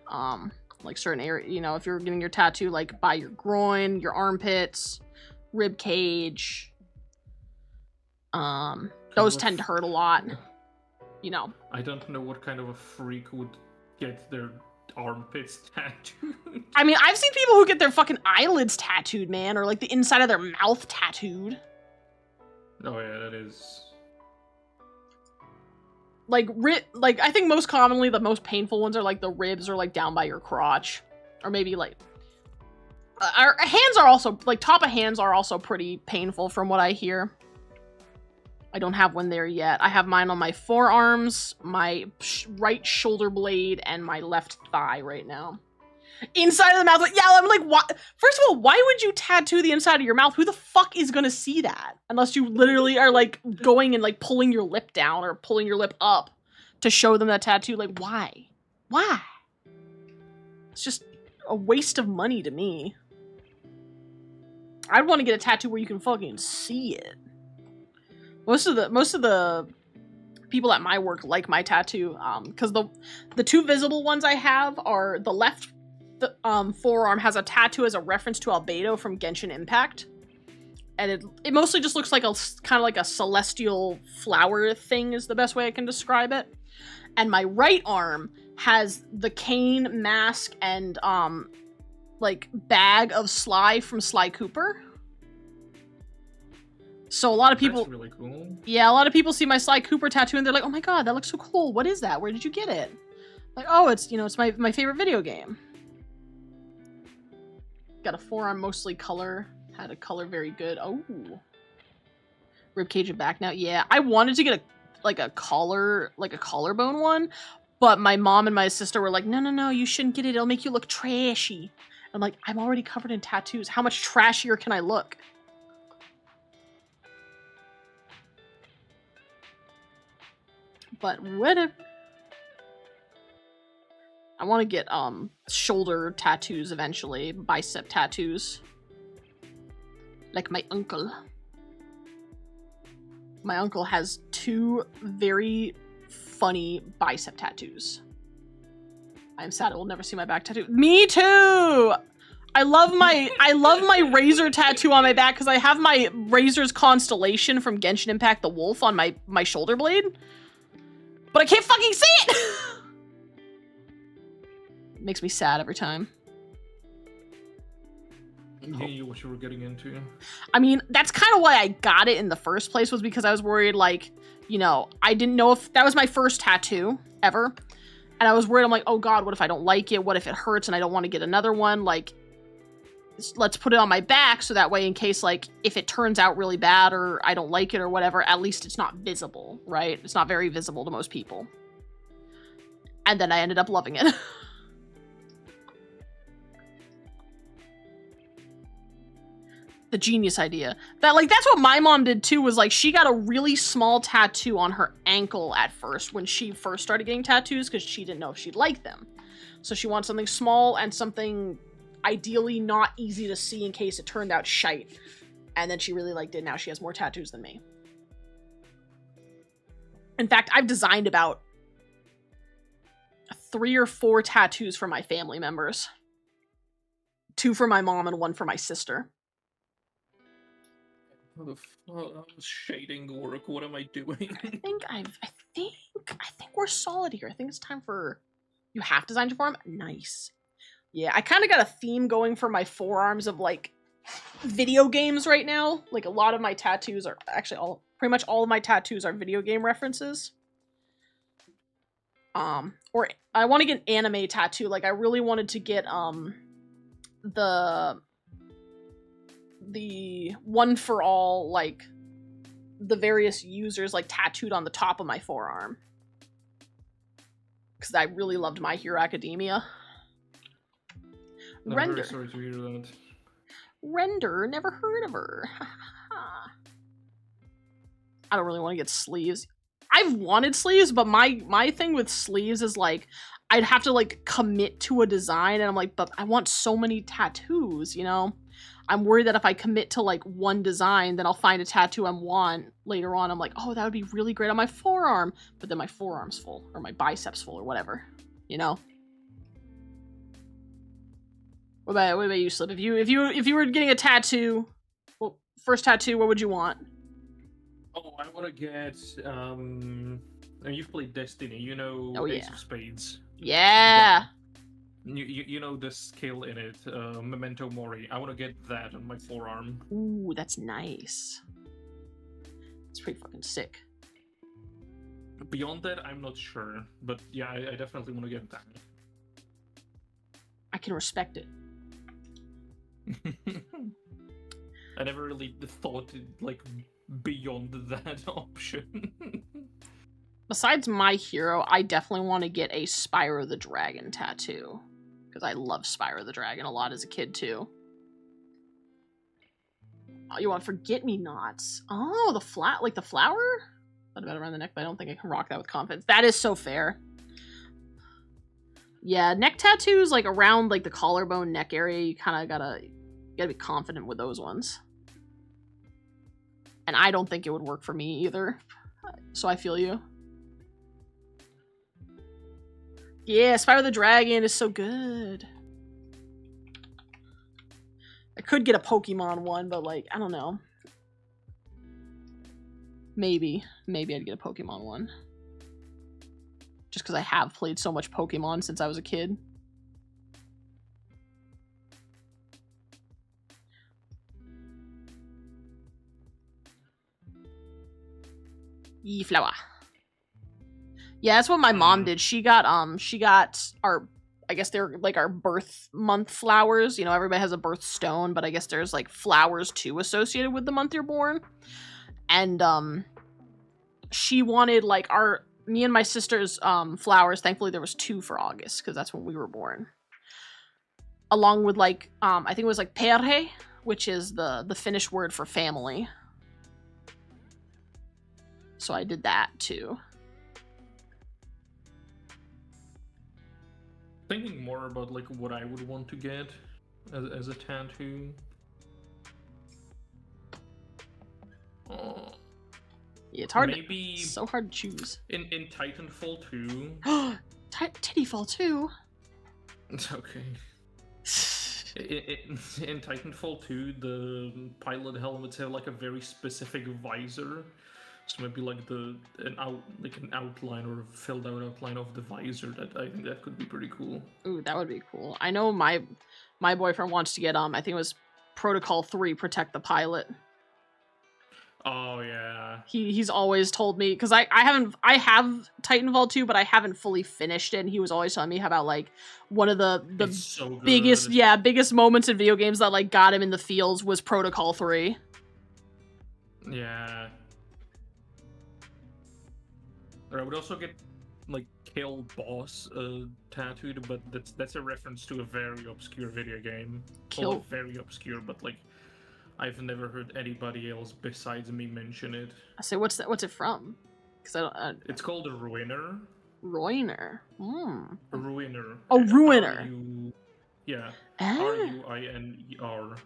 Like, certain area, you know, if you're getting your tattoo, like, by your groin, your armpits, rib cage, those tend to hurt a lot. You know. I don't know what kind of a freak would get their armpits tattooed. I mean, I've seen people who get their fucking eyelids tattooed, man, or like the inside of their mouth tattooed. Oh yeah, that is. Like I think most commonly the most painful ones are like the ribs or like down by your crotch, or maybe like our hands are also like top of hands are also pretty painful from what I hear. I don't have one there yet. I have mine on my forearms, my right shoulder blade, and my left thigh right now. Inside of the mouth, yeah, I'm like, what? First of all, why would you tattoo the inside of your mouth? Who the fuck is gonna see that? Unless you literally are like going and like pulling your lip down or pulling your lip up to show them that tattoo. Like, why? Why? It's just a waste of money to me. I'd want to get a tattoo where you can fucking see it. Most of the people at my work like my tattoo, because the 2 visible ones I have are the left forearm has a tattoo as a reference to Albedo from Genshin Impact, and it mostly just looks like a kind of like a celestial flower thing is the best way I can describe it. And my right arm has the cane mask and like bag of Sly from Sly Cooper. So a lot of people, that's really cool. Yeah, a lot of people see my Sly Cooper tattoo and they're like, "Oh my god, that looks so cool! What is that? Where did you get it?" Like, "Oh, it's it's my favorite video game." Got a forearm mostly color, had a color very good. Oh, ribcage and back now. Yeah, I wanted to get a collarbone one, but my mom and my sister were like, "No, you shouldn't get it. It'll make you look trashy." I'm like, I'm already covered in tattoos. How much trashier can I look? But whatever. I want to get shoulder tattoos eventually, bicep tattoos, like my uncle. my uncle has 2 very funny bicep tattoos. I'm sad I will never see my back tattoo. Me too! I love my Razor tattoo on my back because I have my Razor's constellation from Genshin Impact the Wolf on my shoulder blade. But I can't fucking see it! It makes me sad every time. You knew what you were getting into. I mean, that's kind of why I got it in the first place, was because I was worried, like, you know, I didn't know if that was my first tattoo ever. And I was worried, I'm like, oh god, what if I don't like it? What if it hurts and I don't want to get another one? Like, let's put it on my back so that way in case, like, if it turns out really bad or I don't like it or whatever, at least it's not visible, right? It's not very visible to most people. And then I ended up loving it. The genius idea. That, like, that's what my mom did too, was like, she got a really small tattoo on her ankle at first when she first started getting tattoos because she didn't know if she'd like them. So she wanted something small and something ideally not easy to see in case it turned out shite. And then she really liked it. Now she has more tattoos than me. In fact, I've designed about 3 or 4 tattoos for my family members. 2 for my mom and 1 for my sister. How the fuck? Shading work. What am I doing? I think we're solid here. I think it's time for... You have designed your forearm? Nice. Yeah, I kind of got a theme going for my forearms of, like, video games right now. Like, a lot of my tattoos are... Actually, pretty much all of my tattoos are video game references. Or I want to get an anime tattoo. Like, I really wanted to get, the one for all, like, the various users, like, tattooed on the top of my forearm. Because I really loved My Hero Academia. I'm Render. very sorry to hear that. Render, never heard of her. I don't really want to get sleeves. I've wanted sleeves, but my thing with sleeves is, like, I'd have to, like, commit to a design, and I'm like, but I want so many tattoos, you know? I'm worried that if I commit to, like, one design, then I'll find a tattoo I want later on. I'm like, oh, that would be really great on my forearm. But then my forearm's full, or my biceps full, or whatever. You know? What about you, Slip? If you were getting a tattoo, well, first tattoo, what would you want? Oh, I want to get, I mean, you've played Destiny, you know, Oh, Ace yeah. of Spades. Yeah! You know the skill in it, Memento Mori. I want to get that on my forearm. Ooh, that's nice. It's pretty fucking sick. Beyond that, I'm not sure, but yeah, I definitely want to get that. I can respect it. I never really thought, like, beyond that option. Besides My Hero, I definitely want to get a Spyro the Dragon tattoo. Because I love Spyro the Dragon a lot as a kid, too. Oh, you want Forget-Me-Nots. Oh, the flower? Thought about it around the neck, but I don't think I can rock that with confidence. That is so fair. Yeah, neck tattoos, like, around, like, the collarbone neck area, you kind of gotta be confident with those ones. And I don't think it would work for me either. So I feel you. Yeah, Spyro the Dragon is so good. I could get a Pokemon one, but, like, I don't know. Maybe I'd get a Pokemon one. Just because I have played so much Pokemon since I was a kid. Yee flower. Yeah, that's what my mom did. She got our, I guess they're like our birth month flowers. You know, everybody has a birth stone, but I guess there's like flowers too associated with the month you're born. And she wanted like me and my sister's flowers. Thankfully there was 2 for August because that's when we were born. Along with like I think it was like perhe, which is the Finnish word for family. So I did that too. Thinking more about like what I would want to get as a tattoo. Yeah, it's hard. Maybe It's so hard to choose. in Titanfall 2. Tittyfall 2. It's okay. In Titanfall 2, the pilot helmets have like a very specific visor. So maybe like an outline or filled out outline of the visor. That I think that could be pretty cool. Ooh, that would be cool. I know my boyfriend wants to get I think it was Protocol 3 Protect the Pilot. Oh yeah. He's always told me, because I have Titanfall 2, but I haven't fully finished it, and he was always telling me about like one of the It's so good. biggest moments in video games that like got him in the feels was Protocol 3. Yeah. Or I would also get like Kill Boss tattooed, but that's a reference to a very obscure video game. Kill- Well, very obscure, but like I've never heard anybody else besides me mention it. I say, what's it from? Because I don't. It's called a Ruiner. Ruiner. A Ruiner. Oh, Ruiner. Yeah. Ah. Ruiner.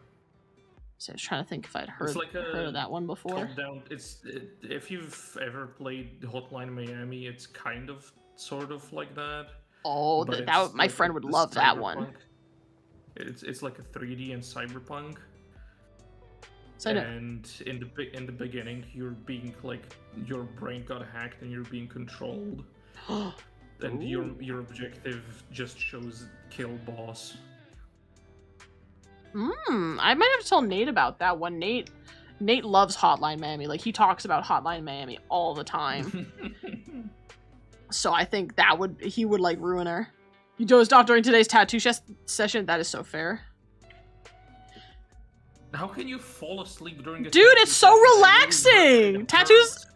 So I was trying to think if I'd heard It's like heard of that one before. Top-down. If you've ever played Hotline Miami, it's kind of sort of like that. Oh, but that it's my like friend would a love that one. cyberpunk. It's like a 3D and cyberpunk. So I know. And in the beginning, you're being like your brain got hacked and you're being controlled. And your objective just shows kill boss. I might have to tell Nate about that one. Nate loves Hotline Miami. Like, he talks about Hotline Miami all the time. So I think he would like Ruiner. You dozed off during today's tattoo session. That is so fair. How can you fall asleep during a Dude, tattoo it's so session? relaxing! It Tattoos- hurts.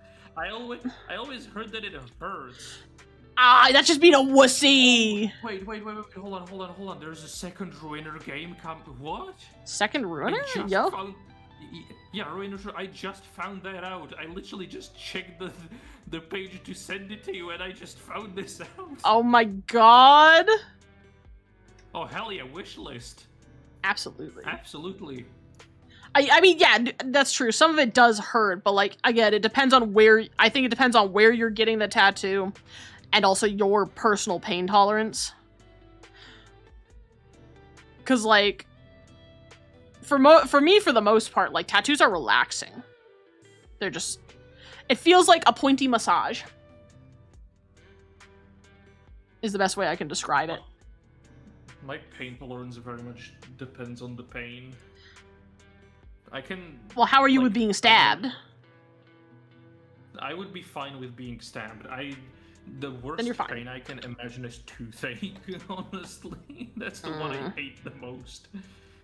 I always heard that it hurts. That's just being a wussy. Wait, hold on. There's a second Ruiner game what? Second Ruiner? I just Yo. found... Yeah, Ruiner, I just found that out. I literally just checked the page to send it to you and I just found this out. Oh my god. Oh, hell yeah, wishlist. Absolutely. Absolutely. I mean, yeah, that's true. Some of it does hurt, but like, again, it depends on where, I think it depends on where you're getting the tattoo and also your personal pain tolerance. Cause like, for me, for the most part, like, tattoos are relaxing. They're just, it feels like a pointy massage. Is the best way I can describe it. My pain tolerance very much depends on the pain. I can... Well, how are you like, with being stabbed? I would be fine with being stabbed. The worst Then you're fine. pain I can imagine is toothache, honestly. That's the one I hate the most.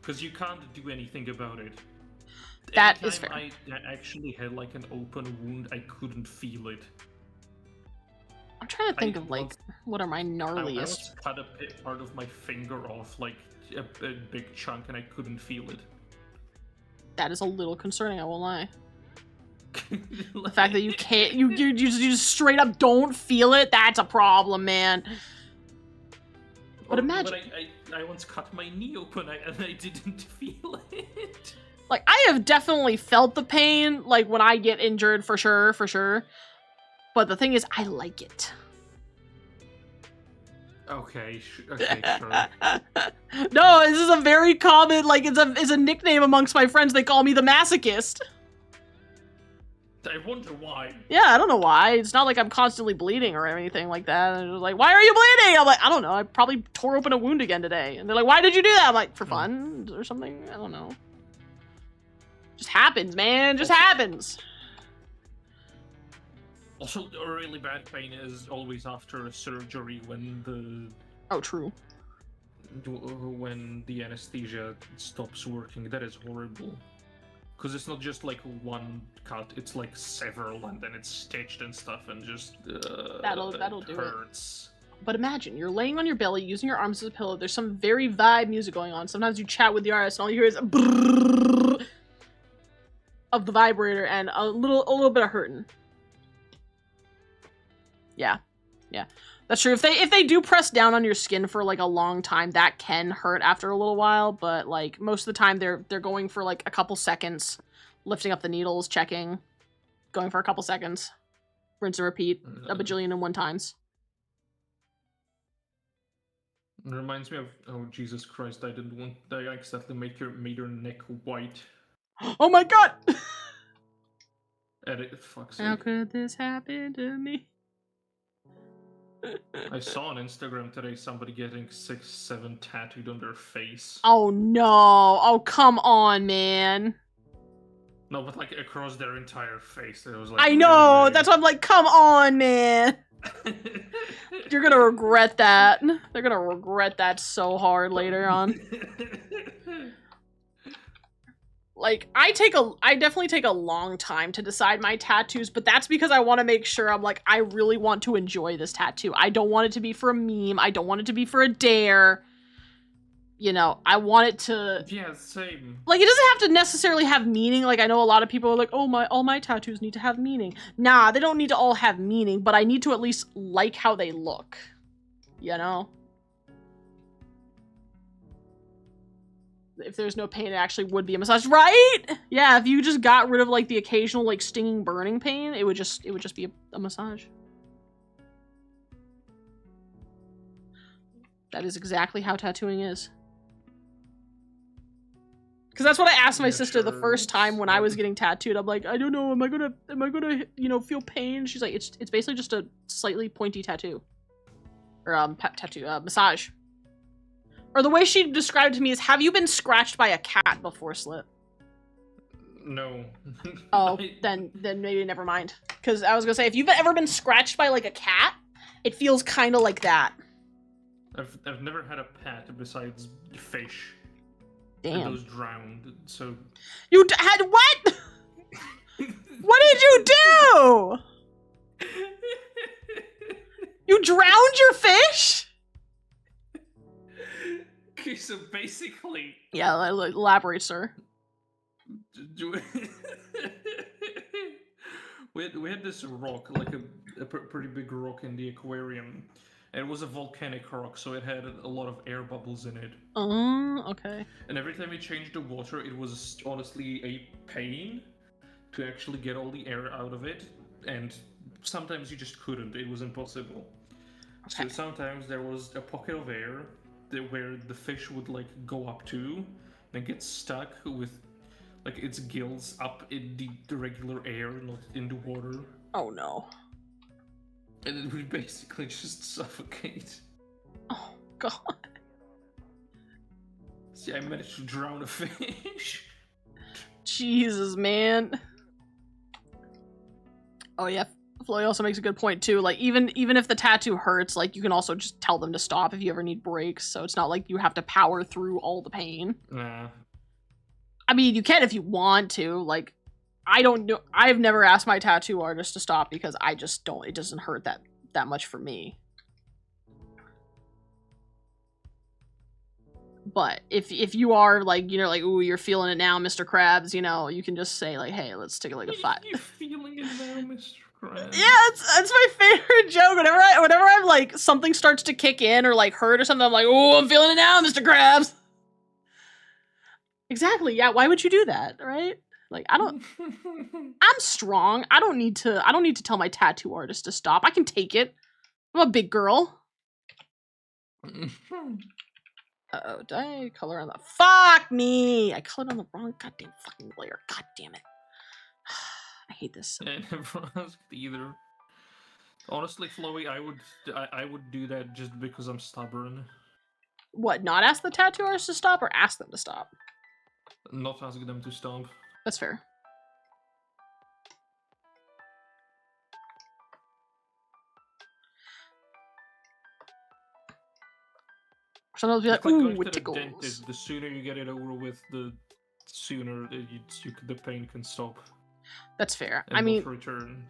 Because you can't do anything about it. That is fair. I actually had like an open wound, I couldn't feel it. I'm trying to think of like, what are my I gnarliest? once cut a part of my finger off, like a big chunk, and I couldn't feel it. That is a little concerning, I won't lie. The fact that you can't, you just straight up don't feel it, that's a problem, man. But imagine... I once cut my knee open and I didn't feel it. Like, I have definitely felt the pain, like, when I get injured, for sure. But the thing is, I like it. Okay, sure. No, this is a very common, like, it's a nickname amongst my friends. They call me the masochist. I wonder why. Yeah, I don't know why. It's not like I'm constantly bleeding or anything like that. And they're like, why are you bleeding? I'm like, I don't know. I probably tore open a wound again today. And they're like, why did you do that? I'm like, for fun or something. I don't know. Just happens, man. Just happens. Also, a really bad pain is always after a surgery when Oh, true. when the anesthesia stops working. That is horrible. Because it's not just like one cut, it's like several, and then it's stitched and stuff, and just That'll do it. hurts. But imagine, you're laying on your belly, using your arms as a pillow, there's some very vibe music going on. Sometimes you chat with the artist, and all you hear is a brrrr of the vibrator, and a little bit of hurting. Yeah. That's true. If they do press down on your skin for like a long time, that can hurt after a little while, but like most of the time they're going for like a couple seconds, lifting up the needles, checking. going for a couple seconds. Rinse and repeat a bajillion and one times. It reminds me of, oh Jesus Christ, I accidentally made her neck white. Oh my god! Edit, fuck's How sake. could this happen to me? I saw on Instagram today somebody getting 6-7 tattooed on their face. Oh no! Oh come on, man! No, but like across their entire face. It was like, I know! That's why I'm like, come on, man! You're gonna regret that. They're gonna regret that so hard later on. Like, I definitely take a long time to decide my tattoos, but that's because I want to make sure I'm like, I really want to enjoy this tattoo. I don't want it to be for a meme. I don't want it to be for a dare. You know, I want it to... Yeah, same. Like, it doesn't have to necessarily have meaning. Like, I know a lot of people are like, oh, all my tattoos need to have meaning. Nah, they don't need to all have meaning, but I need to at least like how they look. You know? If there's no pain, it actually would be a massage, right? Yeah, if you just got rid of like the occasional like stinging, burning pain, it would just be a massage. That is exactly how tattooing is. Because that's what I asked my sister the first time when I was getting tattooed. I'm like, I don't know, am I gonna you know feel pain? She's like, it's basically just a slightly pointy tattoo, or massage. Or the way she described it to me is, have you been scratched by a cat before, Slip? No. Oh, then maybe never mind. Because I was gonna say, if you've ever been scratched by like a cat, it feels kind of like that. I've never had a pet besides fish. Damn. And those drowned, so... You had what? What did you do? You drowned your fish? Okay, so basically... Yeah, elaborate, sir. We had this rock, like a pretty big rock in the aquarium. And it was a volcanic rock, so it had a lot of air bubbles in it. Oh, okay. And every time we changed the water, it was honestly a pain to actually get all the air out of it. And sometimes you just couldn't, it was impossible. Okay. So sometimes there was a pocket of air where the fish would like go up to, then get stuck with like its gills up in the regular air, not in the water. Oh no. And it would basically just suffocate. Oh god. See, I managed to drown a fish. Jesus, man. Oh yeah, Floy also makes a good point too. Like even if the tattoo hurts, like you can also just tell them to stop if you ever need breaks. So it's not like you have to power through all the pain. Nah. I mean, you can if you want to. Like, I don't know. I've never asked my tattoo artist to stop because I just don't. It doesn't hurt that much for me. But if you are like, you know, like, ooh, you're feeling it now, Mr. Krabs, you know, you can just say like, hey, let's take like a fight. You feeling it now, Mr. Krabs? Yeah, it's my favorite joke. Whenever I'm like something starts to kick in or like hurt or something, I'm like, oh, I'm feeling it now, Mr. Krabs. Exactly. Yeah. Why would you do that, right? Like, I'm strong. I don't need to tell my tattoo artist to stop. I can take it. I'm a big girl. Uh-oh, did I color on the... Fuck me! I colored on the wrong goddamn fucking layer. God damn it. I hate this. I never asked either. Honestly, Chloe, I would do that just because I'm stubborn. What, not ask the tattoo artist to stop or ask them to stop? Not ask them to stop. That's fair. Sometimes be like, ooh, it tickles. Dentist, the sooner you get it over with, the sooner the pain can stop. That's fair. And I mean, return.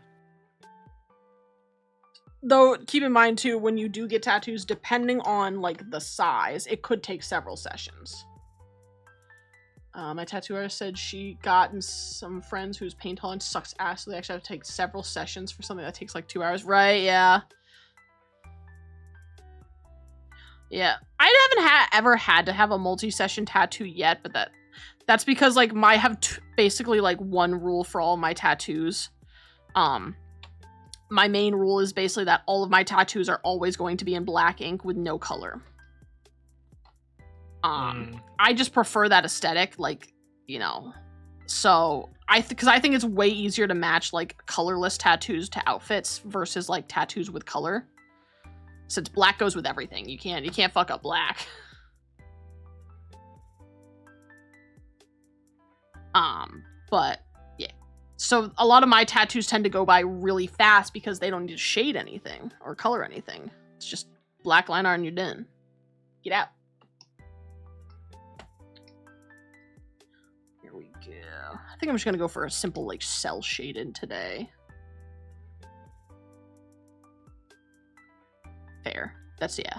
Though, keep in mind too, when you do get tattoos, depending on like the size, it could take several sessions. My tattoo artist said she gotten some friends whose pain tolerance sucks ass, so they actually have to take several sessions for something that takes like 2 hours. Right? Yeah. Yeah, I haven't ever had to have a multi-session tattoo yet, but that's because like I have basically like one rule for all my tattoos. My main rule is basically that all of my tattoos are always going to be in black ink with no color. I just prefer that aesthetic, like, you know. So because I think it's way easier to match like colorless tattoos to outfits versus like tattoos with color. Since black goes with everything, you can't fuck up black. But yeah. So a lot of my tattoos tend to go by really fast because they don't need to shade anything or color anything. It's just black line art and you're done. Get out. Here we go. I think I'm just gonna go for a simple like cell shaded today. Fair. That's, yeah.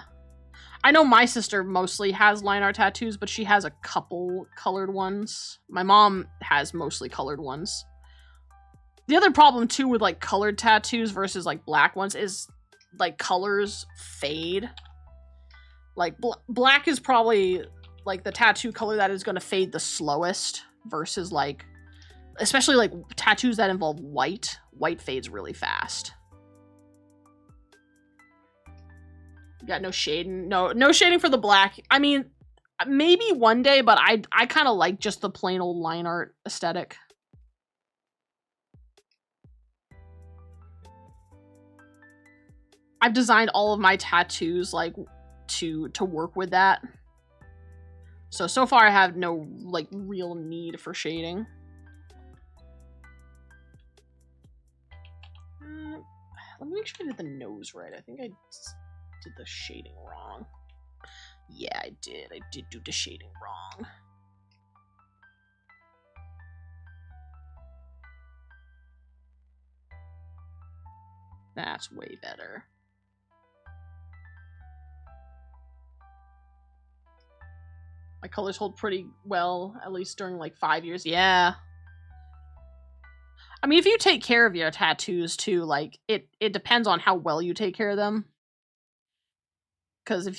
I know my sister mostly has line art tattoos, but she has a couple colored ones. My mom has mostly colored ones. The other problem too with like colored tattoos versus like black ones is like colors fade. Like black is probably like the tattoo color that is going to fade the slowest versus like, especially like tattoos that involve white. White fades really fast. Got no shading. No shading for the black. I mean, maybe one day, but I kind of like just the plain old line art aesthetic. I've designed all of my tattoos like to work with that. So far I have no like real need for shading. Let me make sure I did the nose right. I think I did the shading wrong. Yeah, I did. I did do the shading wrong. That's way better. My colors hold pretty well, at least during like 5 years. Yeah. I mean, if you take care of your tattoos too, like it depends on how well you take care of them. Because if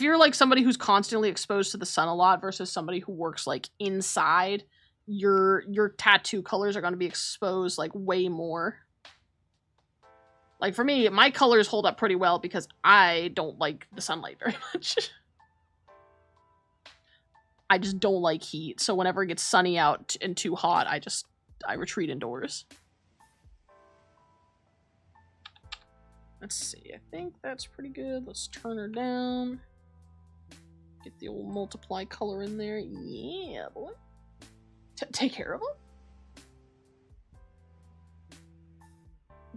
you're like somebody who's constantly exposed to the sun a lot versus somebody who works like inside, your tattoo colors are going to be exposed like way more. Like for me, my colors hold up pretty well because I don't like the sunlight very much. I just don't like heat, so whenever it gets sunny out and too hot, I retreat indoors. Let's see, I think that's pretty good. Let's turn her down. Get the old multiply color in there. Yeah, boy. Take care of them?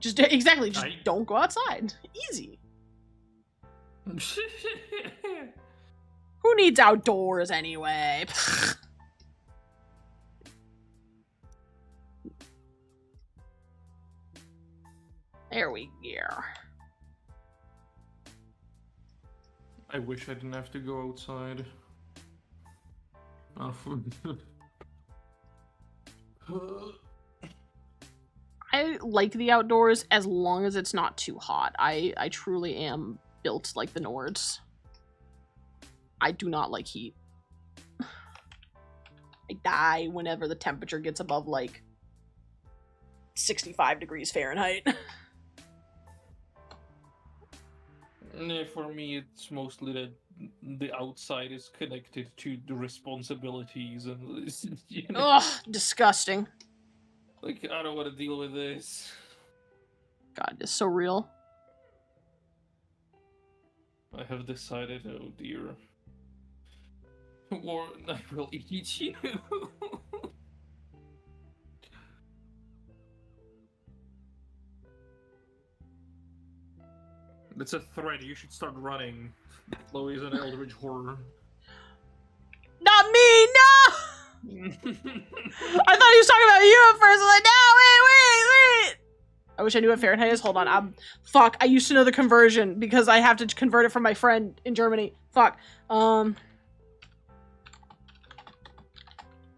Just don't go outside. Easy. Who needs outdoors anyway? There we go. I wish I didn't have to go outside. I like the outdoors as long as it's not too hot. I truly am built like the Nords. I do not like heat. I die whenever the temperature gets above like 65 degrees Fahrenheit. Yeah, for me, it's mostly that the outside is connected to the responsibilities and you know, Ugh, disgusting. like I don't want to deal with this. God, it's so real. I have decided, oh dear. Warren, I will eat you. It's a threat. You should start running. Chloe is an eldritch horror. Not me, no! I thought he was talking about you at first. I was like, no, wait. I wish I knew what Fahrenheit is. Hold on. Fuck. I used to know the conversion because I have to convert it from my friend in Germany. Fuck.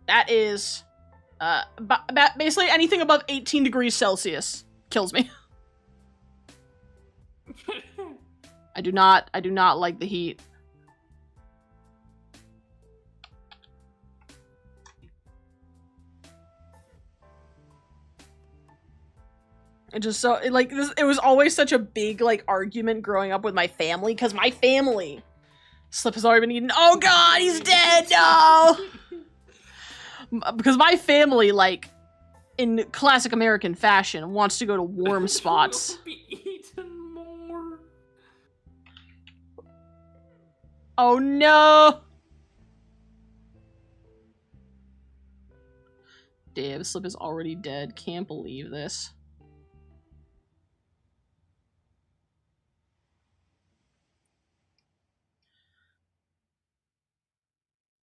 That is, basically anything above 18 degrees Celsius kills me. I do not like the heat. It just so like this. It was always such a big like argument growing up with my family because my family, Slip has already been eaten. Oh God, he's dead. No, because my family, like in classic American fashion, wants to go to warm spots. Be eaten more. Oh no. Damn, Slip is already dead. Can't believe this.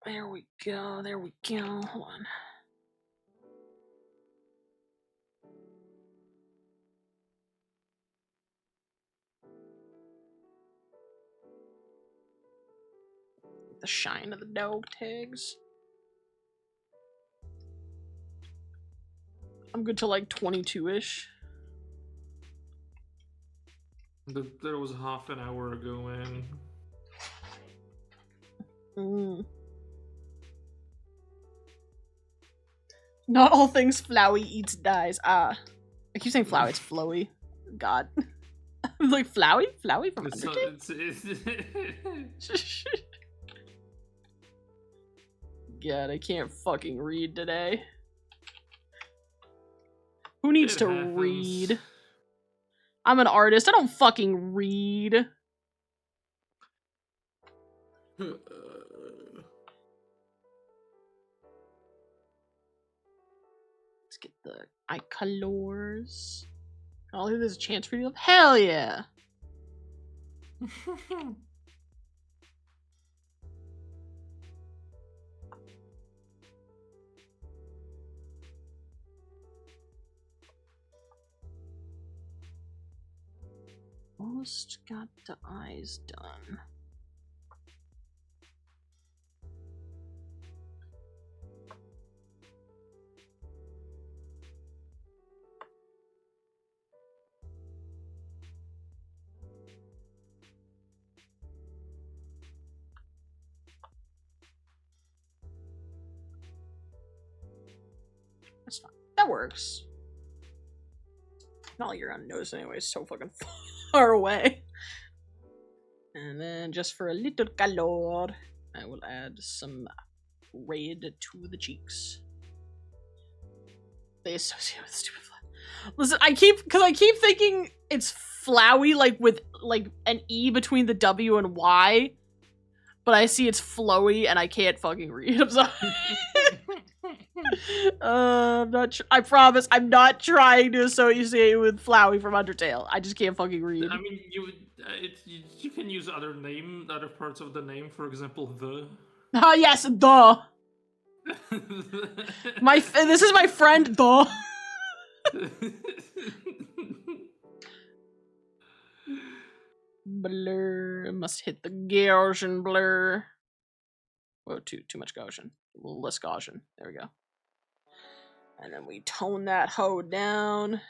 There we go, there we go. Hold on. The shine of the dog tags. I'm good to like 22-ish. There was half an hour ago, man. Not all things Flowey eats dies. I keep saying Flowey, it's Flowy. God. I'm like, Flowey? Flowey from Undertale? God, I can't fucking read today. Who needs to read? I'm an artist. I don't fucking read. Let's get the eye colors. Oh, there's a chance for you. Hell yeah! Almost got the eyes done. That's fine. That works. Not like you're gonna notice anyway, it's so fucking far away. And then just for a little color, I will add some red to the cheeks. They associate with stupid flower. Listen, I keep thinking it's Flowey, like with like an E between the W and Y, but I see it's Flowy and I can't fucking read. I'm sorry. I'm not. I promise, I'm not trying to associate with Flowey from Undertale. I just can't fucking read. I mean, you can use other parts of the name. For example, the. Ah, yes, the. This is my friend, the. Blur must hit the Gaussian blur. Whoa, too much Gaussian. A little less Gaussian. There we go. And then we tone that hoe down.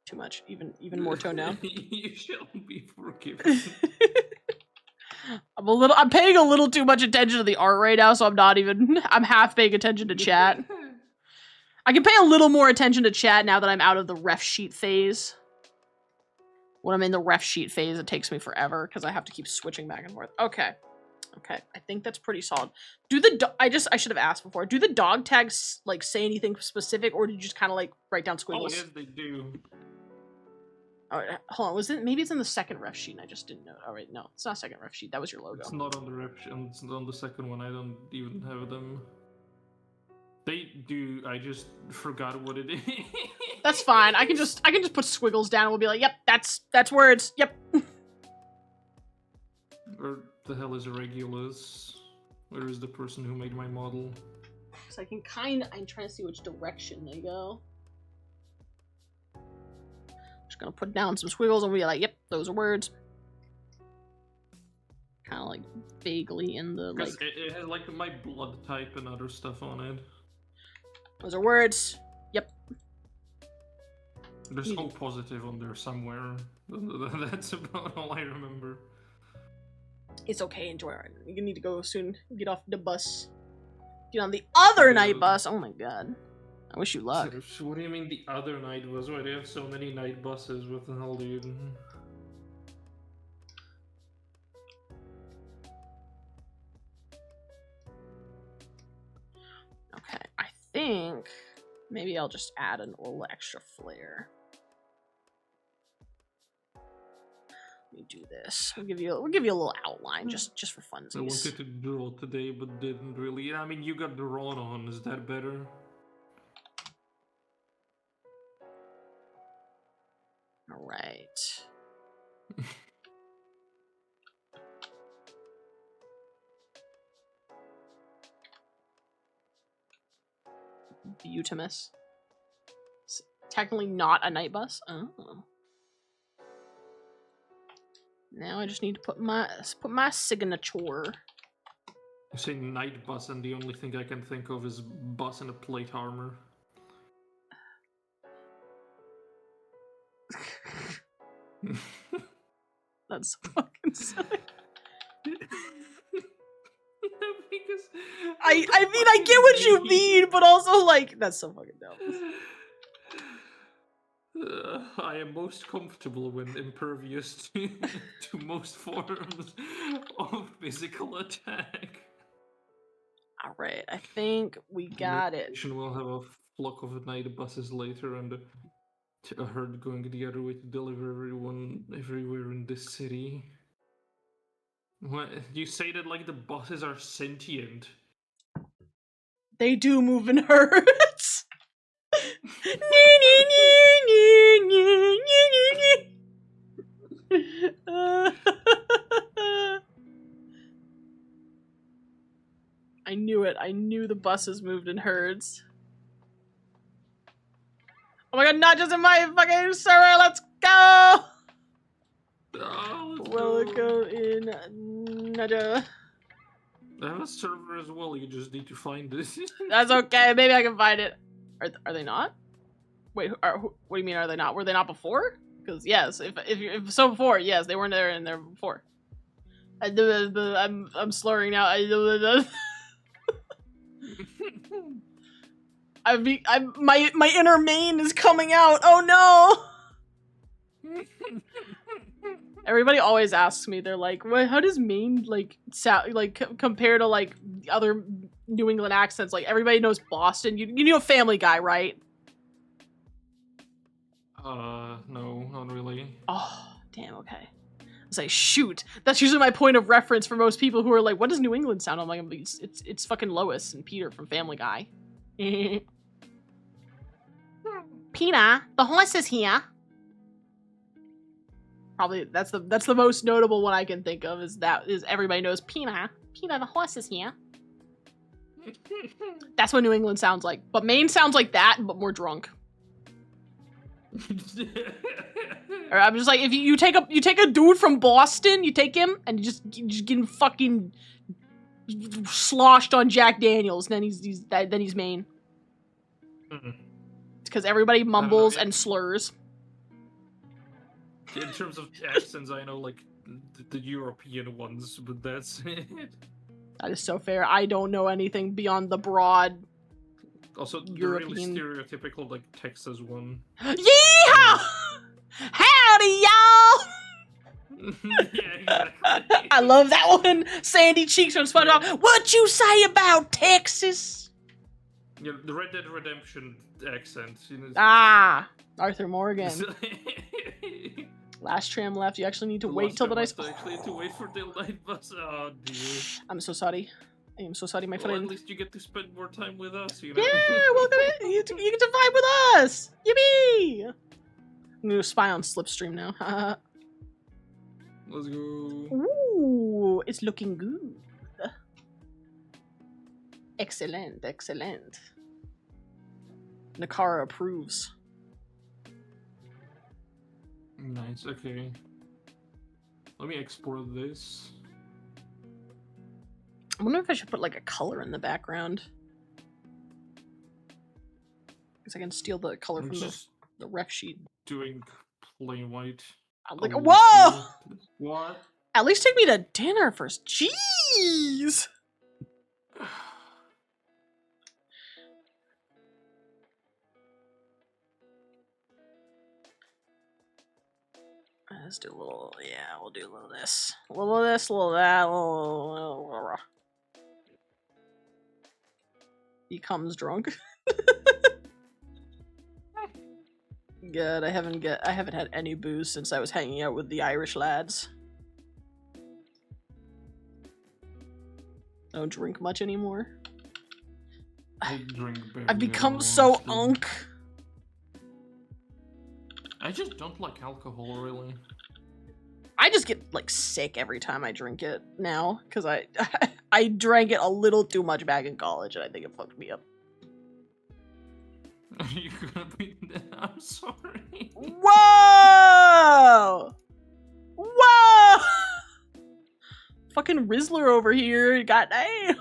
Too much. Even more toned down. You shall be forgiven. I'm paying a little too much attention to the art right now, so I'm half paying attention to chat. I can pay a little more attention to chat now that I'm out of the ref sheet phase. When I'm in the ref sheet phase, it takes me forever because I have to keep switching back and forth. Okay. Okay, I think that's pretty solid. I should have asked before. Do the dog tags like say anything specific, or did you just kind of like write down squiggles? Oh yes, they do. All right, hold on. Maybe it's in the second ref sheet and I just didn't know. All right, no, it's not second ref sheet. That was your logo. It's not on the ref sheet. It's on the second one. I don't even have them. They do. I just forgot what it is. That's fine. I can just put squiggles down and we'll be like, yep, that's words. Yep. Or the hell is Regulus? Where is the person who made my model? So I'm trying to see which direction they go. Just gonna put down some squiggles and we'll be like, yep, those are words. Kind of like vaguely in the like. It has like my blood type and other stuff on it. Those are words. Yep. There's O positive on there somewhere. That's about all I remember. It's okay, enjoy it. You need to go soon. Get off the bus. Get on the other night bus. Oh my god. I wish you luck. So what do you mean the other night bus? Why do you have so many night buses? What the hell, dude? Okay, I think maybe I'll just add a little extra flair. Let me do this. We'll give you a little outline just for funsies. I wanted to draw today, but didn't really. I mean, you got drawn on. Is that better? All right. Butamus. It's technically not a night bus. Oh. Now I just need to put my signature. You say night bus, and the only thing I can think of is bus in a plate armor. That's fucking silly. Because I mean, I get what you mean, but also, like, that's so fucking dumb. I am most comfortable when impervious to most forms of physical attack. Alright, I think we got it. We'll have a flock of night buses later and a herd going the other way to deliver everyone everywhere in this city. What? You say that like the buses are sentient? They do move in herds. I knew it. I knew the buses moved in herds. Oh my god, not just in my fucking server, let's go! Oh, let's go in Naja. I have a server as well, you just need to find it. That's okay, maybe I can find it. Are they not? Wait, what do you mean are they not? Were they not before? Because yes, if so before, yes, they weren't there and there before. I'm slurring now. My inner main is coming out. Oh no! Everybody always asks me. They're like, "Well, how does Maine like sound like compare to like other New England accents?" Like everybody knows Boston. You know Family Guy, right? No, not really. Oh, damn. Okay. I was like, shoot. That's usually my point of reference for most people who are like, "What does New England sound?" I'm like, it's fucking Lois and Peter from Family Guy. Pina, the horse is here. Probably that's the most notable one I can think of is everybody knows Pina. Pina, the horse is here. That's what New England sounds like. But Maine sounds like that, but more drunk. Or I'm just like, if you take a dude from Boston, you take him and you just get him fucking sloshed on Jack Daniels, then he's Maine. Because everybody mumbles and slurs. In terms of accents, I know like the European ones, but that's it. That is so fair. I don't know anything beyond the broad. Also, European. The really stereotypical like Texas one. Yeehaw! Howdy, y'all! Yeah, exactly. I love that one. Sandy Cheeks from SpongeBob. What you say about Texas? Yeah, the Red Dead Redemption accent. You know, Ah, Arthur Morgan. Last tram left. You actually need to wait till the night. Actually, to wait for the night bus. Oh dear. I'm so sorry. I am so sorry, my friend. At least you get to spend more time with us. You know? Yeah, welcome in. You get to vibe with us. Yippee! I'm gonna spy on Slipstream now. Let's go. Ooh, it's looking good. Excellent, excellent. Nakara approves. Nice, okay. Let me export this. I wonder if I should put like a color in the background. Because I can steal the color from the ref sheet. Doing plain white. I'm like, whoa! What? At least take me to dinner first. Jeez! Let's do a little, yeah, we'll do a little this. A little of this, a little of that, a little. Becomes drunk. Good, I haven't had any booze since I was hanging out with the Irish lads. I don't drink much anymore. I drink barely I've become at all, so actually. unk. I just don't like alcohol, really. I just get like sick every time I drink it now because I I drank it a little too much back in college and I think it fucked me up. You're gonna be. I'm sorry. Whoa! Whoa! Fucking Rizzler over here. God damn.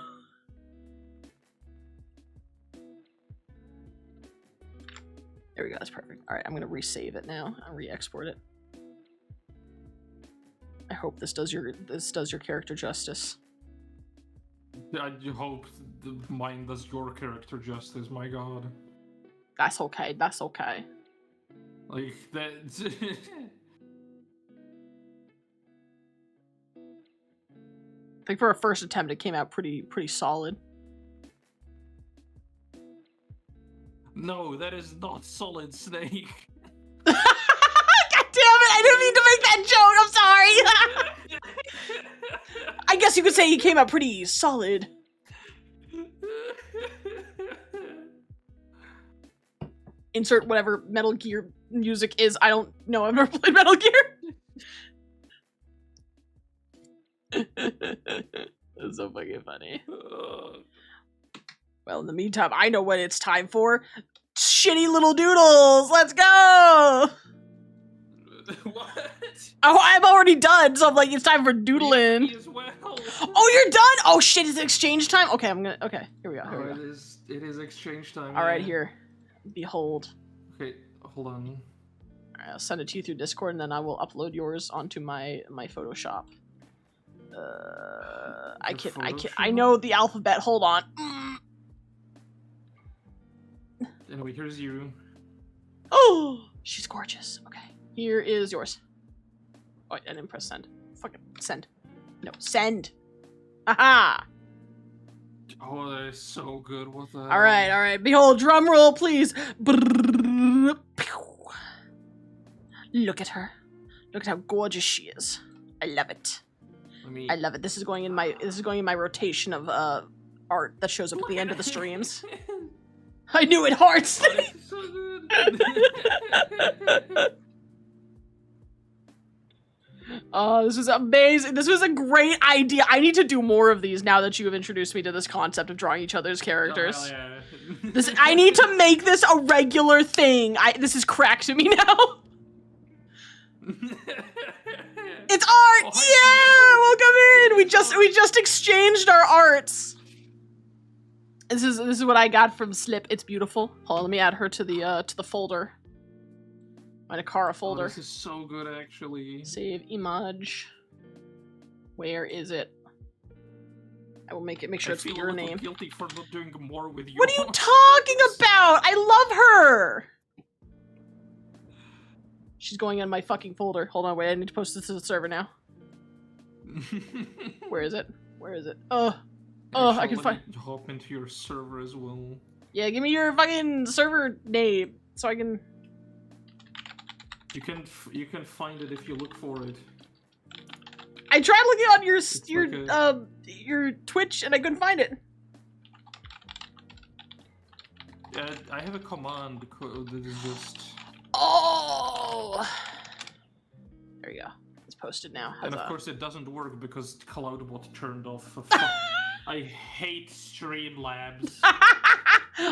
There we go. That's perfect. All right, I'm gonna resave it now. I'll re-export it. I hope this does your character justice. I hope mine does your character justice. My God. That's okay. That's okay. Like that. I think for a first attempt, it came out pretty solid. No, that is not Solid Snake. God damn it! I didn't mean to make that joke. I'm sorry. I guess you could say he came out pretty solid. Insert whatever Metal Gear music is. I don't know. I've never played Metal Gear. That's so fucking funny. Well, in the meantime, I know what it's time for. Shitty little doodles. Let's go. What? Oh, I'm already done, so I'm like, it's time for doodling. Me as well. Oh, you're done? Oh shit, it's exchange time? Okay, okay, here we go, here we go. It is exchange time. Alright, yeah. here. Behold. Okay, hold on. Alright, I'll send it to you through Discord, and then I will upload yours onto my Photoshop. I know the alphabet, hold on. Anyway, here's you. Oh, she's gorgeous. Okay, here is yours. Oh, I didn't press send. Fucking send. No, send. Aha! Oh, that is so good. What the hell? Alright. Behold, drum roll, please. Look at her. Look at how gorgeous she is. I love it. I love it. This is going in my rotation of art that shows up at the end of the streams. I knew it, hearts. Oh, this is so good. Oh, this was amazing. This was a great idea. I need to do more of these now that you have introduced me to this concept of drawing each other's characters. Oh, yeah. I need to make this a regular thing. This is crack to me now. It's art! Oh, Yeah! Welcome in! We just exchanged our arts. This is what I got from Slip. It's beautiful. Hold on, let me add her to the folder. My Nakara folder. Oh, this is so good, actually. Save image. Where is it? I will make sure it's your name. I feel guilty for not doing more with you. What are you talking about? I love her! She's going in my fucking folder. Hold on, wait, I need to post this to the server now. Where is it? Where is it? I can find. Hop into your server as well. Yeah, give me your fucking server name so I can. You can find it if you look for it. I tried looking on your Twitch and I couldn't find it. I have a command that is just. Oh. There you go. It's posted now. And of course it doesn't work because Cloudbot turned off. I hate Streamlabs.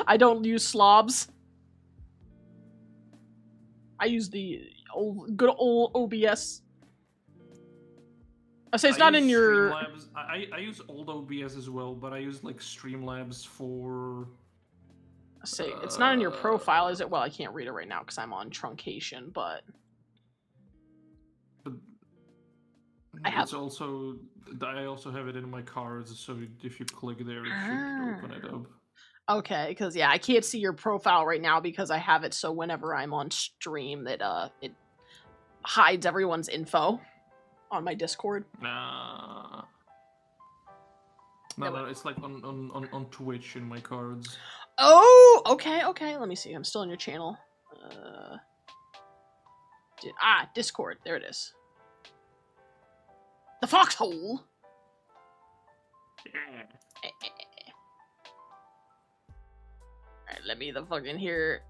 I don't use slobs. I use the good old OBS. I say it's not in your. Streamlabs. I use old OBS as well, but I use like Streamlabs for. I say it's not in your profile, is it? Well, I can't read it right now because I'm on truncation, but. I also have it in my cards, so if you click there, it should open it up. Okay, because yeah, I can't see your profile right now because I have it so whenever I'm on stream that it hides everyone's info on my Discord. Nah. No, No, it's like on Twitch in my cards. Oh, okay. Let me see. I'm still on your channel. Discord. There it is. The foxhole. Yeah. Alright, let me the fucking hear.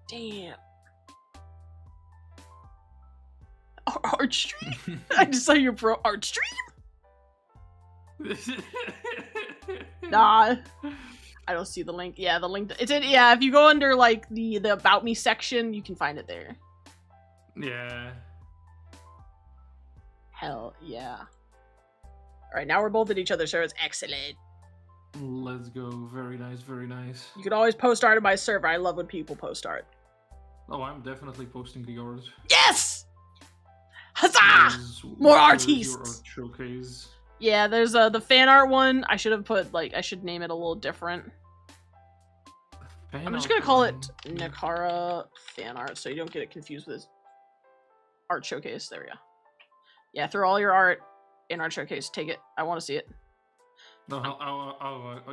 Damn. Art stream? I just saw your pro art stream? Nah. I don't see the link. Yeah, the link. It's in. Yeah, if you go under like the about me section, you can find it there. Yeah. Hell yeah. All right, now we're both at each other's servers. Excellent. Let's go. Very nice. Very nice. You can always post art in my server. I love when people post art. Oh, I'm definitely posting the art. Yes! Huzzah! More artists! Your art showcase. Yeah, there's the fan art one. I should have put like I should name it a little different. I'm just gonna call it Nakara fan art so you don't get it confused with art showcase. There we go. Yeah, throw all your art in art showcase. Take it. I want to see it. No,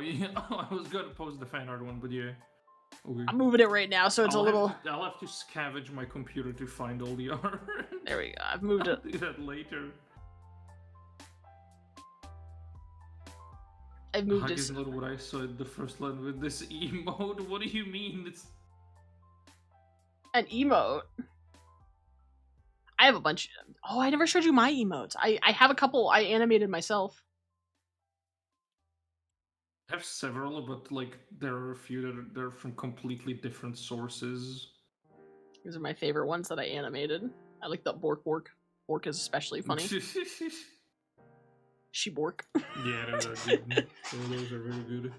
yeah, I was gonna post the fan art one, but yeah. Okay. I'm moving it right now, so it's a little. I'll have to scavenge my computer to find all the art. There we go. I've moved it. I'll do that later. I've moved Hug it. is not what I saw in the first line with this emote. What do you mean? It's An emote. I have a bunch. Oh, I never showed you my emotes. I have a couple I animated myself. I have several, but like there are a few that they're from completely different sources. These are my favorite ones that I animated. I like the Bork. Bork is especially funny. She Bork. Yeah, those are good. Those are very good.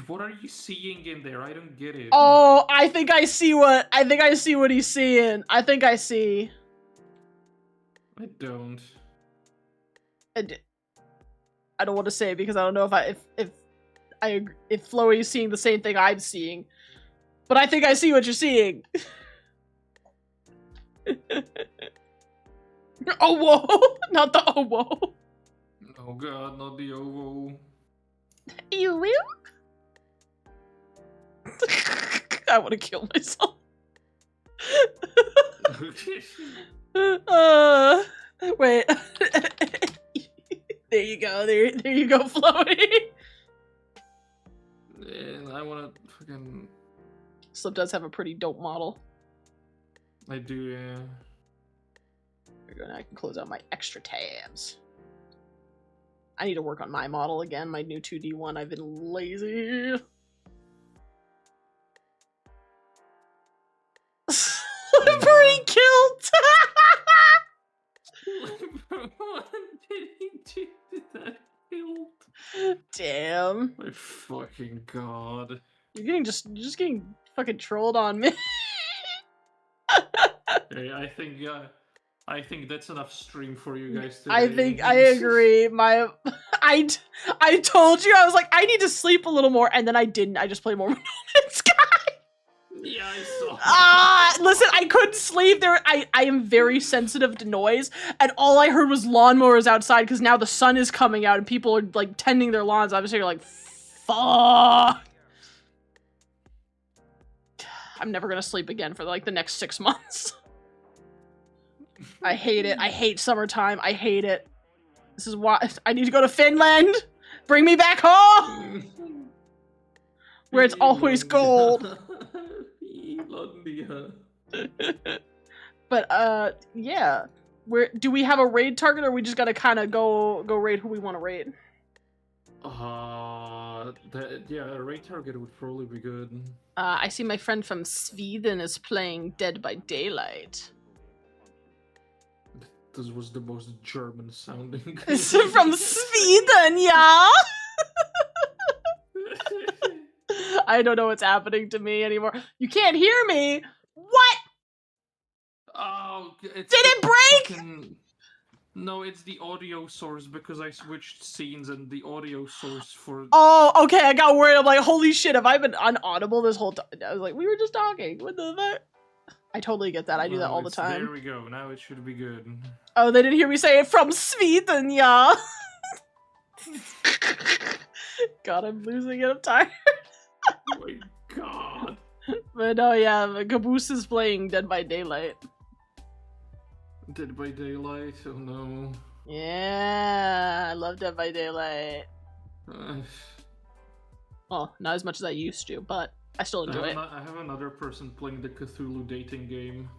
What are you seeing in there? I don't get it. Oh, I think I see what he's seeing. I think I see. I don't. I don't want to say it because I don't know if Floey is seeing the same thing I'm seeing. But I think I see what you're seeing. Oh whoa! Not the oh whoa. Oh god, not the ovo. You will? I want to kill myself. Wait. There you go. There you go, Floey. And I wanna fucking. Slip does have a pretty dope model. I do, yeah. There we go. Now I can close out my extra tabs. I need to work on my model again. My new 2D one. I've been lazy. Slippery kilt. What did he do to that kilt? Damn. My fucking god. You're just getting fucking trolled on me. Hey, I think that's enough stream for you guys today. I think I agree. I told you I was like I need to sleep a little more, and then I didn't. I just played more No Man's Sky. Yeah, I saw. Listen, I couldn't sleep. I am very sensitive to noise, and all I heard was lawnmowers outside because now the sun is coming out and people are like tending their lawns. I was here like, fuck. I'm never gonna sleep again for like the next 6 months. I hate it. I hate summertime. I hate it. This is why I need to go to Finland. Bring me back home, where it's always cold. But yeah. Do we have a raid target, or we just gotta kind of go raid who we want to raid? Yeah, a raid target would probably be good. I see my friend from Sweden is playing Dead by Daylight. This was the most German sounding. It's from Sweden, yeah. I don't know what's happening to me anymore. You can't hear me. What? Oh, Did it break? Fucking... No, it's the audio source because I switched scenes and the audio source for. Oh, okay, I got worried. I'm like, holy shit, have I been unaudible this whole time? I was like, we were just talking. What the fuck? I totally get that. I do that all the time. There we go. Now it should be good. Oh, they didn't hear me say it from Sweden, yeah. God, I'm losing it. I'm tired. Oh my god. But no, yeah, Caboose is playing Dead by Daylight. Dead by Daylight? Oh no. Yeah, I love Dead by Daylight. Uh, Well, not as much as I used to, but I still enjoy it. I have another person playing the Cthulhu dating game.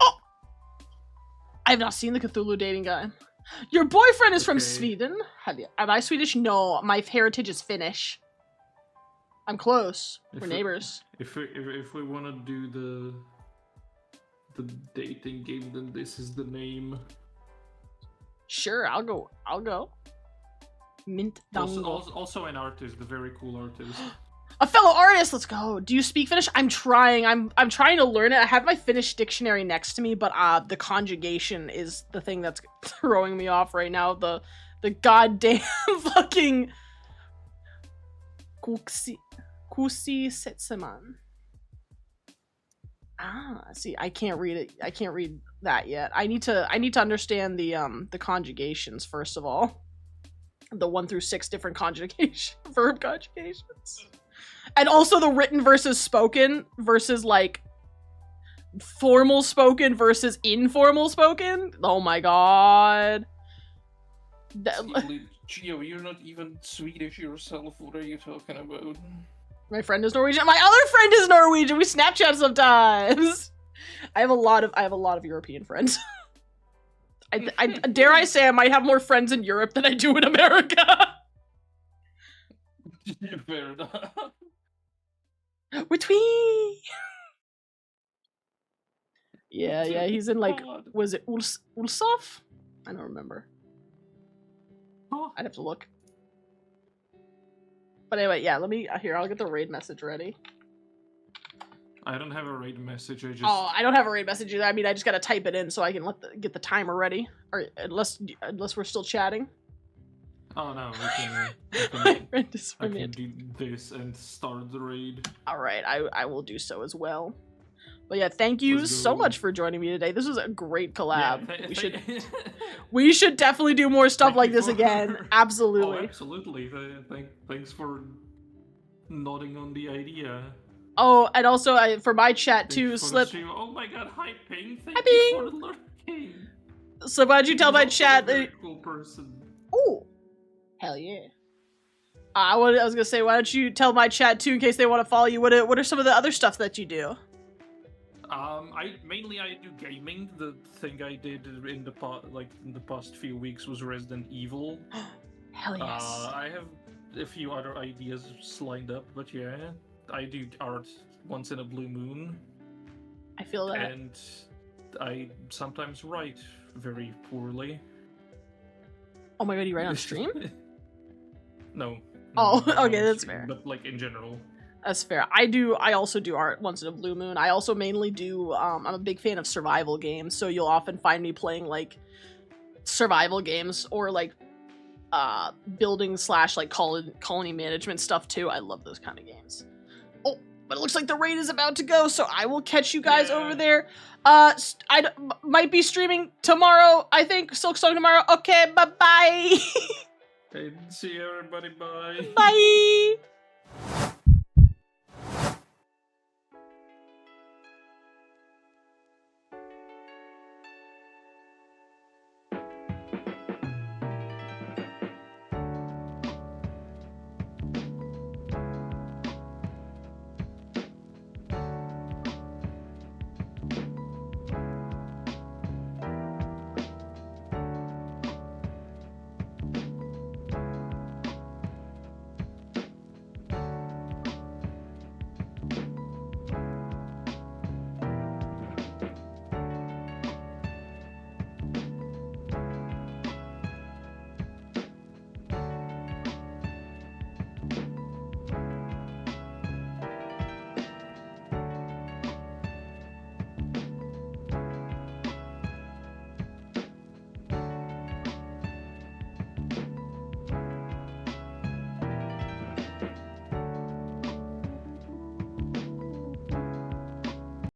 I have not seen the Cthulhu dating game. Your boyfriend is from Okay. Sweden? Am I Swedish? No, my heritage is Finnish. I'm close. We're If we- neighbors. If we want to do the dating game, then this is the name. Sure, I'll go. Mint dango. Also an artist, a very cool artist. A fellow artist. Let's go. Do you speak Finnish? I'm trying. I'm trying to learn it. I have my Finnish dictionary next to me, but the conjugation is the thing that's throwing me off right now. The goddamn fucking kusi setseman. See, I can't read it. I can't read that yet. I need to understand the conjugations first of all. The 1 through 6 different conjugation verb conjugations. And also the written versus spoken versus like formal spoken versus informal spoken. Oh my god. Gio, you're not even Swedish yourself. What are you talking about? My friend is Norwegian. My other friend is Norwegian. We Snapchat sometimes. I have a lot of European friends. I dare I say I might have more friends in Europe than I do in America. Fair enough. Witwee. Yeah, he's in like, God. was it Ulsov? I don't remember. Huh? I'd have to look. But anyway, yeah, I'll get the raid message ready. I don't have a raid message. I just. Oh, I don't have a raid message either. I mean, I just gotta type it in so I can get the timer ready. Or unless we're still chatting. Oh no, My friend is I from can it. do this and start the raid. Alright, I will do so as well. But yeah, thank you Let's so go. much for joining me today. This was a great collab. Yeah, We should definitely do more stuff Thank like you this for- again. Oh, Absolutely. absolutely. Thanks for nodding on the idea. Oh, and also for my chat Thanks too, for the Slip. stream. Oh my god, hi Ping. Thank Hi, you Ping. for lurking. So why don't you tell my Ping's also chat a that? very cool person. Ooh, hell yeah. I was gonna say, why don't you tell my chat too, in case they want to follow you? What are some of the other stuff that you do? I do gaming. The thing I did in the past few weeks was Resident Evil. Hell yes. I have a few other ideas lined up, but yeah, I do art once in a blue moon, I feel that. and I sometimes write very poorly. Oh my god, you write on stream? No. Oh, not on okay, that's stream, fair. But like in general. That's fair. I also do art once in a blue moon. I also mainly do, I'm a big fan of survival games, so you'll often find me playing, like, survival games, or, like, building / like, colony management stuff, too. I love those kind of games. Oh, but it looks like the raid is about to go, so I will catch you guys Yeah. over there. Might be streaming tomorrow, I think. Silksong tomorrow. Okay, bye-bye! And see you everybody, bye. Bye!